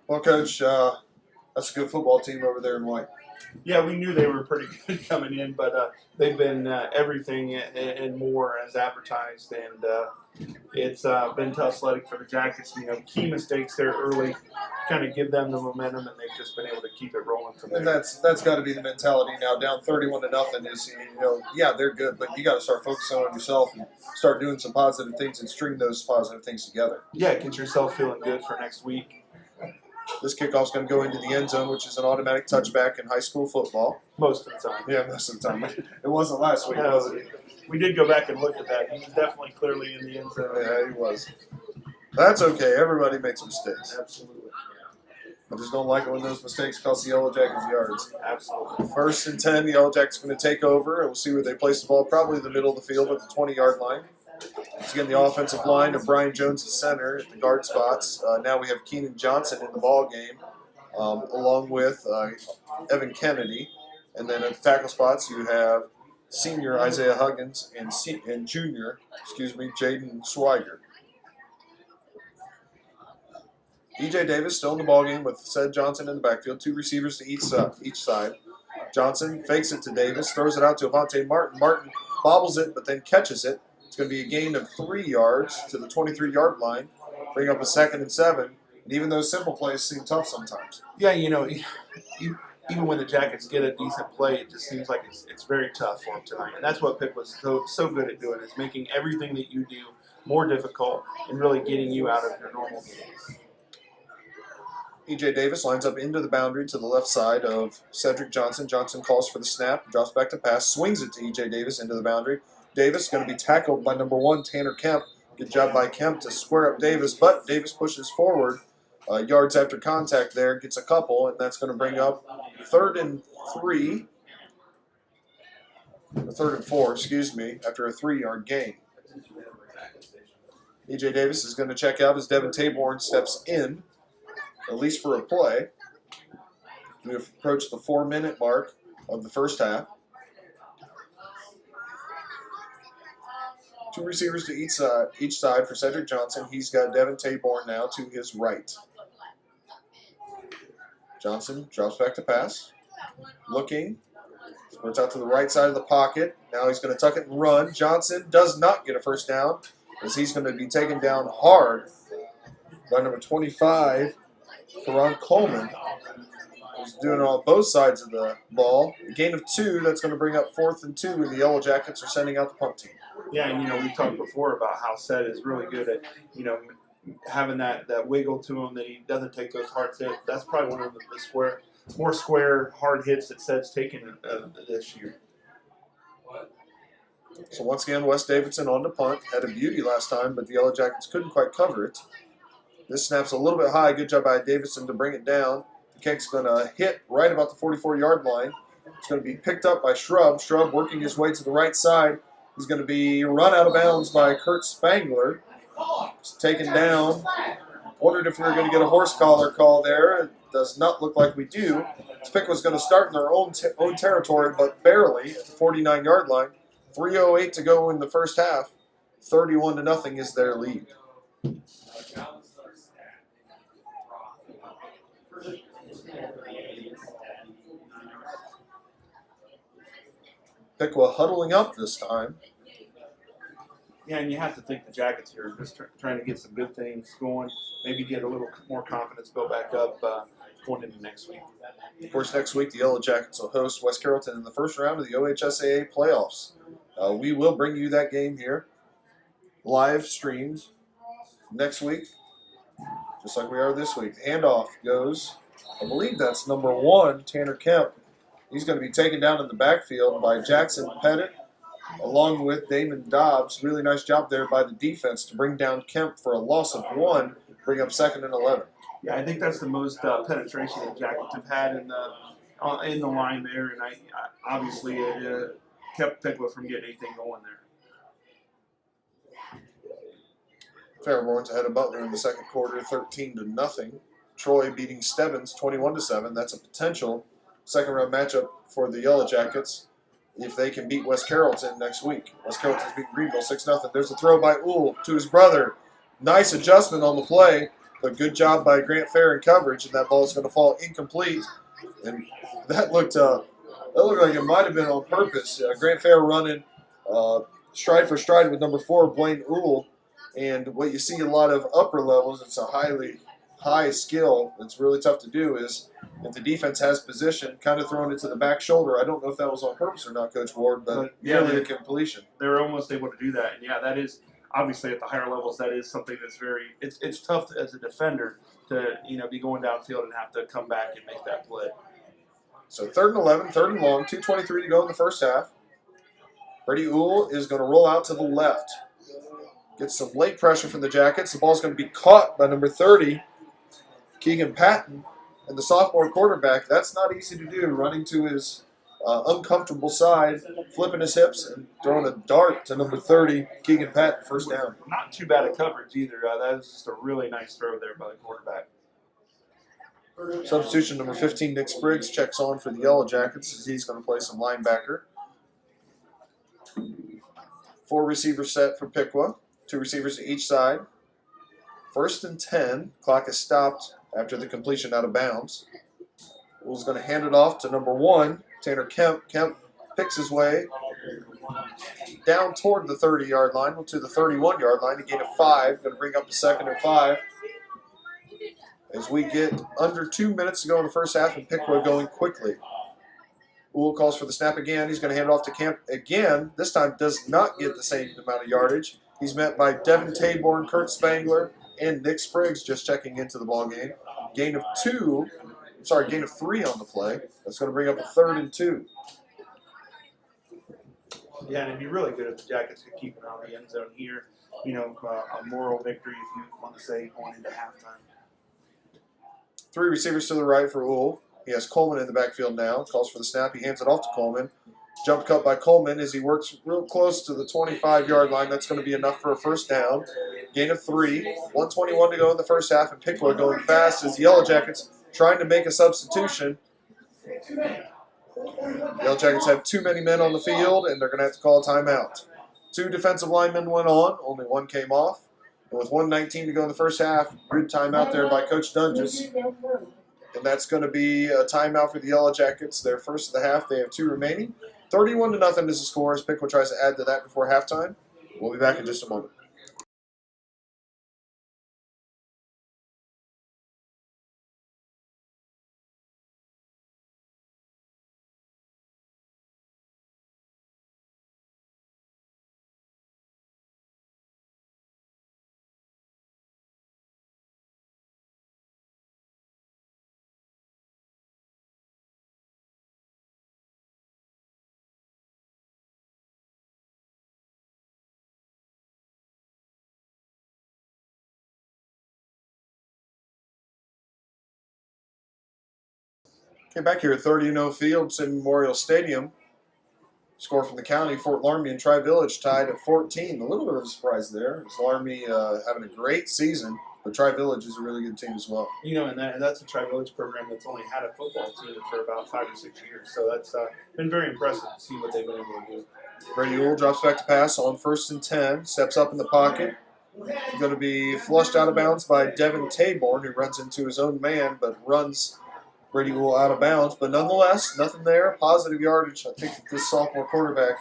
Well, Coach, that's a good football team over there in white. Yeah, we knew they were pretty good coming in, but they've been everything and more as advertised, and it's been tough sledding for the Jackets. Key mistakes there early kind of give them the momentum, and they've just been able to keep it rolling from there. And that's got to be the mentality now. Down 31-0 is, yeah, they're good, but you got to start focusing on yourself and start doing some positive things and string those positive things together. Yeah, get yourself feeling good for next week. This kickoff's going to go into the end zone, which is an automatic touchback in high school football. Most of the time. Yeah, most of the time. It wasn't last week, No, was it? we did go back and look at that. He was definitely clearly in the end zone. Yeah, he was. That's okay. Everybody makes mistakes. Absolutely. I just don't like it when those mistakes cost the Yellow Jackets yards. Absolutely. 1st and 10, the Yellow Jackets going to take over. We'll see where they place the ball, probably in the middle of the field at the 20-yard line. Once again, the offensive line of Brian Jones at center at the guard spots. Now we have Keenan Johnson in the ball game, along with Evan Kennedy. And then at the tackle spots, you have senior Isaiah Huggins and junior, Jaden Swiger. E.J. Davis still in the ballgame with Sed Johnson in the backfield. 2 receivers to each side. Johnson fakes it to Davis, throws it out to Avante Martin. Martin bobbles it, but then catches it. It's going to be a gain of 3 yards to the 23-yard line. Bring up a 2nd and 7. And even those simple plays seem tough sometimes. Yeah, even when the Jackets get a decent play, it just seems like it's very tough for them tonight. And that's what Piqua was so good at doing, is making everything that you do more difficult and really getting you out of your normal game. E.J. Davis lines up into the boundary to the left side of Cedric Johnson. Johnson calls for the snap, drops back to pass, swings it to E.J. Davis into the boundary. Davis going to be tackled by number 1, Tanner Kemp. Good job by Kemp to square up Davis, but Davis pushes forward. Yards after contact there, gets a couple, and that's going to bring up 3rd and 4, after a 3-yard gain. E.J. Davis is going to check out as Devin Taborn steps in, at least for a play. We have approached the 4-minute mark of the first half. Two receivers to each side for Cedric Johnson. He's got Devin Taborn now to his right. Johnson drops back to pass. Looking. Squirts out to the right side of the pocket. Now he's going to tuck it and run. Johnson does not get a first down as he's going to be taken down hard by number 25, Coleman. He's doing it on both sides of the ball. A gain of 2, that's going to bring up 4th and 2, and the Yellow Jackets are sending out the punt team. Yeah, and we talked before about how Sed is really good at having that wiggle to him, that he doesn't take those hard hits. That's probably one of the more square hard hits that Sed's taken this year. So once again, Wes Davidson on the punt. Had a beauty last time, but the Yellow Jackets couldn't quite cover it. This snap's a little bit high. Good job by Davidson to bring it down. The kick's going to hit right about the 44-yard line. It's going to be picked up by Shrub. Shrub working his way to the right side. He's going to be run out of bounds by Kurt Spangler. He's taken down. Wondered if we were going to get a horse collar call there. It does not look like we do. Piqua's going to start in their own territory, but barely at the 49-yard line. 3:08 to go in the first half. 31-0 is their lead. Piqua huddling up this time. Yeah, and you have to think the Jackets here are just trying to get some good things going, maybe get a little more confidence built back up going into next week. Of course, next week the Yellow Jackets will host West Carrollton in the first round of the OHSAA playoffs. We will bring you that game here, live streamed next week, just like we are this week. Handoff goes, I believe that's number 1, Tanner Kemp. He's going to be taken down in the backfield by Jackson Pettit, along with Damon Dobbs. Really nice job there by the defense to bring down Kemp for a loss of 1, bring up 2nd and 11. Yeah, I think that's the most penetration the Jackets have had in the line there, and obviously it kept Piqua from getting anything going there. Fairborn's ahead of Butler in the second quarter, 13-0. Troy beating Stebbins 21-7. That's a potential second-round matchup for the Yellow Jackets if they can beat West Carrollton next week. West Carrollton's beating Greenville 6-0. There's a throw by Uhl to his brother. Nice adjustment on the play, but good job by Grant Fair in coverage, and that ball is going to fall incomplete. And that looked like it might have been on purpose. Grant Fair running stride for stride with number 4, Blaine Uhl. And what you see a lot of upper levels, it's a high skill. It's really tough to do is if the defense has position, kind of throwing it to the back shoulder. I don't know if that was on purpose or not, Coach Ward, but nearly a completion. They're almost able to do that. And, yeah, that is obviously at the higher levels, that is something that's it's tough as a defender to, be going downfield and have to come back and make that play. So 3rd and 11, 3rd and long, 2:23 to go in the first half. Brady Uhl is going to roll out to the left. Gets some late pressure from the Jackets. The ball's going to be caught by number 30, Keegan Patton. And the sophomore quarterback, that's not easy to do, running to his uncomfortable side, flipping his hips, and throwing a dart to number 30, Keegan Patton, first down. Not too bad a coverage either. That was just a really nice throw there by the quarterback. Substitution number 15, Nick Spriggs, checks on for the Yellow Jackets as he's going to play some linebacker. 4 receivers set for Piqua, 2 receivers to each side. 1st and 10, clock is stopped after the completion out of bounds. Uhl's going to hand it off to number 1, Tanner Kemp. Kemp picks his way down toward the 30-yard line, to the 31-yard line, a gain of 5, going to bring up the 2nd and 5. As we get under 2 minutes to go in the first half and Piqua going quickly. Uhl calls for the snap again. He's going to hand it off to Kemp again. This time does not get the same amount of yardage. He's met by Devin Taborn, Kurt Spangler, and Nick Spriggs just checking into the ball game. Gain of 3 on the play. That's going to bring up a 3rd and 2. Yeah, and it'd be really good if the Jackets could keep it on the end zone here. A moral victory, if you want to say, going into halftime. 3 receivers to the right for Uhl. He has Coleman in the backfield now. Calls for the snap. He hands it off to Coleman. Jump cut by Coleman as he works real close to the 25-yard line. That's going to be enough for a first down. Gain of 3. 1:21 to go in the first half, and Piqua going fast as the Yellow Jackets trying to make a substitution. Yellow Jackets have too many men on the field, and they're going to have to call a timeout. 2 defensive linemen went on. Only 1 came off. And with 1:19 to go in the first half, good timeout there by Coach Dunges. And that's going to be a timeout for the Yellow Jackets. Their first of the half. They have 2 remaining. 31-0 is the score as Piqua tries to add to that before halftime. We'll be back in just a moment. Okay, back here at 30-0 Fields in Memorial Stadium. Score from the county, Fort Laramie and Tri-Village tied at 14. A little bit of a surprise there. It's Laramie having a great season, but Tri-Village is a really good team as well. You know, and that's a Tri-Village program that's only had a football team for about 5 or 6 years. So that's been very impressive to see what they've been able to do. Brady Ewell drops back to pass on 1st and 10. Steps up in the pocket. He's going to be flushed out of bounds by Devin Taborn, who runs into his own man, but runs Brady Ewell out of bounds. But nonetheless, nothing there. Positive yardage. I think that this sophomore quarterback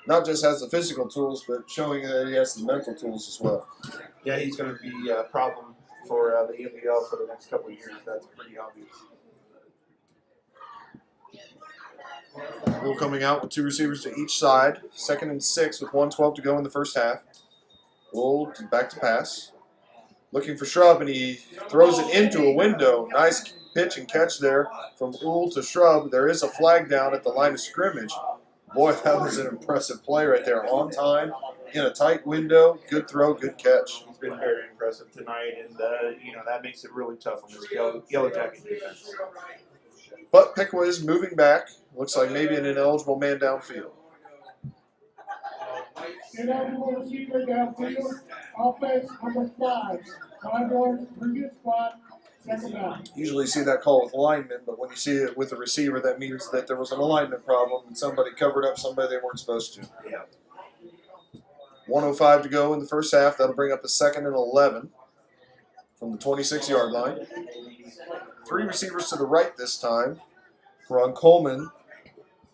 not just has the physical tools, but showing that he has the mental tools as well. Yeah, he's going to be a problem for the NBL for the next couple of years. That's pretty obvious. Ewell coming out with 2 receivers to each side. 2nd and 6 with 1:12 to go in the first half. Ewell back to pass. Looking for Shrub, and he throws it into a window. Nice pitch and catch there from Ewell to Shrub. There is a flag down at the line of scrimmage. Boy, that was an impressive play right there. On time, in a tight window. Good throw, good catch. He's been very impressive tonight, and that makes it really tough on this Yellow Jacket defense. But Piqua is moving back. Looks like maybe an ineligible man downfield. Ineligible receiver downfield. Offense number 5. 5 yards, previous spot, 2nd down. Usually you see that call with linemen, but when you see it with the receiver, that means that there was an alignment problem and somebody covered up somebody they weren't supposed to. Yeah. 1:05 to go in the first half. That'll bring up a 2nd and 11 from the 26-yard line. 3 receivers to the right this time. Ron Coleman,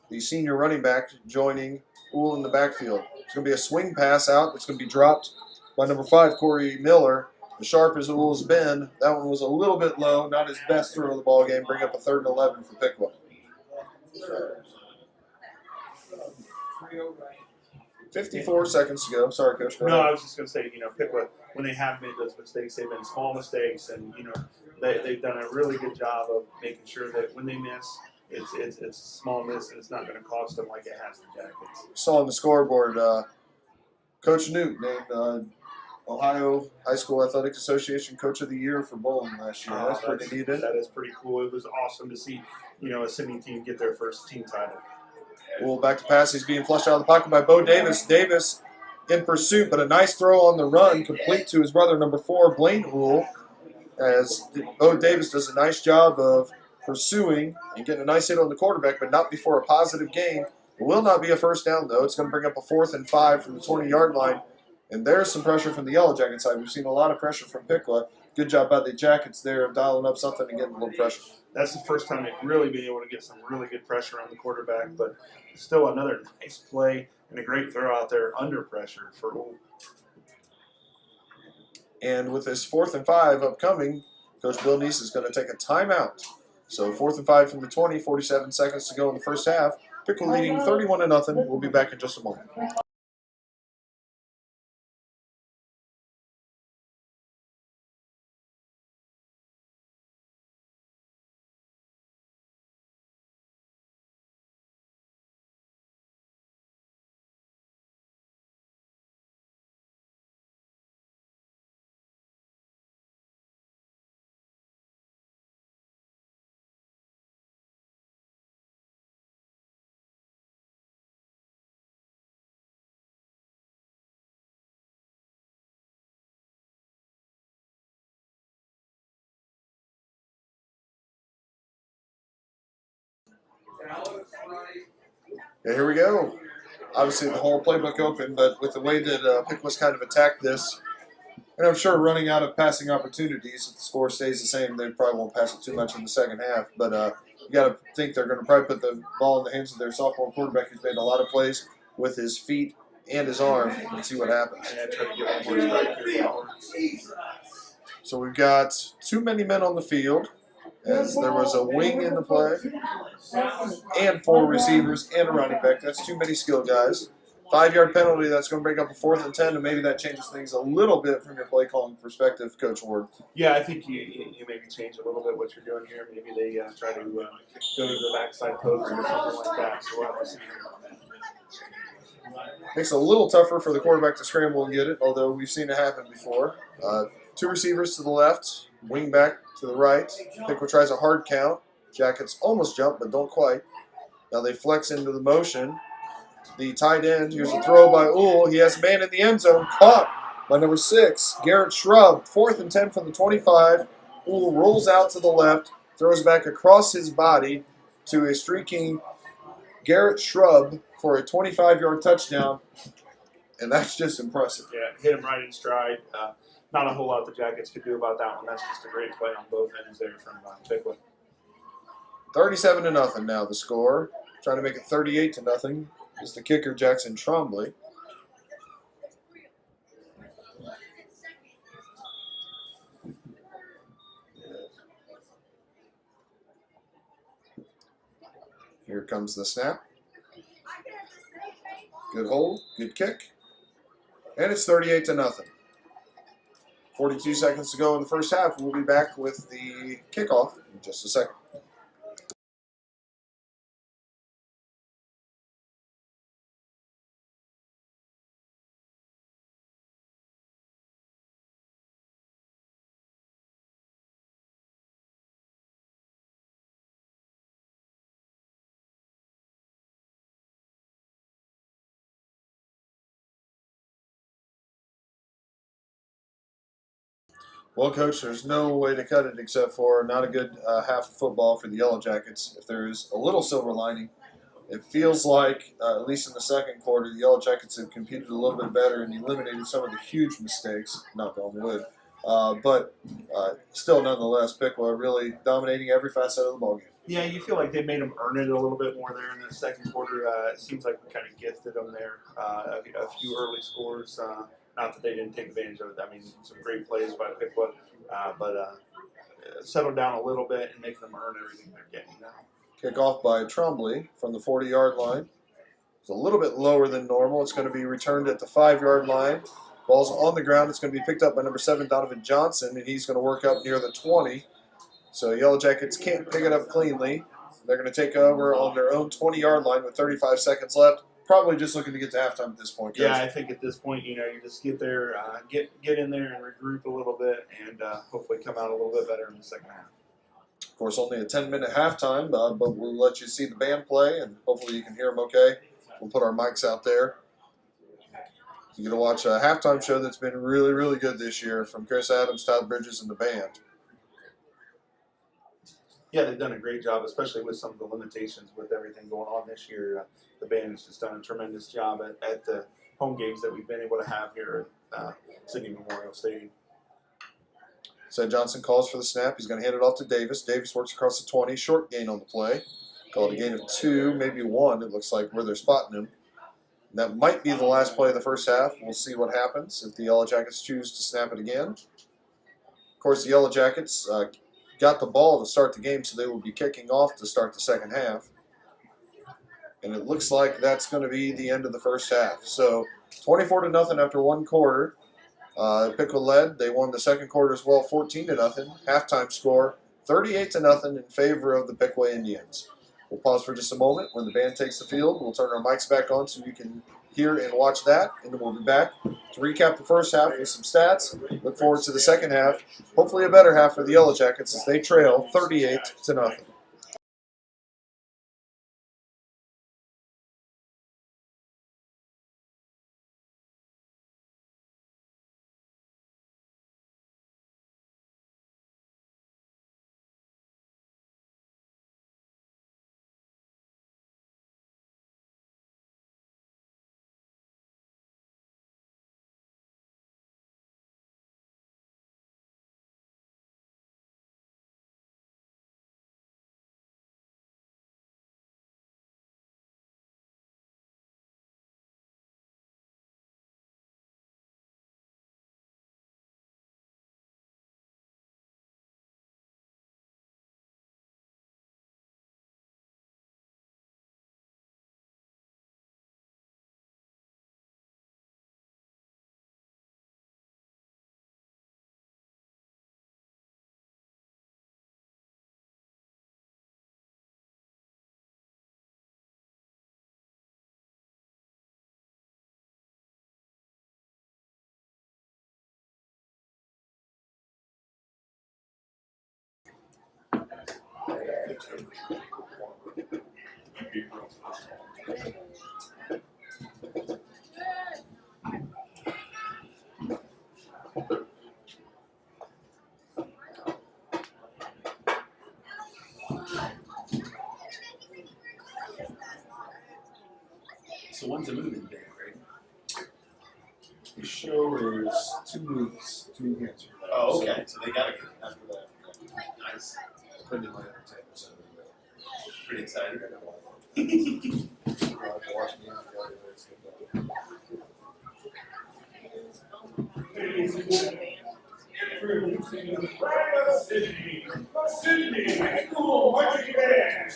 the senior running back, joining Ewell in the backfield. It's going to be a swing pass out. It's going to be dropped by number 5, Corey Miller. As sharp as Ewell's been, that one was a little bit low. Not his best throw of the ball game. Bring up a 3rd and 11 for Piqua. 54 seconds to go. Sorry, Coach. Go No, ahead. I was just going to say, Piqua, when they have made those mistakes, they've been small mistakes, and they've done a really good job of making sure that when they miss, it's a small miss, and it's not going to cost them like it has the Jackets. Saw on the scoreboard, Coach Newt named Ohio High School Athletic Association Coach of the Year for bowling last year. That's pretty neat. That is pretty cool. It was awesome to see, a Sidney team get their first team title. Well, back to pass. He's being flushed out of the pocket by Bo Davis. Davis in pursuit, but a nice throw on the run, complete to his brother, number 4, Blaine Ewell, as Bo Davis does a nice job of pursuing and getting a nice hit on the quarterback, but not before a positive gain. It will not be a first down, though. It's going to bring up a 4th and 5 from the 20-yard line. And there's some pressure from the Yellow Jacket side. We've seen a lot of pressure from Piqua. Good job by the Jackets there of dialing up something and getting a little pressure. That's the first time they've really been able to get some really good pressure on the quarterback, but still another nice play and a great throw out there under pressure for Ewell. And with this 4th and 5 upcoming, Coach Bill Neese is going to take a timeout. So 4th and 5 from the 20, 47 seconds to go in the first half. Piqua leading 31-0. We'll be back in just a moment. Okay, here we go. obviously the whole playbook open, but with the way that Piqua's kind of attacked this, and I'm sure running out of passing opportunities, if the score stays the same, they probably won't pass it too much in the second half. But you got to think they're going to probably put the ball in the hands of their sophomore quarterback who's made a lot of plays with his feet and his arm and see what happens. And try to get one more strike here. So we've got too many men on the field, as there was a wing in the play, and 4 receivers and a running back. That's too many skill guys. 5-yard penalty, that's going to break up a 4th and 10, and maybe that changes things a little bit from your play calling perspective, Coach Ward. Yeah, I think you maybe change a little bit what you're doing here. Maybe they try to go to the backside post or something like that. So we'll have to see. Makes it a little tougher for the quarterback to scramble and get it, although we've seen it happen before. 2 receivers to the left, wing back to the right. Piqua tries a hard count. Jackets almost jump, but don't quite. Now they flex into the motion. The tight end, here's a throw by Uhl. He has a man in the end zone, caught by number 6, Garrett Shrub. 4th and 10 from the 25. Uhl rolls out to the left, throws back across his body to a streaking Garrett Shrub for a 25-yard touchdown, and that's just impressive. Yeah, hit him right in stride. Not a whole lot the Jackets could do about that one. That's just a great play on both ends there from Piqua. 37-0 now the score. Trying to make it 38-0 is the kicker, Jackson Trombley. Here comes the snap. Good hold, good kick. And it's 38-0. 42 seconds to go in the first half. We'll be back with the kickoff in just a second. Well, Coach, there's no way to cut it except for not a good half of football for the Yellow Jackets. If there's a little silver lining, it feels like, at least in the second quarter, the Yellow Jackets have competed a little bit better and eliminated some of the huge mistakes, knock on wood. But still, nonetheless, Piqua really dominating every facet of the ballgame. Yeah, you feel like they made them earn it a little bit more there in the second quarter. It seems like we kind of gifted them there. A few early scores. Not that they didn't take advantage of it. I mean, some great plays by Piqua, but settled down a little bit and making them earn everything they're getting now. Kickoff by Trombley from the 40-yard line. It's a little bit lower than normal. It's going to be returned at the 5-yard line. Ball's on the ground. It's going to be picked up by number 7, Donovan Johnson, and he's going to work up near the 20. So Yellow Jackets can't pick it up cleanly. They're going to take over on their own 20-yard line with 35 seconds left. Probably just looking to get to halftime at this point, Coach. Yeah, I think at this point, you just get there, get in there and regroup a little bit, and hopefully come out a little bit better in the second half. Of course, only a 10-minute halftime, but we'll let you see the band play, and hopefully you can hear them okay. We'll put our mics out there. You're going to watch a halftime show that's been really, really good this year from Chris Adams, Todd Bridges, and the band. Yeah, they've done a great job, especially with some of the limitations with everything going on this year. The band has just done a tremendous job at the home games that we've been able to have here at Sidney Memorial Stadium. So Johnson calls for the snap. He's going to hand it off to Davis. Davis works across the 20. Short gain on the play. Call it a gain of 2, maybe 1. It looks like where they're spotting him. That might be the last play of the first half. We'll see what happens if the Yellow Jackets choose to snap it again. Of course, the Yellow Jackets got the ball to start the game, so they will be kicking off to start the second half. And it looks like that's going to be the end of the first half. So 24-0 after one quarter. Piqua led. They won the second quarter as well, 14-0. Halftime score, 38-0 in favor of the Piqua Indians. We'll pause for just a moment. When the band takes the field, we'll turn our mics back on so you can hear and watch that. And then we'll be back to recap the first half with some stats. Look forward to the second half. Hopefully a better half for the Yellow Jackets as they trail 38-0. So when's the moving day, Greg? The show is 2 weeks, 2 weekends from now. Oh, okay. So they gotta get it. After that, Nice. putting in my entertainment center. Pretty excited. Watch me on the other days. Ladies and gentlemen, introducing the pride of Sidney, Sidney High School Marching Band.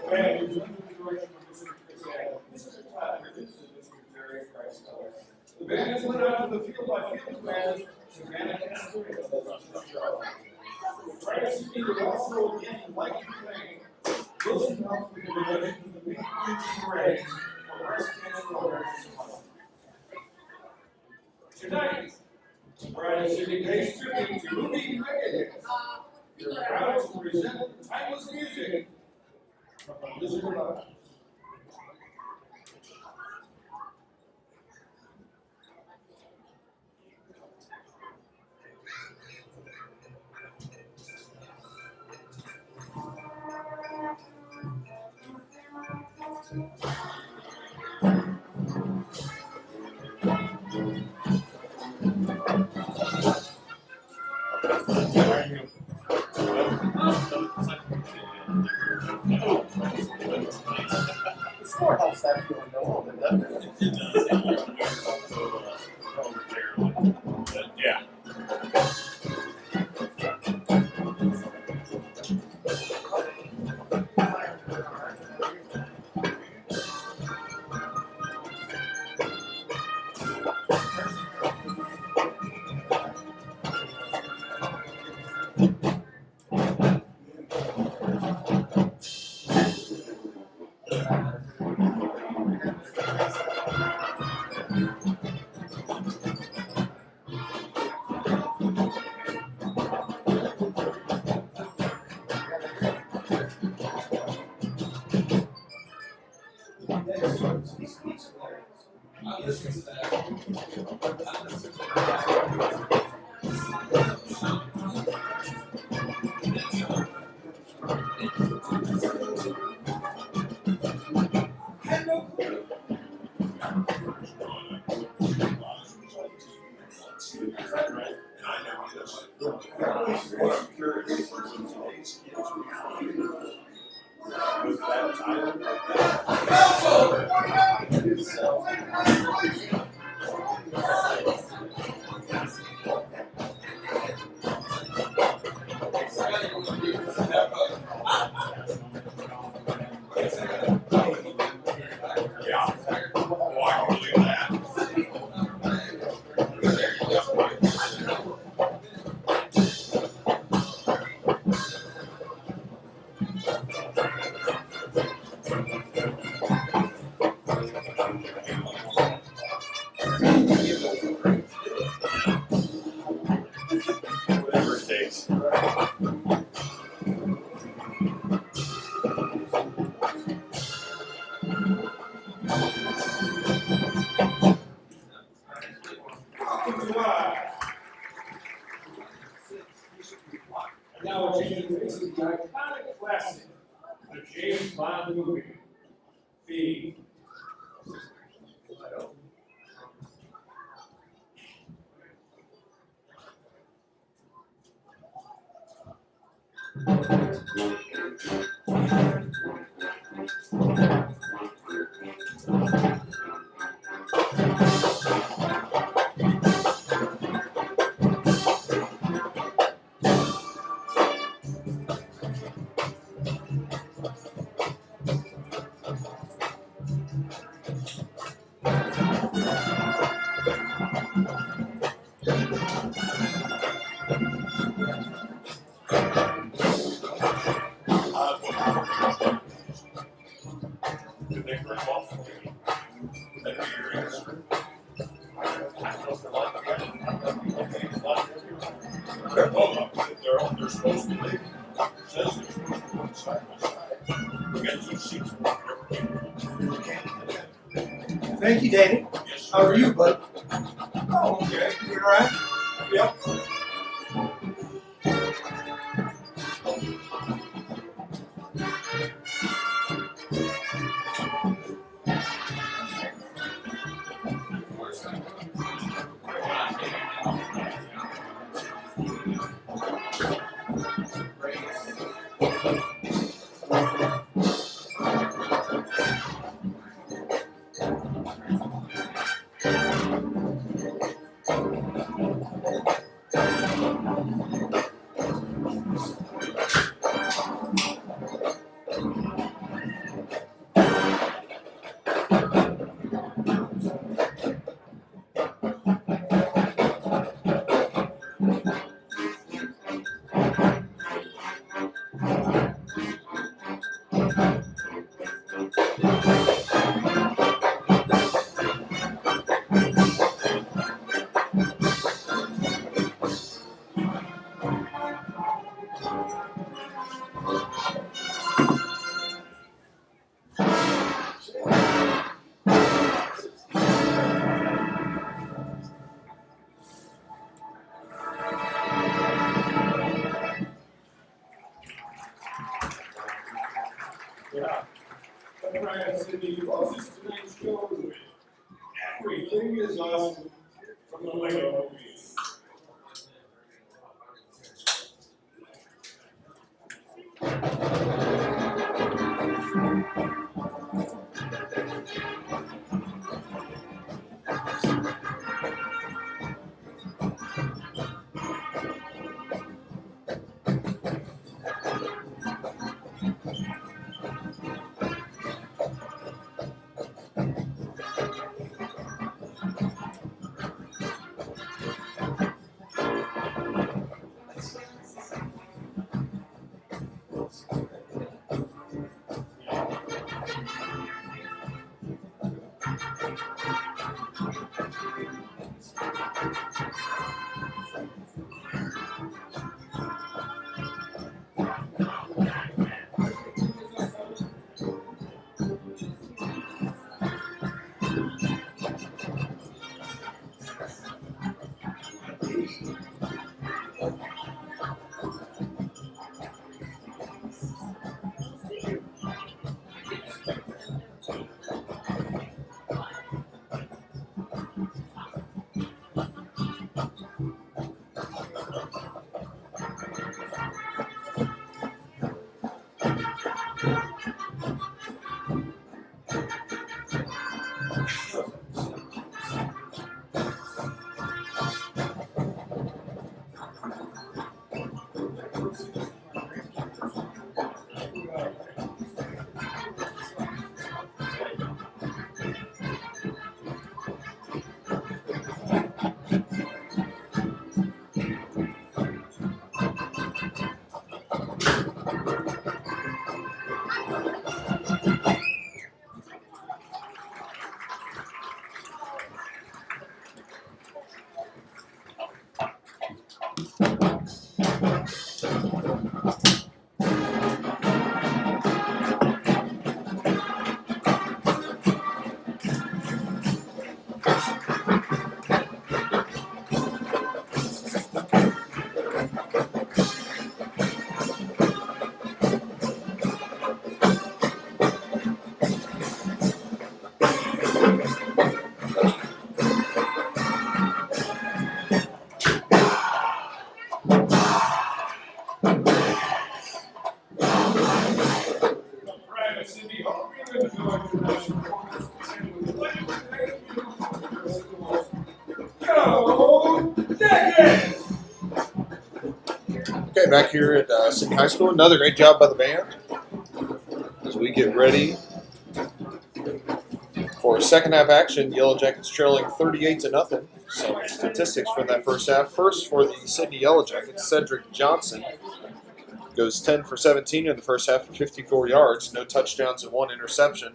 And under the direction of Mr. Chris Adams, Mr. Tyler, this is Mr. Jerry Price Keller. The band is led out to the field by field command, Savannah Casper and Elizabeth Charlotte. The pride of Sidney would also again like to thank Wilson Health for the donation of the Main Street Parade for breast cancer awareness month. Tonight, the Pride of Sidney pays tribute to movie megahits. We are proud to present the timeless music from the Wizard of Oz. It's more helps that feeling go on than doesn't it? Yeah. Whatever it takes. Now we're changing the face of the iconic classic, the James Bond movie, The Did they rip off? That'd be your answer. Oh, We're supposed to be. It says they're supposed to be side by side. We got 2 seats. Thank you, Danny. Yes, How are you, bud? Oh, okay. You all right? Yep. Yeah. Brian, Sidney, you closest tonight's show with everything is awesome from the Lego movie. Brian, Sidney, hope you enjoyed tonight's performance. And with the ladies, thank you. Go, Dunges! Okay, back here at Sidney High School, another great job by the band as we get ready for second half action. Yellow Jackets trailing 38-0. Some statistics from that first half. First for the Sidney Yellow Jackets, Cedric Johnson goes 10 for 17 in the first half for 54 yards, no touchdowns and 1 interception.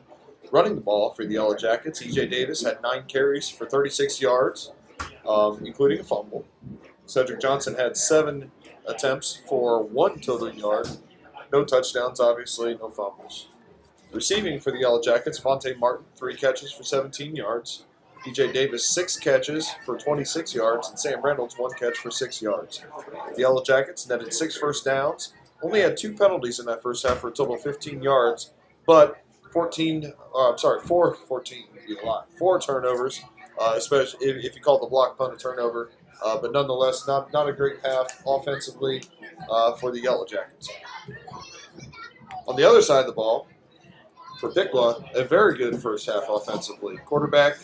Running the ball for the Yellow Jackets, E.J. Davis had 9 carries for 36 yards, including a fumble. Cedric Johnson had 7 attempts for 1 total yard. No touchdowns, obviously, no fumbles. Receiving for the Yellow Jackets, Vontae Martin, 3 catches for 17 yards. DJ Davis, 6 catches for 26 yards, and Sam Reynolds, 1 catch for 6 yards. The Yellow Jackets netted 6 first downs, only had 2 penalties in that first half for a total of 15 yards, but 4 turnovers, especially if you call the block punt a turnover, but nonetheless, not a great half offensively for the Yellow Jackets. On the other side of the ball, for Piqua, a very good first half offensively. Quarterback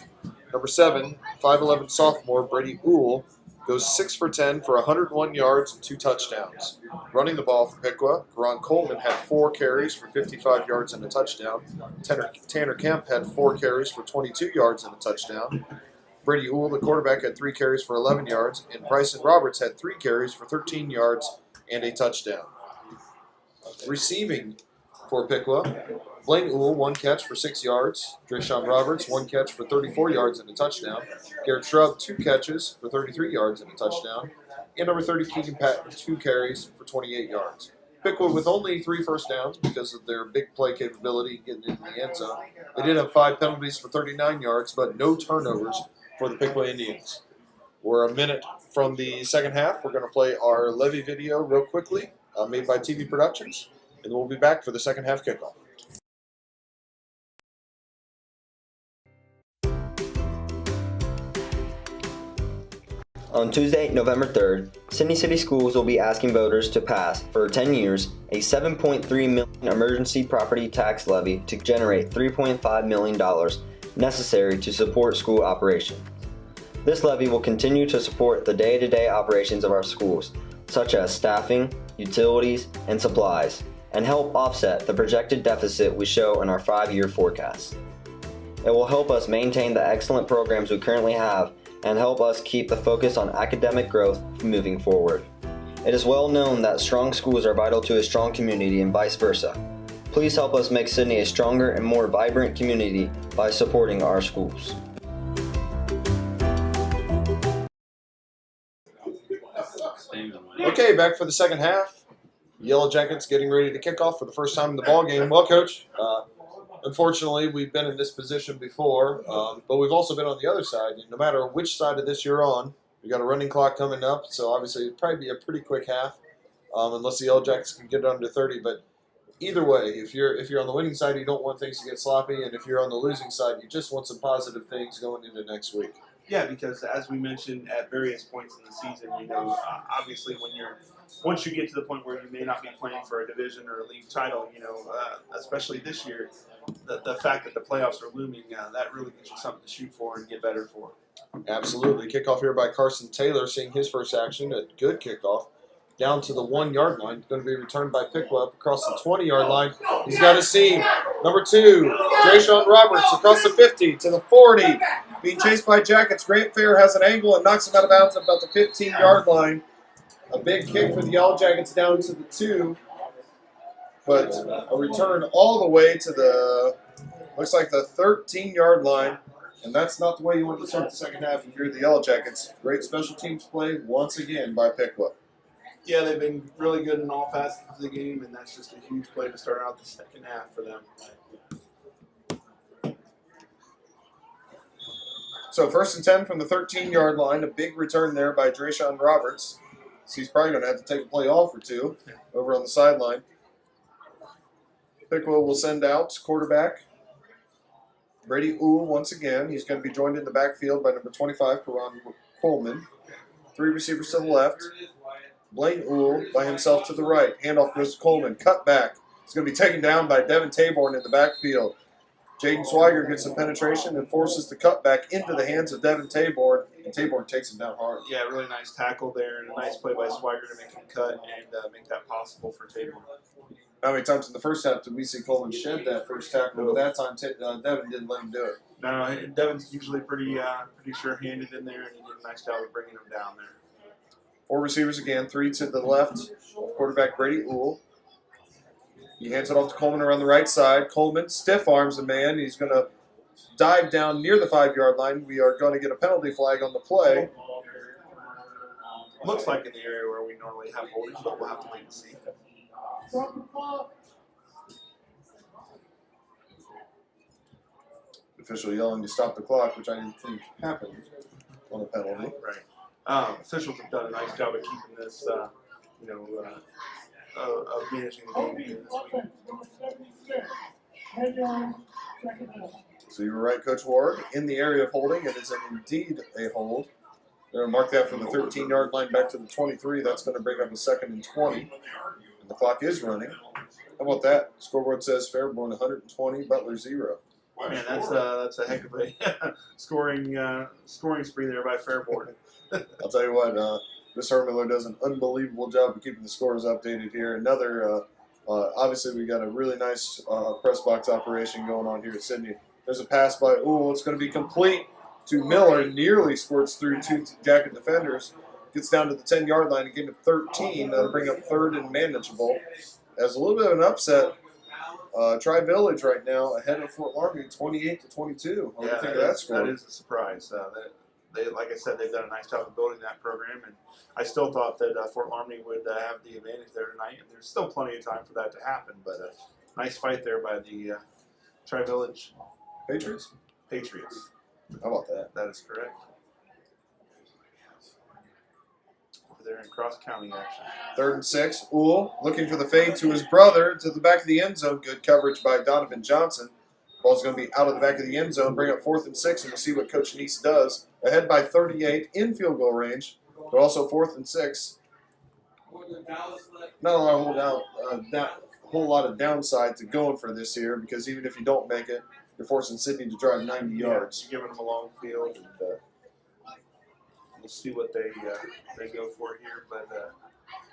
number 7, 5'11 sophomore Brady Uhl goes 6 for 10 for 101 yards and 2 touchdowns. Running the ball for Piqua, Coleman had 4 carries for 55 yards and a touchdown. Tanner Kemp had 4 carries for 22 yards and a touchdown. Brady Uhl, the quarterback, had 3 carries for 11 yards, and Bryson Roberts had 3 carries for 13 yards and a touchdown. Receiving for Piqua, Blaine Uhl, 1 catch for 6 yards. Drayshawn Roberts, 1 catch for 34 yards and a touchdown. Garrett Shrub, 2 catches for 33 yards and a touchdown. And number 30, Keegan Patton, 2 carries for 28 yards. Piqua with only 3 first downs because of their big play capability getting into the end zone. They did have 5 penalties for 39 yards, but no turnovers for the Piqua Indians. We're a minute from the second half. We're going to play our levy video real quickly, made by TV Productions, and we'll be back for the second half kickoff. On Tuesday, November 3rd, Sidney City Schools will be asking voters to pass, for 10 years, a $7.3 million emergency property tax levy to generate $3.5 million necessary to support school operations. This levy will continue to support the day-to-day operations of our schools, such as staffing, utilities, and supplies, and help offset the projected deficit we show in our 5-year forecast. It will help us maintain the excellent programs we currently have and help us keep the focus on academic growth moving forward. It is well known that strong schools are vital to a strong community and vice versa. Please help us make Sidney a stronger and more vibrant community by supporting our schools. Okay, back for the second half. Yellow Jackets getting ready to kick off for the first time in the ball game. Well, Coach, unfortunately, we've been in this position before, but we've also been on the other side. And no matter which side of this you're on, we've got a running clock coming up, so obviously it'd probably be a pretty quick half, unless the Yellow Jackets can get it under 30. But either way, if you're on the winning side, you don't want things to get sloppy, and if you're on the losing side, you just want some positive things going into next week. Yeah, because as we mentioned at various points in the season, obviously once you get to the point where you may not be playing for a division or a league title, especially this year, the fact that the playoffs are looming, that really gives you something to shoot for and get better for. Absolutely. Kickoff here by Carson Taylor, seeing his first action. A good kickoff. Down to the 1-yard line. Going to be returned by Piqua up across the 20-yard line. He's got a seam. Number 2, Drayshawn Roberts across the 50 to the 40. Being chased by Jackets. Grant Fair has an angle and knocks him out of bounds at about the 15-yard line. A big kick for the Yellow Jackets down to the 2. But a return all the way to the, looks like the 13-yard line. And that's not the way you want to start the second half if you're the Yellow Jackets. Great special teams play once again by Piqua. Yeah, they've been really good in all facets of the game, and that's just a huge play to start out the second half for them. So 1st and 10 from the 13-yard line. A big return there by Drayshawn Roberts. So he's probably going to have to take a play off or two over on the sideline. Piqua will send out quarterback Brady Uhl once again. He's going to be joined in the backfield by number 25, Coleman. 3 receivers to the left. Blaine Uhl by himself to the right. Handoff goes to Coleman. Cut back. He's going to be taken down by Devin Taborn in the backfield. Jaden Swiger gets the penetration and forces the cutback into the hands of Devin Taborn, and Taborn takes him down hard. Yeah, really nice tackle there and a nice play by Swiger to make him cut and make that possible for Taborn. How many times in the first half did we see Coleman shed that first tackle? But that time, Devin didn't let him do it. No, Devin's usually pretty sure-handed in there, and he did a nice job of bringing him down there. 4 receivers again, 3 to the left. Quarterback Brady Uhl. He hands it off to Coleman around the right side. Coleman stiff arms the man. He's going to dive down near the 5-yard line. We are going to get a penalty flag on the play. looks like in the area where we normally have holding, but we'll have to wait and see. Official yelling to stop the clock, which I didn't think happened on a penalty. Right. Officials have done a nice job of keeping this, of managing the game here this week. So you were right, Coach Ward. In the area of holding, it is indeed a hold. They're going to mark that from the 13-yard line back to the 23. That's going to bring up a 2nd and 20. And the clock is running. How about that? Scoreboard says Fairborn 120, Butler 0. Man, that's a heck of a scoring spree there by Fairborn. I'll tell you what, Miss Hermiller does an unbelievable job of keeping the scores updated here. Another, obviously we got a really nice press box operation going on here at Sidney. There's a pass by, it's going to be complete to Miller, nearly squirts through 2 Jacket defenders, gets down to the 10-yard line and get to 13. That'll bring up 3rd and manageable. As a little bit of an upset, Tri-Village right now ahead of Fort Laramie, 28-22. What do you think of that score? That is a surprise. They, like I said, they've done a nice job of building that program, and I still thought that Fort Laramie would have the advantage there tonight, and there's still plenty of time for that to happen, but nice fight there by the Tri-Village Patriots. How about that? That is correct. Over there in cross-county action. 3rd and 6. Looking for the fade to his brother to the back of the end zone. Good coverage by Donovan Johnson. Ball's going to be out of the back of the end zone. Bring up 4th and 6, and we'll see what Coach Neese does. Ahead by 38 in field goal range, but also 4th and 6. Not a whole lot of downside to going for this here, because even if you don't make it, you're forcing Sidney to drive 90 yards. You're giving them a long field, and we'll see what they go for here. But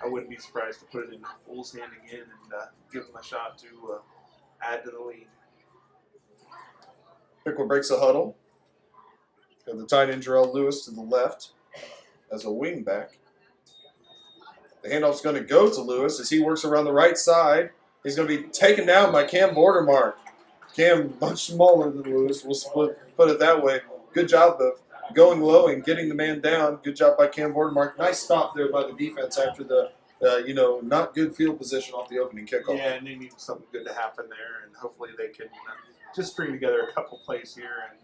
I wouldn't be surprised to put it in Ull's hand again and give them a shot to add to the lead. Piqua breaks the huddle. Got the tight end Jarrell Lewis to the left as a wing back. The handoff's going to go to Lewis as he works around the right side. He's going to be taken down by Cam Bordermark. Cam, much smaller than Lewis, we'll put it that way. Good job of going low and getting the man down. Good job by Cam Bordermark. Nice stop there by the defense after the, not good field position off the opening kickoff. Yeah, and they need something good to happen there, and hopefully they can just string together a couple plays here and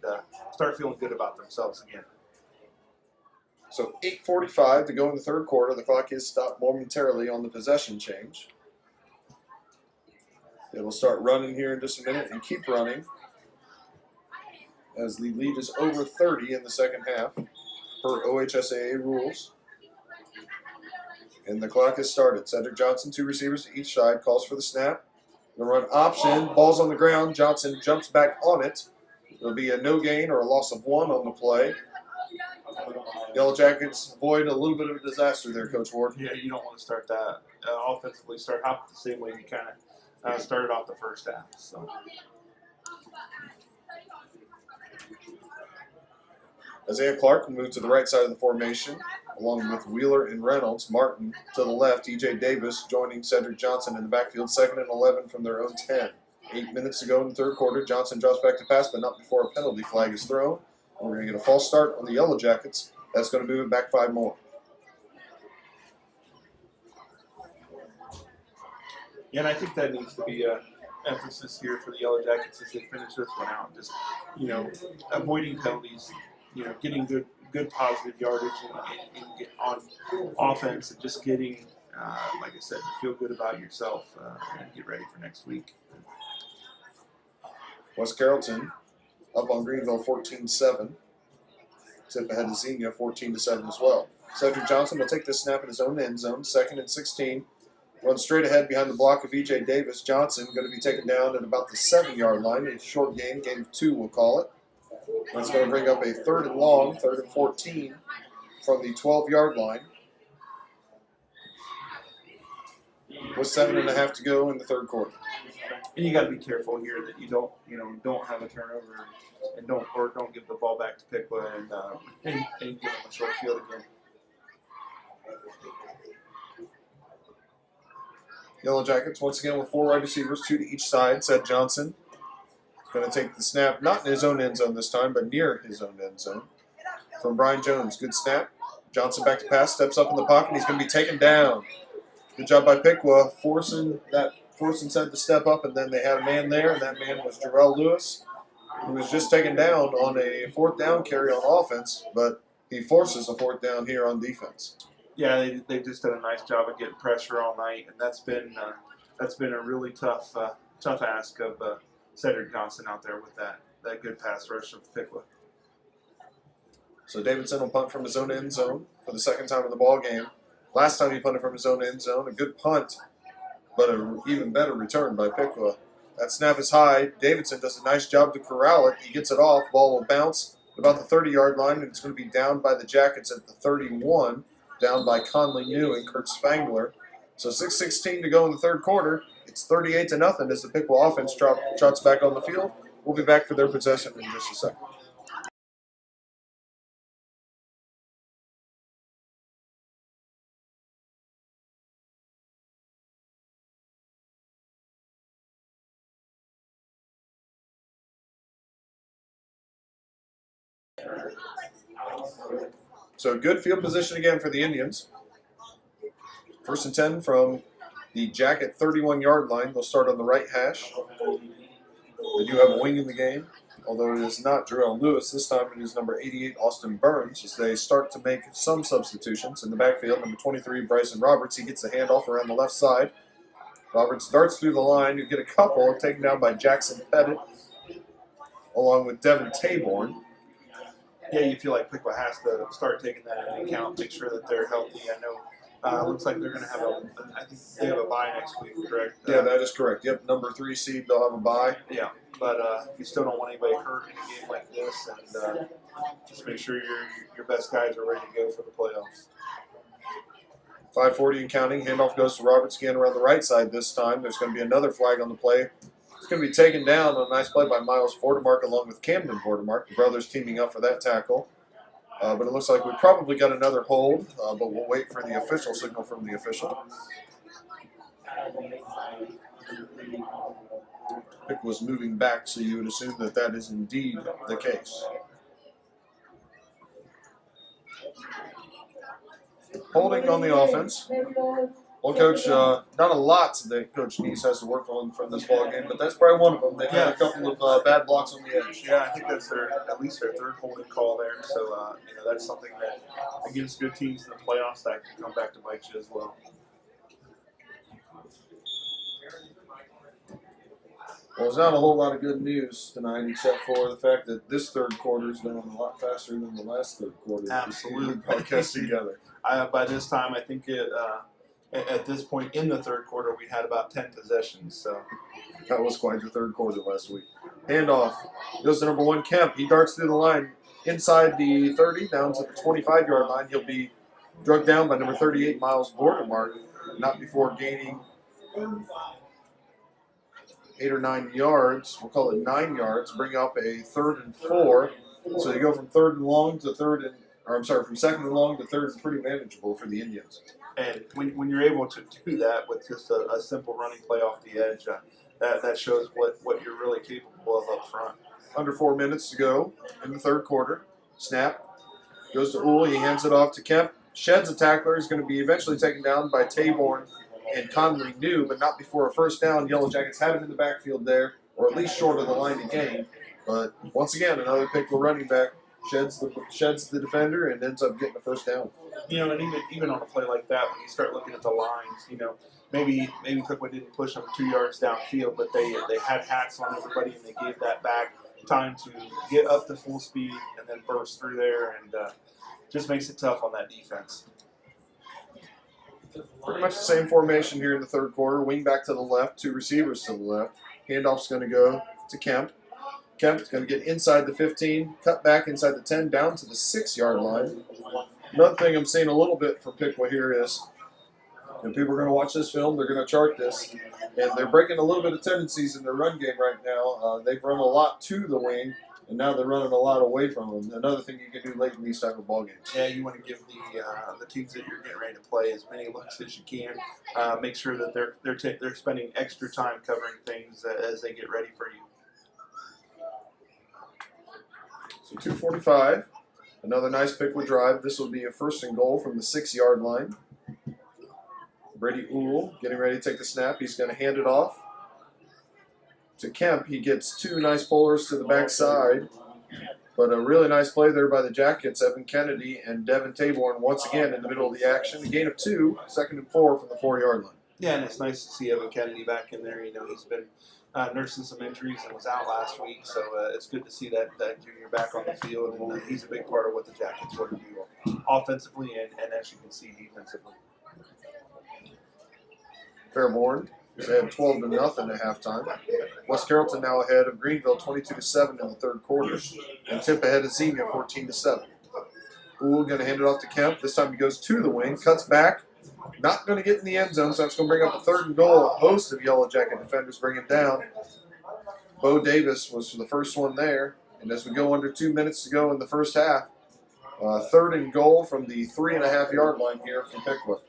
start feeling good about themselves again. So 8:45 to go in the 3rd quarter. The clock is stopped momentarily on the possession change. It will start running here in just a minute and keep running as the lead is over 30 in the 2nd half per OHSAA rules. And the clock has started. Cedric Johnson, 2 receivers to each side, calls for the snap. The run option, ball's on the ground. Johnson jumps back on it. It'll be a no gain or a loss of 1 on the play. Yellow Jackets avoid a little bit of a disaster there, Coach Ward. Yeah, you don't want to start that offensively. Start out the same way you kind of started off the first half. So. Isaiah Clark will move to the right side of the formation, along with Wheeler and Reynolds. Martin to the left. E.J. Davis joining Cedric Johnson in the backfield. 2nd and 11 from their own 10. 8 minutes to go in the 3rd quarter. Johnson drops back to pass, but not before a penalty flag is thrown. And we're going to get a false start on the Yellow Jackets. That's going to move it back 5 more. Yeah, and I think that needs to be an emphasis here for the Yellow Jackets as they finish this one out. Just, avoiding penalties, getting good positive yardage and get on offense and just getting, like I said, feel good about yourself and get ready for next week. West Carrollton up on Greenville 14-7. Tip ahead to Xenia 14-7 as well. Cedric Johnson will take this snap in his own end zone. 2nd and 16. Runs straight ahead behind the block of E.J. Davis. Johnson going to be taken down at about the 7-yard line. A short gain of 2, we'll call it. That's going to bring up a 3rd and long, 3rd and 14 from the 12-yard line. With 7.5 to go in the 3rd quarter. And you got to be careful here that you don't have a turnover and don't give the ball back to Piqua and give them a short field again. Yellow Jackets once again with 4 wide receivers, 2 to each side. Said Johnson going to take the snap, not in his own end zone this time, but near his own end zone. From Brian Jones, good snap. Johnson back to pass, steps up in the pocket. He's going to be taken down. Good job by Piqua, forcing Said to step up, and then they had a man there, and that man was Jarrell Lewis, who was just taken down on a 4th down carry on offense, but he forces a 4th down here on defense. Yeah, they just did a nice job of getting pressure all night, and that's been a really tough ask of Cedric Johnson out there with that good pass rush of Piqua. So Davidson will punt from his own end zone for the 2nd time in the ball game. Last time he punted from his own end zone, a good punt, but an even better return by Piqua. That snap is high. Davidson does a nice job to corral it. He gets it off. Ball will bounce at about the 30-yard line, and it's going to be down by the Jackets at the 31, down by Conley New and Kurt Spangler. So 6:16 to go in the 3rd quarter. It's 38-0 as the Piqua offense trots back on the field. We'll be back for their possession in just a second. So good field position again for the Indians. 1st and 10 from the Jacket 31-yard line. They'll start on the right hash. They do have a wing in the game, although it is not Jarrell Lewis. This time it is number 88, Austin Burns, as they start to make some substitutions. In the backfield, number 23, Bryson Roberts. He gets the handoff around the left side. Roberts darts through the line. You get a couple taken down by Jackson Pettit, along with Devin Taborn. Yeah, you feel like Piqua has to start taking that into account, make sure that they're healthy. I know it looks like they're going to have I think they have a bye next week, correct? Yeah, that is correct. Yep, number 3 seed, they'll have a bye. Yeah, but you still don't want anybody hurt in a game like this, and just make sure your best guys are ready to go for the playoffs. 5:40 and counting. Handoff goes to Roberts again around the right side this time. There's going to be another flag on the play. It's going to be taken down on a nice play by Miles Vordemark along with Camden Vordemark. The brothers teaming up for that tackle. But it looks like we probably got another hold, but we'll wait for the official signal from the official. Pick was moving back, so you would assume that that is indeed the case. Holding on the offense. Well, Coach, not a lot that Coach Neese has to work on from this ball game, but that's probably one of them. They've had a couple of bad blocks on the edge. Yeah, I think that's at least their 3rd holding call there. So, that's something that against good teams in the playoffs that can come back to bite you as well. Well, there's not a whole lot of good news tonight, except for the fact that this 3rd quarter is going a lot faster than the last 3rd quarter. Absolutely. Podcast together. By this time, I think at this point in the 3rd quarter, we had about 10 possessions. So that was quite the 3rd quarter last week. Handoff goes to number 1, Kemp. He darts through the line inside the 30, down to the 25-yard line. He'll be drugged down by number 38, Miles Vordemark, not before gaining 8 or 9 yards. We'll call it 9 yards. Bring up a 3rd and 4. So you go from 3rd and long to 3rd and, from 2nd and long to 3rd and pretty manageable for the Indians. And when you're able to do that with just a simple running play off the edge, that shows what you're really capable of up front. Under 4 minutes to go in the 3rd quarter. Snap. Goes to Uhl. He hands it off to Kemp. Sheds a tackler. He's going to be eventually taken down by Taborn and Conley New, but not before a 1st down. Yellow Jackets had him in the backfield there, or at least short of the line to gain. But once again, another Piqua running back sheds the defender and ends up getting a 1st down. And even on a play like that, when you start looking at the lines, maybe Piqua didn't push them 2 yards downfield, but they had hats on everybody and they gave that back time to get up to full speed and then burst through there, and just makes it tough on that defense. Pretty much the same formation here in the 3rd quarter. Wing back to the left, 2 receivers to the left. Handoff's going to go to Kemp. Kemp's going to get inside the 15, cut back inside the 10, down to the 6-yard line. Another thing I'm seeing a little bit from Piqua here is, people are going to watch this film, they're going to chart this, and they're breaking a little bit of tendencies in their run game right now. They've run a lot to the wing, and now they're running a lot away from them. Another thing you can do late in these type of ball games. Yeah, you want to give the teams that you're getting ready to play as many looks as you can. Make sure that they're spending extra time covering things as they get ready for you. So 2:45 Another nice Piqua drive. This will be a 1st and goal from the 6-yard line. Brady Uhl getting ready to take the snap. He's going to hand it off to Kemp. He gets 2 nice pullers to the backside. But a really nice play there by the Jackets. Evan Kennedy and Devin Taborn once again in the middle of the action. A gain of 2, 2nd and 4 from the 4-yard line. Yeah, and it's nice to see Evan Kennedy back in there. You know, he's been nursing some injuries and was out last week, so it's good to see that junior back on the field. And he's a big part of what the Jackets want to do offensively and as you can see, defensively. Fairborn is ahead 12-0 at halftime. West Carrollton now ahead of Greenville 22-7 in the 3rd quarter. And Tip ahead of Xenia 14-7. Uhl going to hand it off to Kemp. This time he goes to the wing, cuts back. Not going to get in the end zone, so that's going to bring up a 3rd and goal. A host of Yellow Jacket defenders bring him down. Bo Davis was the first one there. And as we go under 2 minutes to go in the first half, 3rd and goal from the 3.5-yard line here from Piqua.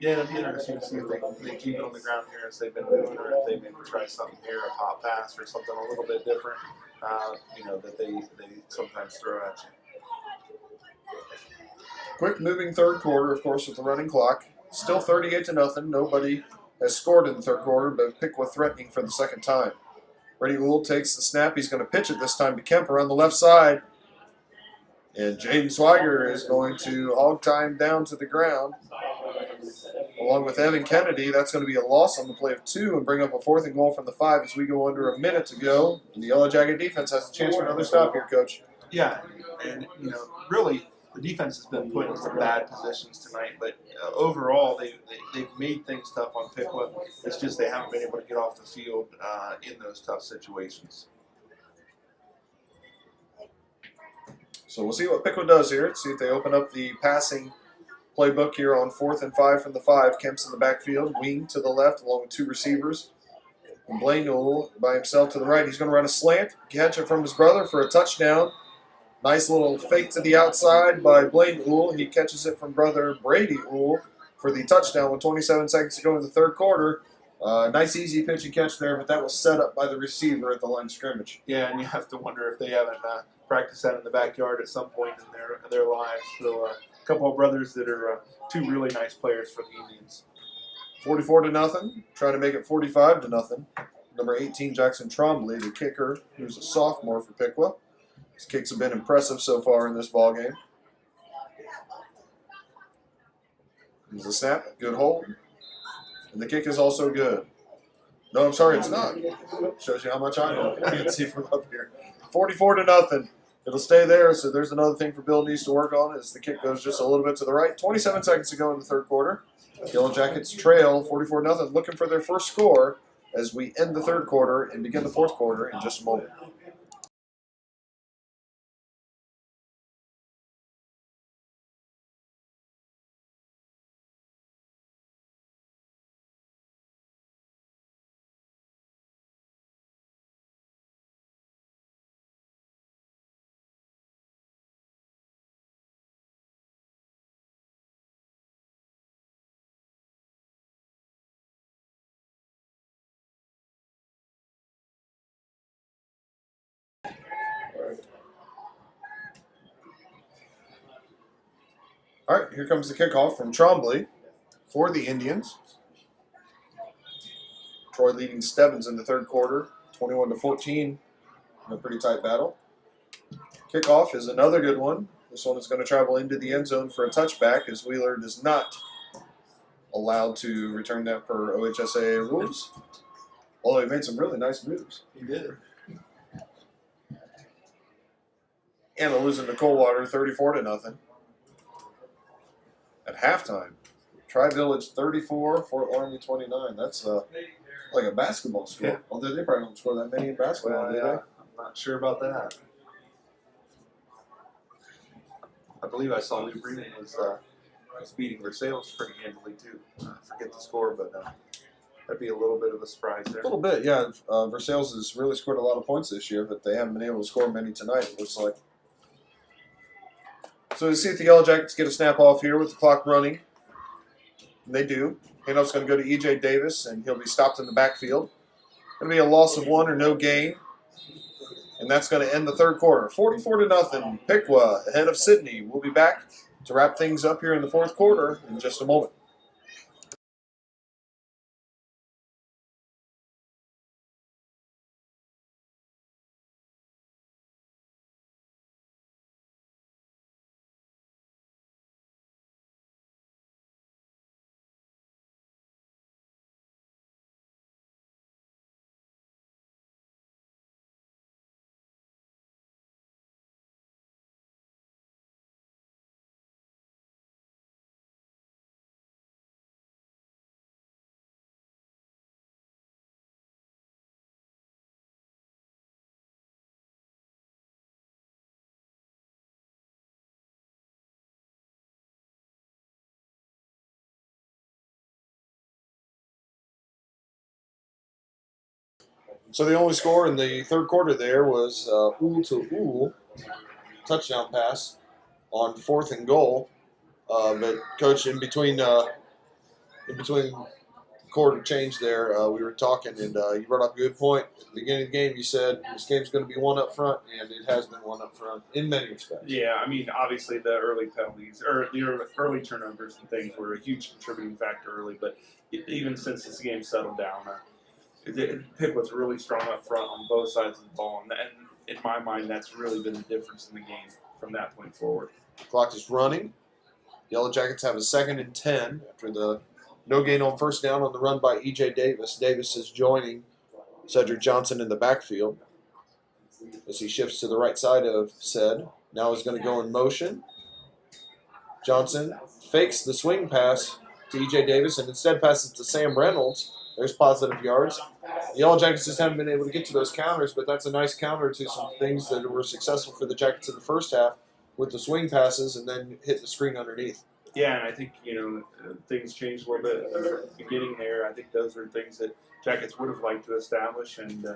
Yeah, it'll be interesting to see if they keep it on the ground here as they've been doing, or if they maybe try something here, a pop pass or something a little bit different, that they sometimes throw at you. Quick moving 3rd quarter, of course, with the running clock. Still 38-0. Nobody has scored in the 3rd quarter, but Piqua threatening for the 2nd time. Brady Uhl takes the snap. He's going to pitch it this time to Kemper on the left side. And Jaden Swiger is going to hog time down to the ground. Along with Evan Kennedy, that's going to be a loss on the play of 2 and bring up a 4th and goal from the 5 as we go under a minute to go. And the Yellow Jacket defense has a chance for another stop here, Coach. Yeah, and really, the defense has been put in some bad positions tonight, but overall, they've made things tough on Piqua. It's just they haven't been able to get off the field in those tough situations. So we'll see what Piqua does here. See if they open up the passing playbook here on 4th and 5 from the 5. Kemp's in the backfield, wing to the left along with 2 receivers. And Blaine Uhl by himself to the right. He's going to run a slant, catch it from his brother for a touchdown. Nice little fake to the outside by Blaine Uhl. He catches it from brother Brady Uhl for the touchdown with 27 seconds to go in the 3rd quarter. Nice easy pitch and catch there, but that was set up by the receiver at the line of scrimmage. Yeah, and you have to wonder if they haven't practiced that in the backyard at some point in their lives. So a couple of brothers that are 2 really nice players for the Indians. 44-0, trying to make it 45-0. Number 18, Jackson Trombley, the kicker, who's a sophomore for Piqua. His kicks have been impressive so far in this ballgame. There's a snap, good hold. And the kick is also good. No, I'm sorry, it's not. Shows you how much I know. You can see from up here. 44-0. It'll stay there, so there's another thing for Bill needs to work on as the kick goes just a little bit to the right. 27 seconds to go in the 3rd quarter. Yellow Jackets trail 44-0, looking for their first score as we end the 3rd quarter and begin the 4th quarter in just a moment. All right, here comes the kickoff from Trombley for the Indians. Troy leading Stebbins in the 3rd quarter, 21-14 in a pretty tight battle. Kickoff is another good one. This one is going to travel into the end zone for a touchback as Wheeler is not allowed to return that per OHSAA rules. Although he made some really nice moves. He did. And a losing to Coldwater 34-0. At halftime, Tri-Village 34, Fort Laramie 29. That's like a basketball score. Yeah. Although they probably don't score that many in basketball, do they? I'm not sure about that. I believe I saw New Bremen was beating Versailles pretty handily too. I forget the score, but that'd be a little bit of a surprise there. A little bit, yeah. Versailles has really scored a lot of points this year, but they haven't been able to score many tonight, it looks like. So you see if the Yellow Jackets get a snap off here with the clock running. And they do. Handoff's going to go to E.J. Davis, and he'll be stopped in the backfield. Going to be a loss of 1 or no gain. And that's going to end the third quarter. 44-0. Piqua ahead of Sidney. We'll be back to wrap things up here in the fourth quarter in just a moment. So the only score in the third quarter there was touchdown pass on 4th and goal. But Coach, in between quarter change there, we were talking, and you brought up a good point. At the beginning of the game, you said this game's going to be one up front, and it has been one up front in many respects. Yeah, I mean, obviously the early penalties or the early turnovers and things were a huge contributing factor early, but even since this game settled down, Pick was really strong up front on both sides of the ball, and in my mind, that's really been the difference in the game from that point forward. The clock is running. Yellow Jackets have a 2nd and 10 after the no gain on first down on the run by E.J. Davis. Davis is joining Cedric Johnson in the backfield as he shifts to the right side of Ced. Now he's going to go in motion. Johnson fakes the swing pass to E.J. Davis and instead passes to Sam Reynolds. There's positive yards. The Yellow Jackets just haven't been able to get to those counters, but that's a nice counter to some things that were successful for the Jackets in the first half with the swing passes and then hit the screen underneath. Yeah, and I think, things changed a little bit at the beginning there. I think those are things that Jackets would have liked to establish and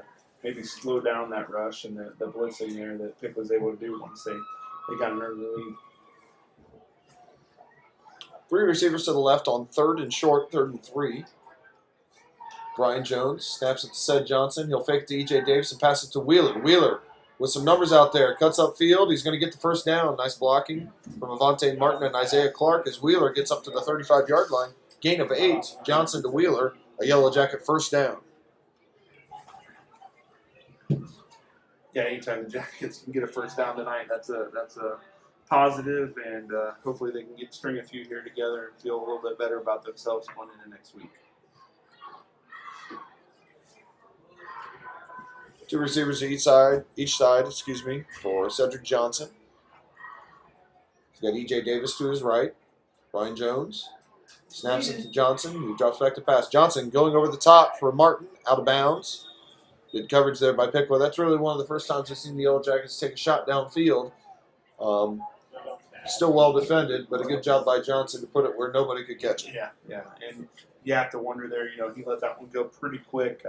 maybe slow down that rush and the blitzing there that Pick was able to do once they got an early lead. 3 receivers to the left on 3rd and short, 3rd and 3. Brian Jones snaps it to Ced Johnson. He'll fake it to E.J. Davis and pass it to Wheeler. Wheeler with some numbers out there. Cuts upfield. He's going to get the first down. Nice blocking from Avante Martin and Isaiah Clark as Wheeler gets up to the 35-yard line. Gain of 8. Johnson to Wheeler. A Yellow Jacket first down. Yeah, anytime the Jackets can get a first down tonight, that's a positive, and hopefully they can string a few here together and feel a little bit better about themselves going into next week. 2 receivers each side, for Cedric Johnson. He's got E.J. Davis to his right. Brian Jones snaps it to Johnson, who drops back to pass. Johnson going over the top for Martin, out of bounds. Good coverage there by Piqua. That's really one of the first times I've seen the Yellow Jackets take a shot downfield. Still well defended, but a good job by Johnson to put it where nobody could catch it. Yeah, and you have to wonder there, he let that one go pretty quick.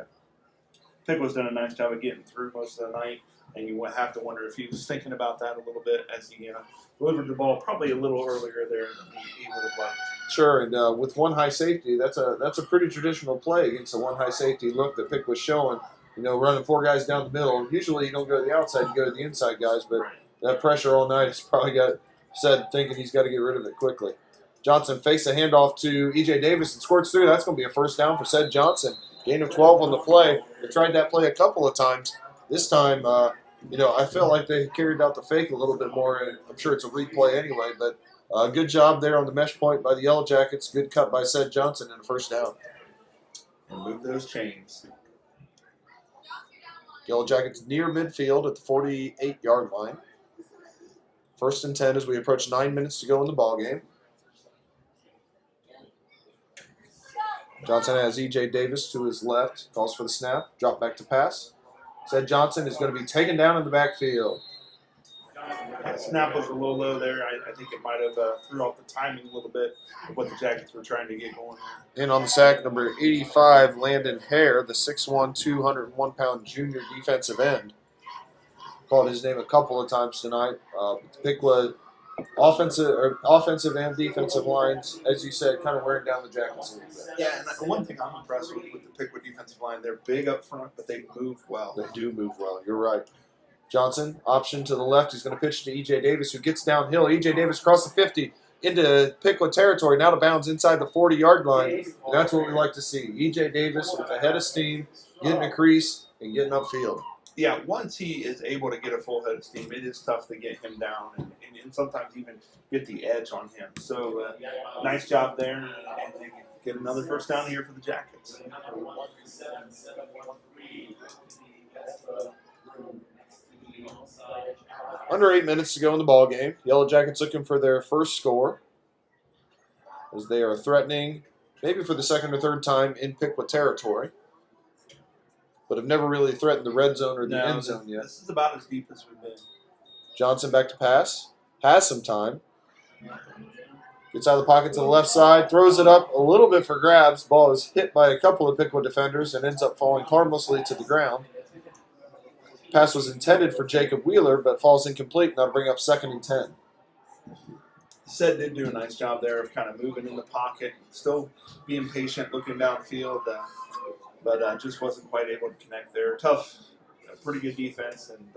Piqua's done a nice job of getting through most of the night, and you have to wonder if he was thinking about that a little bit as he delivered the ball probably a little earlier there than he would have liked. Sure, and with one high safety, that's a pretty traditional play against the one high safety look that Pick was showing. Running 4 guys down the middle. Usually you don't go to the outside, you go to the inside guys, but that pressure all night has probably got Ced thinking he's got to get rid of it quickly. Johnson fakes a handoff to E.J. Davis and squirts through. That's going to be a first down for Ced Johnson. Gain of 12 on the play. They tried that play a couple of times. This time, I felt like they carried out the fake a little bit more. And I'm sure it's a replay anyway, but good job there on the mesh point by the Yellow Jackets. Good cut by Ced Johnson and a first down. And move those chains. Yellow Jackets near midfield at the 48-yard line. 1st and 10 as we approach 9 minutes to go in the ballgame. Johnson has E.J. Davis to his left. Calls for the snap. Drop back to pass. Ced Johnson is going to be taken down in the backfield. Yeah, snap was a little low there. I think it might have threw off the timing a little bit of what the Jackets were trying to get going on. In on the sack, number 85, Landon Hare, the 6'1", 201-pound junior defensive end. Called his name a couple of times tonight. Piqua offensive and defensive lines, as you said, kind of wearing down the Jackets a little bit. Yeah, and one thing I'm impressed with the Piqua defensive line, they're big up front, but they move well. They do move well. You're right. Johnson, option to the left. He's going to pitch to E.J. Davis, who gets downhill. E.J. Davis across the 50 into Piqua territory, now to bounds inside the 40-yard line. And that's what we like to see. E.J. Davis with a head of steam, getting a crease and getting upfield. Yeah, once he is able to get a full head of steam, it is tough to get him down and sometimes even get the edge on him. So nice job there, and they get another first down here for the Jackets. Under 8 minutes to go in the ball game. Yellow Jackets looking for their first score as they are threatening, maybe for the second or third time, in Piqua territory, but have never really threatened the red zone or the end zone yet. This is about as deep as we've been. Johnson back to pass. Has some time. Gets out of the pocket to the left side. Throws it up a little bit for grabs. Ball is hit by a couple of Piqua defenders and ends up falling harmlessly to the ground. Pass was intended for Jacob Wheeler, but falls incomplete. Now to bring up 2nd and 10. Sid did do a nice job there of kind of moving in the pocket, still being patient, looking downfield, but just wasn't quite able to connect there. Tough, pretty good defense, and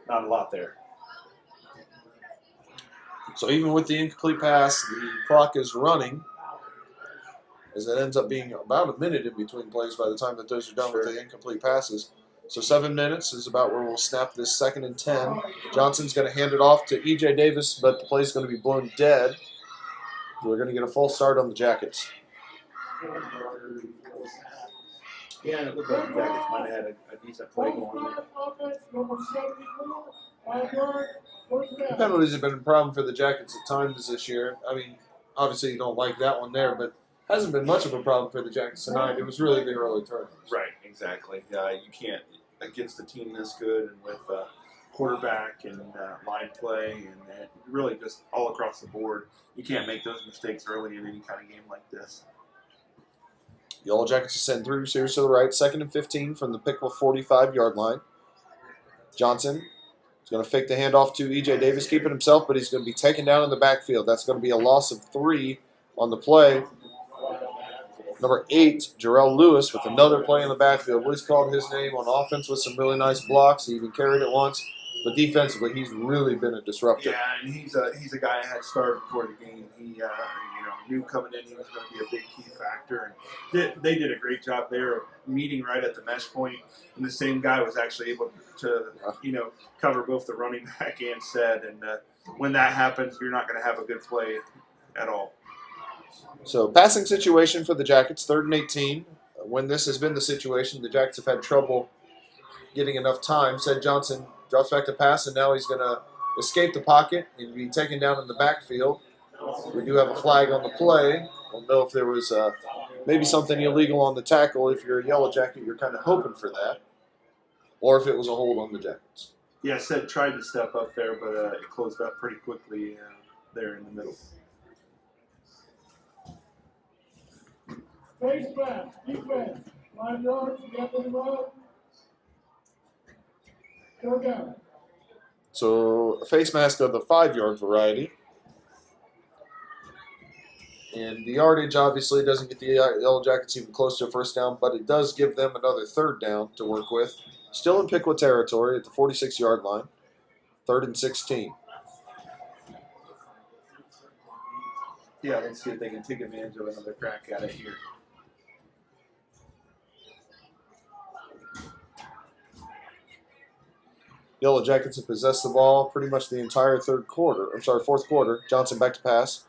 not a lot there. So even with the incomplete pass, the clock is running, as it ends up being about a minute in between plays by the time that those are done with the incomplete passes. So 7 minutes is about where we'll snap this 2nd and 10. Johnson's going to hand it off to E.J. Davis, but the play's going to be blown dead. We're going to get a full start on the Jackets. Yeah, it looked like the Jackets might have had a decent play going there. Penalties have been a problem for the Jackets at times this year. I mean, obviously you don't like that one there, but hasn't been much of a problem for the Jackets tonight. It was really the early turnovers. Right, exactly. You can't, against a team this good and with quarterback and line play and really just all across the board, you can't make those mistakes early in any kind of game like this. Yellow Jackets is sending 3 receivers to the right. 2nd and 15 from the Piqua 45-yard line. Johnson is going to fake the handoff to E.J. Davis, keeping himself, but he's going to be taken down in the backfield. That's going to be a loss of 3 on the play. Number 8, Jarrell Lewis, with another play in the backfield. Willis called his name on offense with some really nice blocks. He even carried it once. But defensively, he's really been a disruptor. Yeah, and he's a guy I had started before the game. He knew coming in he was going to be a big key factor. And they did a great job there of meeting right at the mesh point. And the same guy was actually able to cover both the running back and Sid. And when that happens, you're not going to have a good play at all. So passing situation for the Jackets, 3rd and 18. When this has been the situation, the Jackets have had trouble getting enough time. Sid Johnson drops back to pass, and now he's going to escape the pocket and be taken down in the backfield. We do have a flag on the play. I don't know if there was maybe something illegal on the tackle. If you're a Yellow Jacket, you're kind of hoping for that. Or if it was a hold on the Jackets. Yeah, Sid tried to step up there, but it closed up pretty quickly there in the middle. Face back, defense, 5 yards, get to the road. Go down. So a face mask of the 5-yard variety. And the yardage obviously doesn't get the Yellow Jackets even close to a first down, but it does give them another 3rd down to work with. Still in Piqua territory at the 46-yard line. 3rd and 16. Yeah, let's see if they can take advantage of another crack at it here. Yellow Jackets have possessed the ball pretty much the entire fourth quarter. Johnson back to pass.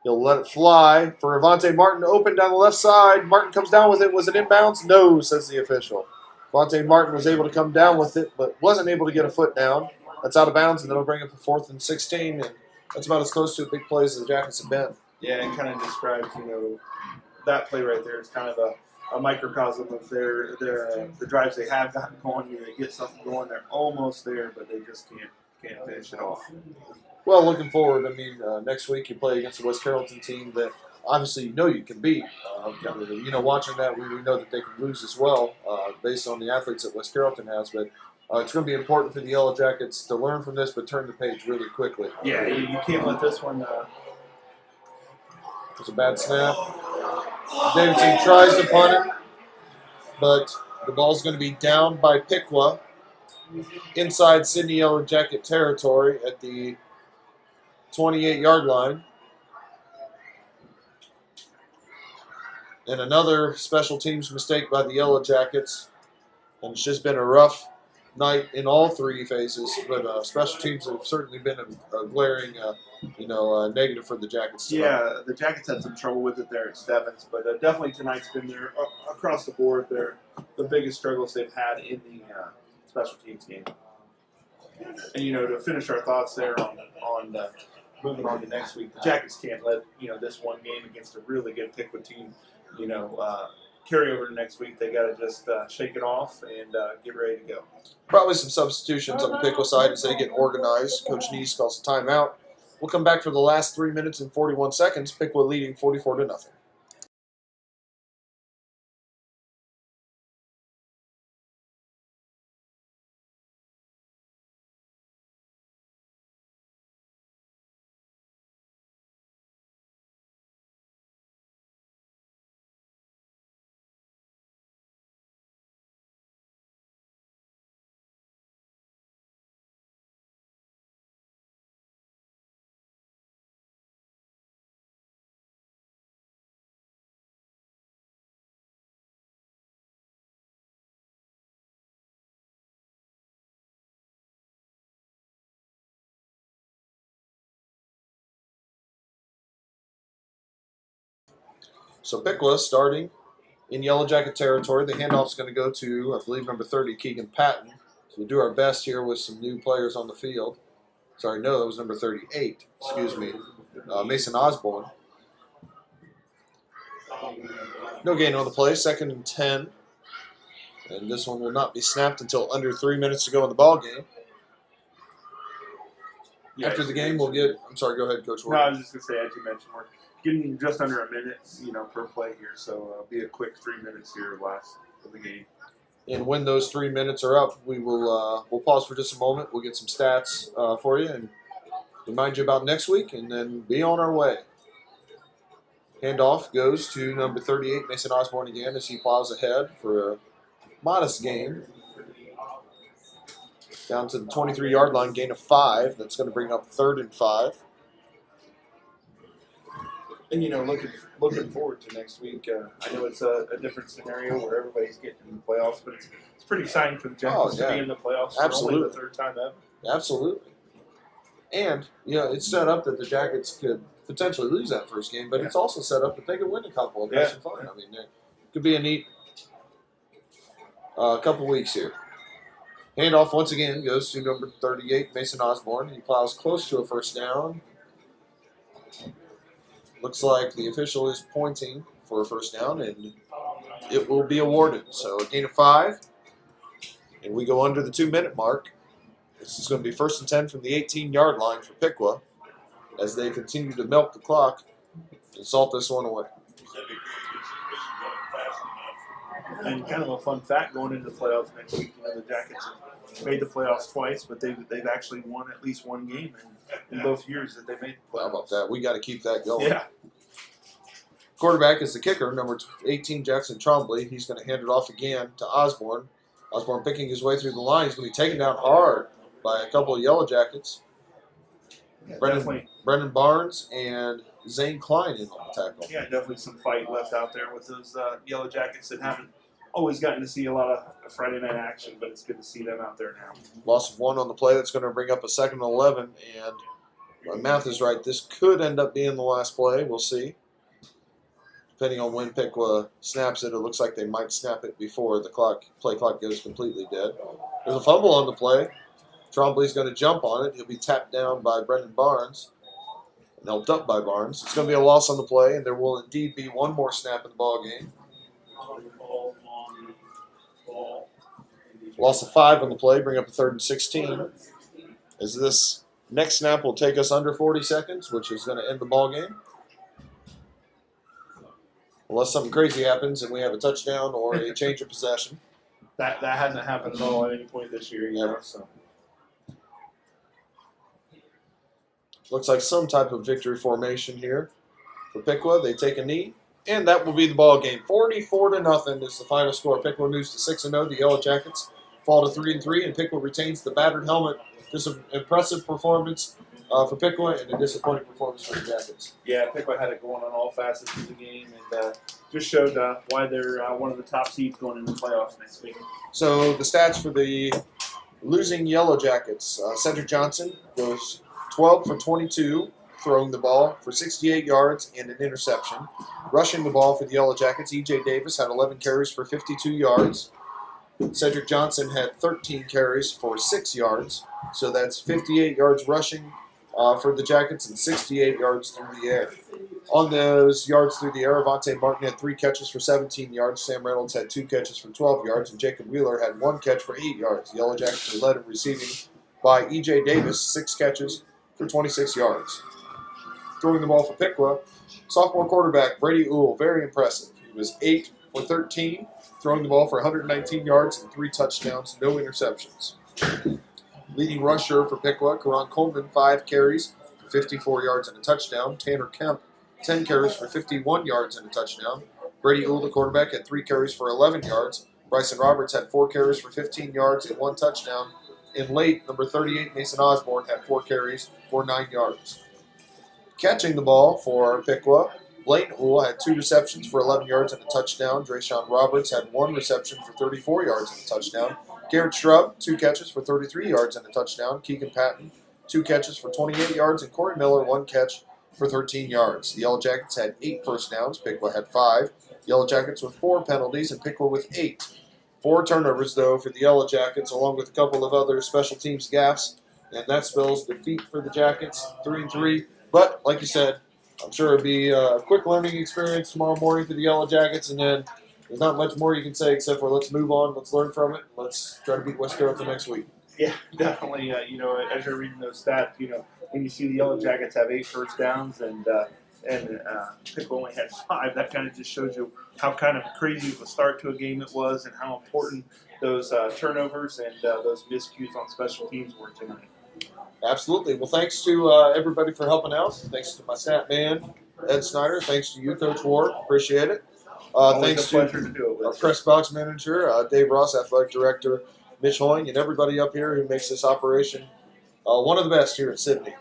He'll let it fly for Avante Martin to open down the left side. Martin comes down with it. Was it inbounds? No, says the official. Avante Martin was able to come down with it, but wasn't able to get a foot down. That's out of bounds, and that'll bring up a 4th and 16, and that's about as close to a big play as the Jackets have been. Yeah, it kind of describes, that play right there is kind of a microcosm of the drives they have gotten going. They get something going, they're almost there, but they just can't finish it off. Well, looking forward, next week you play against the West Carrollton team that obviously you can beat. Watching that, we know that they can lose as well based on the athletes that West Carrollton has, but it's going to be important for the Yellow Jackets to learn from this, but turn the page really quickly. Yeah, you can't let this one. It's a bad snap. Davidson tries to punt it, but the ball's going to be down by Piqua inside Sidney Yellow Jacket territory at the 28-yard line. And another special teams mistake by the Yellow Jackets. And it's just been a rough night in all three phases. But special teams have certainly been a glaring, negative for the Jackets tonight. Yeah, the Jackets had some trouble with it there at Devins, but definitely tonight's been there across the board. They're the biggest struggles they've had in the special teams game. And to finish our thoughts there on moving on to next week, the Jackets can't let this one game against a really good Piqua team, carry over to next week. They got to just shake it off and get ready to go. Probably some substitutions on the Piqua side as they get organized. Coach Neese calls a timeout. We'll come back for the last 3 minutes and 41 seconds. Piqua leading 44-0. So Piqua starting in Yellow Jacket territory. The handoff's going to go to, I believe, number 30, Keegan Patton. So we'll do our best here with some new players on the field. Sorry, no, that was number 38. Excuse me. Mason Osborne. No gain on the play. 2nd and 10. And this one will not be snapped until under 3 minutes to go in the ball game. Yeah, After the game, we'll get. I'm sorry. Go ahead, Coach. No, I was just going to say, as you mentioned, we're getting just under a minute, per play here. So it'll be a quick 3 minutes here last of the game. And when those 3 minutes are up, we will we'll pause for just a moment. We'll get some stats for you and remind you about next week, and then be on our way. Handoff goes to number 38, Mason Osborne again, as he plows ahead for a modest gain. Down to the 23-yard line, gain of 5. That's going to bring up 3rd and 5. And looking forward to next week. I know it's a different scenario where everybody's getting in the playoffs, but it's pretty exciting for the Jackets to be in the playoffs. Absolutely. For only the 3rd time ever. Absolutely. And it's set up that the Jackets could potentially lose that first game, but it's also set up that they could win a couple and have some fun. I mean, it could be a neat couple weeks here. Handoff once again goes to number 38, Mason Osborne. He plows close to a first down. Looks like the official is pointing for a first down, and it will be awarded. So a gain of 5, and we go under the 2-minute mark. This is going to be 1st and 10 from the 18-yard line for Piqua as they continue to milk the clock and salt this one away. And kind of a fun fact going into the playoffs next week, the Jackets have made the playoffs twice, but they've actually won at least one game in both years that they made the playoffs. How about that? We got to keep that going. Yeah. Quarterback is the kicker, number 18, Jackson Trombley. He's going to hand it off again to Osborne. Osborne picking his way through the line. He's going to be taken down hard by a couple of Yellow Jackets. Yeah, Brendan Barnes and Zane Klein in on the tackle. Yeah, definitely some fight left out there with those Yellow Jackets that haven't always gotten to see a lot of Friday night action, but it's good to see them out there now. Loss of 1 on the play. That's going to bring up a 2nd and 11, and my math is right. This could end up being the last play. We'll see. Depending on when Piqua snaps it, it looks like they might snap it before the play clock goes completely dead. There's a fumble on the play. Trombley's going to jump on it. He'll be tapped down by Brendan Barnes and helped up by Barnes. It's going to be a loss on the play, and there will indeed be one more snap in the ball game. Loss of 5 on the play, bring up a 3rd and 16. As this next snap will take us under 40 seconds, which is going to end the ball game. Unless something crazy happens and we have a touchdown or a change of possession. That hasn't happened at all at any point this year. Never. So. Looks like some type of victory formation here for Piqua. They take a knee, and that will be the ball game. 44-0 is the final score. Piqua moves to 6-0. The Yellow Jackets fall to 3-3, and Piqua retains the battered helmet. Just an impressive performance for Piqua and a disappointing performance for the Jackets. Yeah, Piqua had it going on all facets of the game and just showed why they're one of the top seeds going into the playoffs next week. So the stats for the losing Yellow Jackets. Cedric Johnson goes 12 for 22, throwing the ball for 68 yards and an interception. Rushing the ball for the Yellow Jackets, E.J. Davis had 11 carries for 52 yards. Cedric Johnson had 13 carries for 6 yards. So that's 58 yards rushing for the Jackets and 68 yards through the air. On those yards through the air, Avante Martin had 3 catches for 17 yards. Sam Reynolds had 2 catches for 12 yards. And Jacob Wheeler had 1 catch for 8 yards. The Yellow Jackets were led in receiving by E.J. Davis, 6 catches for 26 yards. Throwing the ball for Piqua, sophomore quarterback Brady Uhl, very impressive. He was 8 for 13, throwing the ball for 119 yards and 3 touchdowns, no interceptions. Leading rusher for Piqua, Karan Coleman, 5 carries for 54 yards and a touchdown. Tanner Kemp, 10 carries for 51 yards and a touchdown. Brady Uhl, the quarterback, had 3 carries for 11 yards. Bryson Roberts had 4 carries for 15 yards and 1 touchdown. And late, number 38, Mason Osborne, had 4 carries for 9 yards. Catching the ball for Piqua, Blaine Uhl had 2 receptions for 11 yards and a touchdown. Drayshawn Roberts had 1 reception for 34 yards and a touchdown. Garrett Shrub, 2 catches for 33 yards and a touchdown. Keegan Patton, 2 catches for 28 yards. And Corey Miller, 1 catch for 13 yards. The Yellow Jackets had 8 first downs. Piqua had 5. Yellow Jackets with 4 penalties and Piqua with 8. 4 turnovers, though, for the Yellow Jackets, along with a couple of other special teams gaffes. And that spells defeat for the Jackets, 3-3. But, like you said, I'm sure it'll be a quick learning experience tomorrow morning for the Yellow Jackets, and then there's not much more you can say except for let's move on, let's learn from it, let's try to beat West Carrollton next week. Yeah, definitely. As you're reading those stats, when you see the Yellow Jackets have 8 first downs and Piqua only had 5, that kind of just shows you how kind of crazy of a start to a game it was and how important those turnovers and those miscues on special teams were tonight. Absolutely. Well, thanks to everybody for helping out. Thanks to my stat man, Ed Snyder. Thanks to you, Coach Ward. Appreciate it. Thanks a pleasure to do it with our press box manager, Dave Ross, athletic director, Mitch Hoying, and everybody up here who makes this operation one of the best here at Sidney.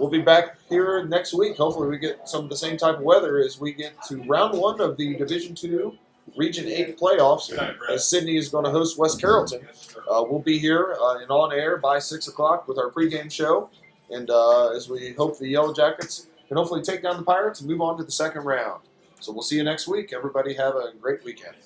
We'll be back here next week. Hopefully we get some of the same type of weather as we get to round 1 of the Division II Region 8 playoffs, as Sidney is going to host West Carrollton. We'll be here and on air by 6 o'clock with our pregame show, and as we hope the Yellow Jackets can hopefully take down the Pirates and move on to the second round. So we'll see you next week. Everybody have a great weekend.